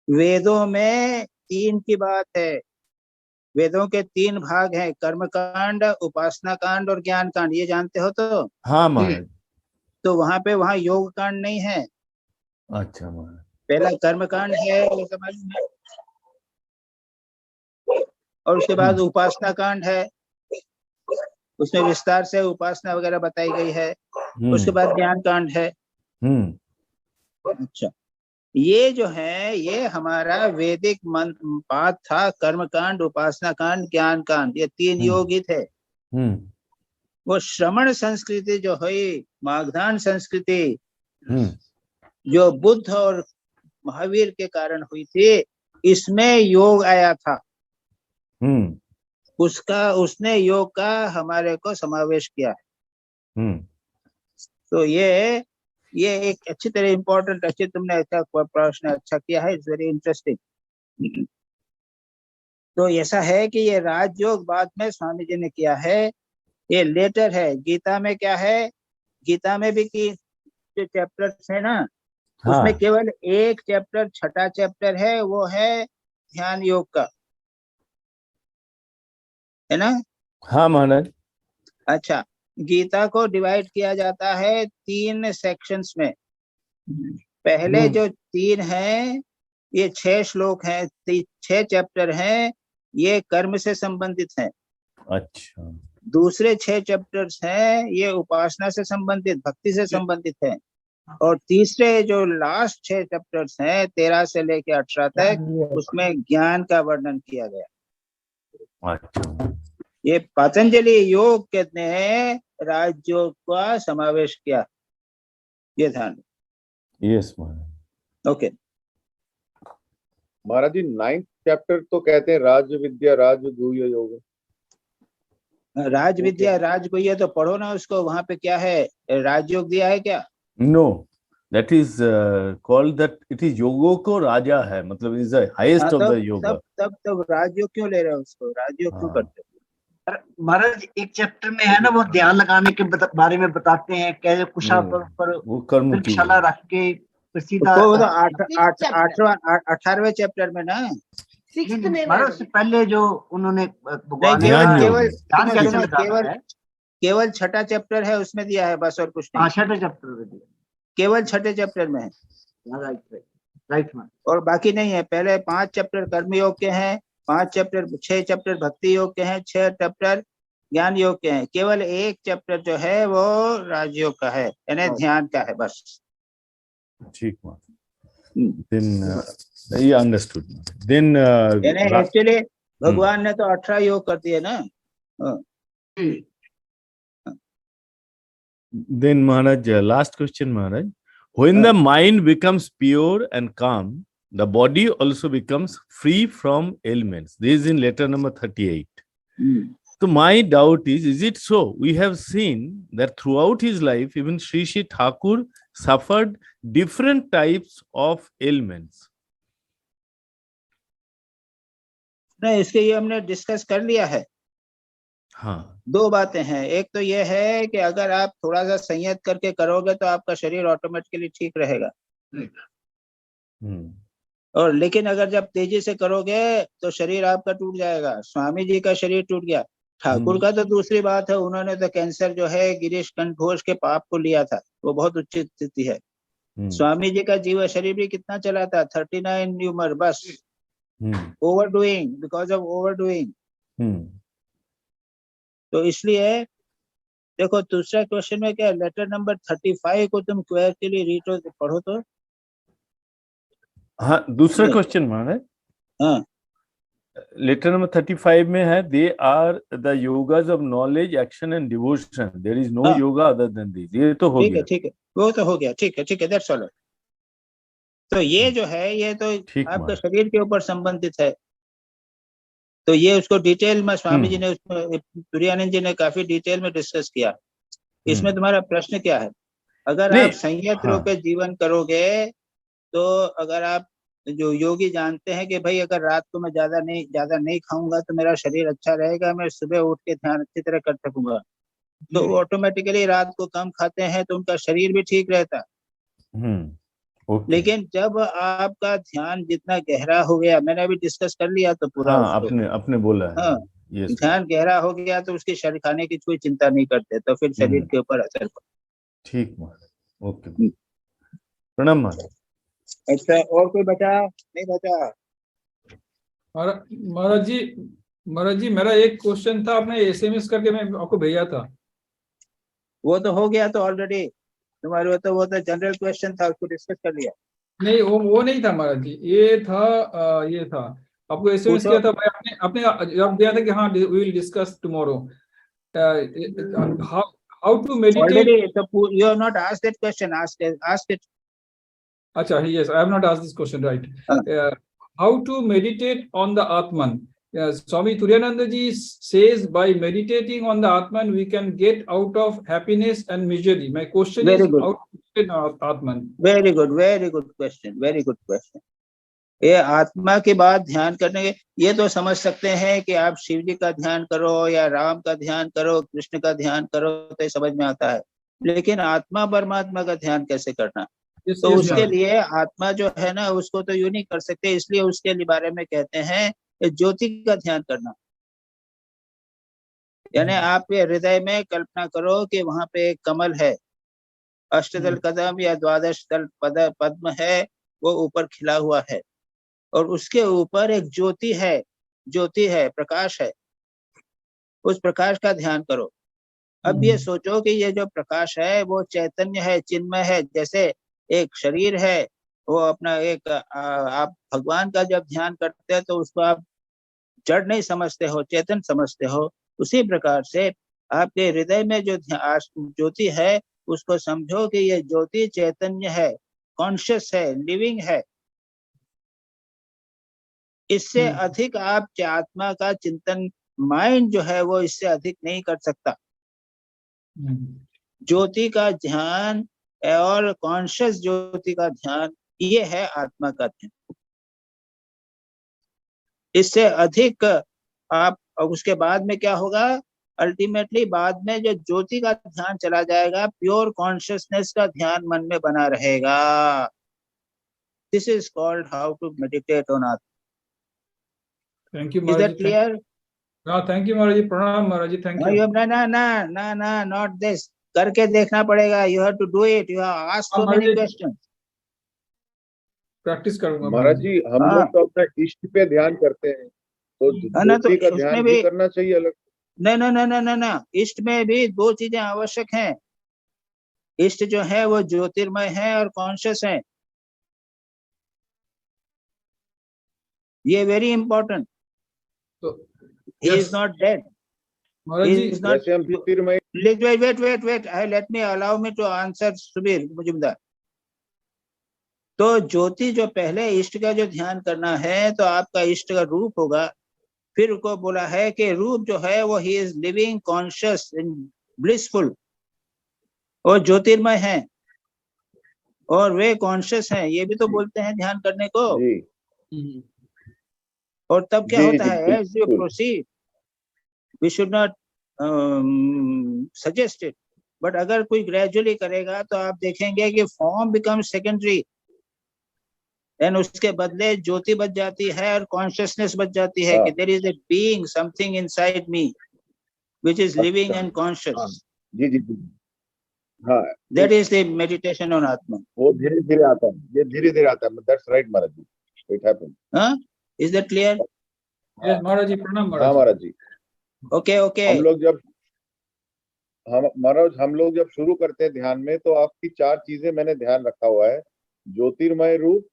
वेदों में 3 की बात है। वेदों के 3 भाग हैं, कर्म कांड, उपासना कांड और ज्ञान कांड। ये जानते हो? तो हाँ महाराज। तो वहां योग कांड नहीं है। अच्छा महाराज। पहला कर्म कांड है, वो समझ में, और उसके बाद उपासना कांड है, उसमें विस्तार से उपासना वगैरह बताई गई है। उसके बाद ज्ञान कांड है। अच्छा, ये जो है ये हमारा वैदिक पाठ था। कर्म कांड, उपासना कांड, ज्ञान कांड, ये 3 योग ही थे। वो श्रमण संस्कृति जो हुई, मागधान संस्कृति, जो बुद्ध और महावीर के कारण हुई थी, इसमें योग आया था। उसने योग का हमारे को समावेश किया है। तो ये एक अच्छी तरह इम्पोर्टेंट, अच्छी तुमने अच्छा प्रश्न अच्छा किया है, इट्स वेरी इंटरेस्टिंग। तो ऐसा है कि ये राजयोग बाद में स्वामी जी ने किया है। ये लेटर है। गीता में क्या है? गीता में भी की जो चैप्टर्स है ना, उसमें केवल एक चैप्टर, 6ठा चैप्टर है, वो है ध्यान योग का, है ना? हाँ महाराज। अच्छा, गीता को डिवाइड किया जाता है 3 सेक्शंस में। पहले जो 3 हैं, ये 6 श्लोक हैं, 6 चैप्टर हैं, ये कर्म से संबंधित हैं। अच्छा। दूसरे 6 चैप्टर्स हैं, ये उपासना से संबंधित, भक्ति से संबंधित हैं। और तीसरे जो लास्ट 6 चैप्टर्स हैं, 13 से लेकर 18 तक, उसमें ज्ञान का वर्णन किया गया। अच्छा। ये पतंजलि योग ने राजयोग का समावेश किया, ये ध्यान। यस महाराज। ओके महाराज जी, 9th चैप्टर तो कहते हैं राज विद्या राजगुह्य योग। राज विद्या राजगुह्य तो पढ़ो ना उसको, वहां पे क्या है? राजयोग दिया है क्या? No, that is called that it is योगो को राजा है, मतलब is the highest of the yoga. तब राजयोग क्यों ले रहे हो उसको? राजयोग क्यों करते हो? महाराज एक चैप्टर में है ना, वो ध्यान लगाने के बारे में बताते हैं, कैसे कुशा पर वो कर्मशाला रख के सीधा। 18वें चैप्टर में ना, महाराज उससे पहले जो उन्होंने केवल 6ठा चैप्टर है, उसमें दिया है बस, और कुछ नहीं। 6ठे चैप्टर में दिया, केवल 6ठे चैप्टर में है। राइट। और बाकी नहीं है। पहले 5 चैप्टर कर्म योग के हैं, 6 चैप्टर भक्ति योग के हैं, 6 चैप्टर ज्ञान योग के हैं। केवल एक चैप्टर जो है वो राजयोग का है, यानी ध्यान का है बस। ठीक है। Then you understood. Then actually भगवान ने तो 18 योग कर दिए ना। Then Maharaj, last question Maharaj. When the mind becomes pure and calm, the body also becomes free from ailments. This is in letter number 38. So my doubt is it so? We have seen that throughout his life, even Sri Sri Thakur suffered different types of ailments. नहीं, इसके ये हमने discuss कर लिया है। हाँ, 2 बातें हैं। एक तो ये है कि अगर आप थोड़ा सा संयत करके करोगे तो आपका शरीर ऑटोमेटिकली ठीक रहेगा। और लेकिन अगर जब तेजी से करोगे तो शरीर आपका टूट जाएगा। स्वामी जी का शरीर टूट गया, ठाकुर का तो दूसरी बात है, उन्होंने तो कैंसर जो है गिरीश कंठ घोष के पाप को लिया था, वो बहुत उच्च स्थिति है। स्वामी जी का जीवा शरीर भी कितना चला था? 39 उम्र बस। ओवरडूइंग, बिकॉज ऑफ ओवरडूइंग। तो इसलिए देखो दूसरा क्वेश्चन में क्या, लेटर नंबर 35 को तुम क्वेरली रीड पढ़ो तो। हाँ, दूसरा क्वेश्चन महाराज। हाँ, लेटर नंबर 35 में है, they are the yogas of knowledge, action and devotion, there is no yoga other than this. ये तो हो गया, ठीक है, वो तो हो गया, ठीक है, दैट्स ऑल। तो ये जो है ये तो आपके शरीर के ऊपर संबंधित है, तो ये उसको डिटेल में स्वामी जी ने, तुरानंद जी ने काफी डिटेल में डिस्कस किया। इसमें तुम्हारा प्रश्न क्या है? अगर आप संयत होकर जीवन करोगे, तो अगर आप जो योगी जानते हैं कि भाई अगर रात को मैं ज्यादा नहीं खाऊंगा तो मेरा शरीर अच्छा रहेगा, मैं सुबह उठ के ध्यान अच्छी तरह कर सकूंगा, तो ऑटोमेटिकली रात को कम खाते हैं तो उनका शरीर भी ठीक रहता है। लेकिन जब आपका ध्यान जितना गहरा हो गया, मैंने अभी डिस्कस कर लिया तो पूरा, आपने बोला है। हाँ, ध्यान गहरा हो गया तो उसके शरीर खाने की कोई चिंता नहीं करते, तो फिर शरीर के ऊपर असर पड़ता। ठीक महाराज, ओके, प्रणाम महाराज। अच्छा, और कोई बचा? नहीं बचा महाराज जी मेरा एक क्वेश्चन था, आपने SMS करके मैं आपको भेजा था। वो तो हो गया, तो ऑलरेडी तुम्हारे वो तो जनरल क्वेश्चन था, उसको डिस्कस कर लिया। नहीं, वो नहीं था महाराज जी, ये था आपको SMS किया था भाई, आपने जवाब दिया था कि हाँ we will discuss tomorrow how to meditate. You have not asked that question, ask it. अच्छा, yes, I have not asked this question, right. How to meditate on the Atman. Swami Turiyananda ji says by meditating on the Atman we can get out of happiness and misery. My question is how to meditate on Atman. Very good question. ये आत्मा के बाद ध्यान करने के, ये तो समझ सकते हैं कि आप शिव जी का ध्यान करो या राम का ध्यान करो, कृष्ण का ध्यान करो, तो समझ में आता है। लेकिन आत्मा परमात्मा का ध्यान कैसे करना, तो उसके लिए आत्मा जो है ना, उसको तो यूं नहीं कर सकते, इसलिए उसके लिए बारे में कहते हैं ज्योति का ध्यान करना। यानी आप ये हृदय में कल्पना करो कि वहां पे एक कमल है, अष्टदल कदम या द्वादश दल पद्म है, वो ऊपर खिला हुआ है, और उसके ऊपर एक ज्योति है, प्रकाश है। उस प्रकाश का ध्यान करो। अब ये सोचो कि ये जो प्रकाश है वो चैतन्य है, चिन्मय है। जैसे एक शरीर है, वो अपना एक आप भगवान का जब ध्यान करते हैं तो उसको आप जड़ नहीं समझते हो, चेतन समझते हो। उसी प्रकार से आपके हृदय में जो ज्योति है, उसको समझो कि ये ज्योति चैतन्य है, कॉन्शियस है, लिविंग है। इससे अधिक आप आत्मा का चिंतन, माइंड जो है वो इससे अधिक नहीं कर सकता। ज्योति का ध्यान और कॉन्शियस ज्योति का ध्यान, ये है आत्मा का ध्यान। इससे अधिक आप, उसके बाद में क्या होगा, अल्टीमेटली बाद में जो ज्योति का ध्यान चला जाएगा, प्योर कॉन्शियसनेस का ध्यान मन में बना रहेगा। This is called how to meditate on atma. Thank you, Is that clear? No, thank you, Maharaj ji. Pranam, Maharaj ji. Thank you. No, not this. करके देखना पड़ेगा. You have to do it. You have asked so many questions. Practice करूंगा महाराज जी। हम लोग तो अपने इष्ट पे ध्यान करते हैं, तो ज्योति का ध्यान भी करना चाहिए अलग। नहीं, इष्ट में भी दो चीजें आवश्यक हैं। इष्ट जो है वो ज्योतिर्मय है और कॉन्शियस है। ये very important. He is not dead. He is not. Wait. Allow me to answer, Subir Majumdar. तो ज्योति जो पहले इष्ट का जो ध्यान करना है, तो आपका इष्ट का रूप होगा। फिर को बोला है कि रूप जो है वो he is living, conscious and blissful, और ज्योतिर्मय है और वे कॉन्शियस हैं। ये भी तो बोलते हैं ध्यान करने को। और तब क्या होता है, as you proceed, we should not suggest it, but अगर कोई ग्रेजुअली करेगा तो आप देखेंगे कि फॉर्म बिकम सेकेंडरी, देन उसके बदले ज्योति बच जाती है और कॉन्शियसनेस बच जाती है कि there is a being, something inside me which is living and conscious. जी। हाँ, that is the meditation on atma. वो धीरे धीरे आता है, ये धीरे धीरे आता है। That's right Maharaj ji, it happens. हाँ, Is that clear? Yes, Maharaj ji, pranam हाँ Maharaj. महाराज जी। Okay, okay. हम लोग जब शुरू करते हैं ध्यान में, तो आपकी 4 चीजें मैंने ध्यान रखा हुआ है: ज्योतिर्मय रूप,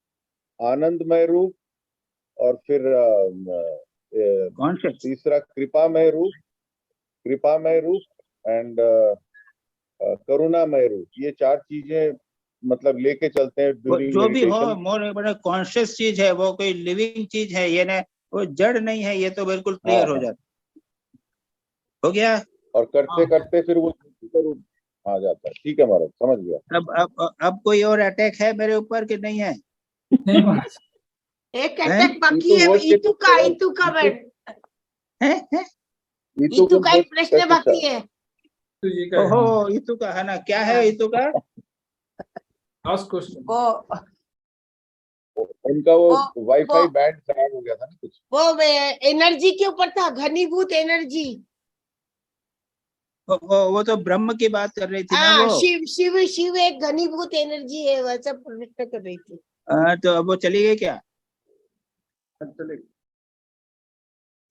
आनंदमय रूप, और फिर कौन से? तीसरा कृपामय रूप एंड करुणामय रूप। ये 4 चीजें मतलब लेके चलते हैं ड्यूरिंग जो भी हो, मेडिटेशन। मोर बड़ा कॉन्शियस चीज है, वो कोई लिविंग चीज है, ये ना वो जड़ नहीं है, ये तो बिल्कुल क्लियर हो जाता। हो गया? और करते करते फिर वो रूप आ जाता है। ठीक है महाराज, समझ गया। अब कोई और अटैक है मेरे ऊपर कि नहीं है? नहीं महाराज। एक अटैक बाकी है, इतु का इतु का एक प्रश्न बाकी है। तो ये क्या है? ओहो, इतु का है ना, क्या है इतु का? Last question. उनका वो वाईफाई बैंड खराब हो गया था ना कुछ। वो एनर्जी के ऊपर था, घनीभूत एनर्जी। वो तो ब्रह्म की बात कर रही थी ना वो। शिव एक घनीभूत एनर्जी है, वैसा प्रश्न कर रही थी। तो अब वो चली गई क्या?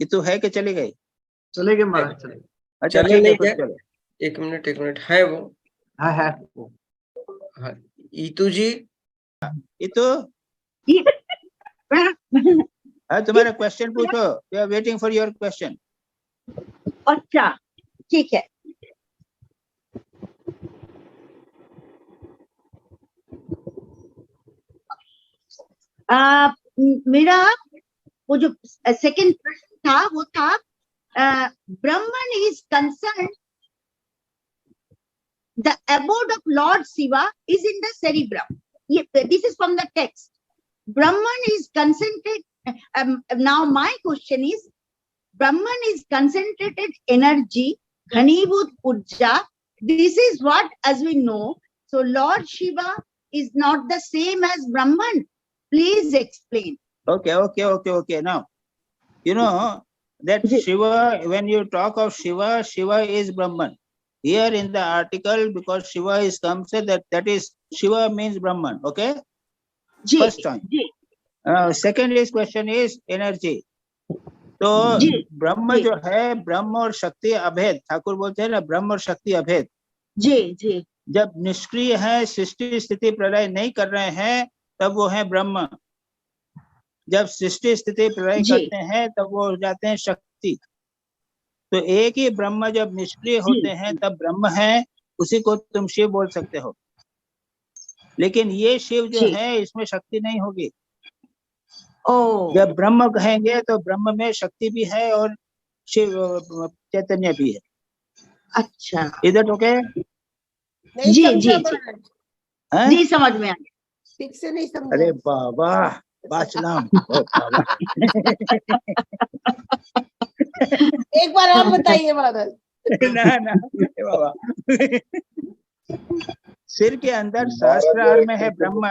इतु है कि चली गई? चले गए महाराज, चले गए। अच्छा, चले नहीं ठीक है, गए। एक मिनट है वो। हाँ है। हाँ, इतु जी। इतु हाँ, तुम्हारा क्वेश्चन पूछो। We are waiting for your question. अच्छा, ठीक है। मेरा वो जो सेकंड प्रश्न था वो था, Brahman is concern, the abode of Lord Shiva is in the cerebrum. This is from the text. Brahman is concentrated. Now my question is, Brahman is concentrated energy, Ghanibhut Urja. This is what, as we know. So Lord Shiva is not the same as Brahman. Please explain. Okay. Now, you know that Shiva, when you talk of Shiva, Shiva is Brahman. Here in the article, because Shiva is come, say that is Shiva means Brahman. Okay. First time. Second is question is energy. तो ब्रह्म जो है, ब्रह्म और शक्ति अभेद, ठाकुर बोलते हैं ना, ब्रह्म और शक्ति अभेद। जी। जब निष्क्रिय है, सृष्टि स्थिति प्रलय नहीं कर रहे हैं, तब वो है ब्रह्म। जब सृष्टि स्थिति प्रलय करते हैं, तब वो हो जाते हैं शक्ति। तो एक ही ब्रह्म जब निष्क्रिय होते हैं तब ब्रह्म है, उसी को तुम शिव बोल सकते हो। लेकिन ये शिव जो है, इसमें शक्ति नहीं होगी। जब ब्रह्म कहेंगे तो ब्रह्म में शक्ति भी है और शिव चैतन्य भी है। अच्छा, इधर ओके? जी समझ में आ गया। ठीक से नहीं समझा। अरे बाबा, बाचलाम। एक बार और बताइए महाराज। ना बाबा। सिर के अंदर सहस्त्रार में है ब्रह्म।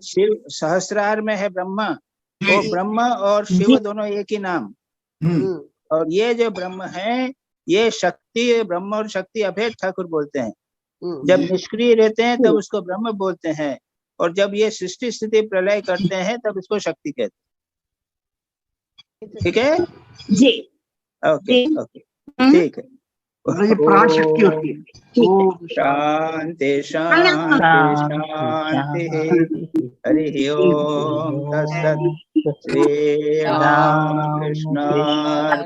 शिव सहस्त्रार में है ब्रह्म। वो ब्रह्म और शिव दोनों एक ही नाम। और ये जो ब्रह्म है, ये शक्ति, ब्रह्म और शक्ति अभेद ठाकुर बोलते हैं। जब निष्क्रिय रहते हैं तब उसको ब्रह्म बोलते हैं, और जब ये सृष्टि स्थिति प्रलय करते हैं तब इसको शक्ति कहते हैं। ठीक है जी? ओके, ठीक है। ये प्राण शक्ति होती है। शांति शांति शांति। हरि ओम तत्सत्। श्री राम कृष्णार्पणमस्तु।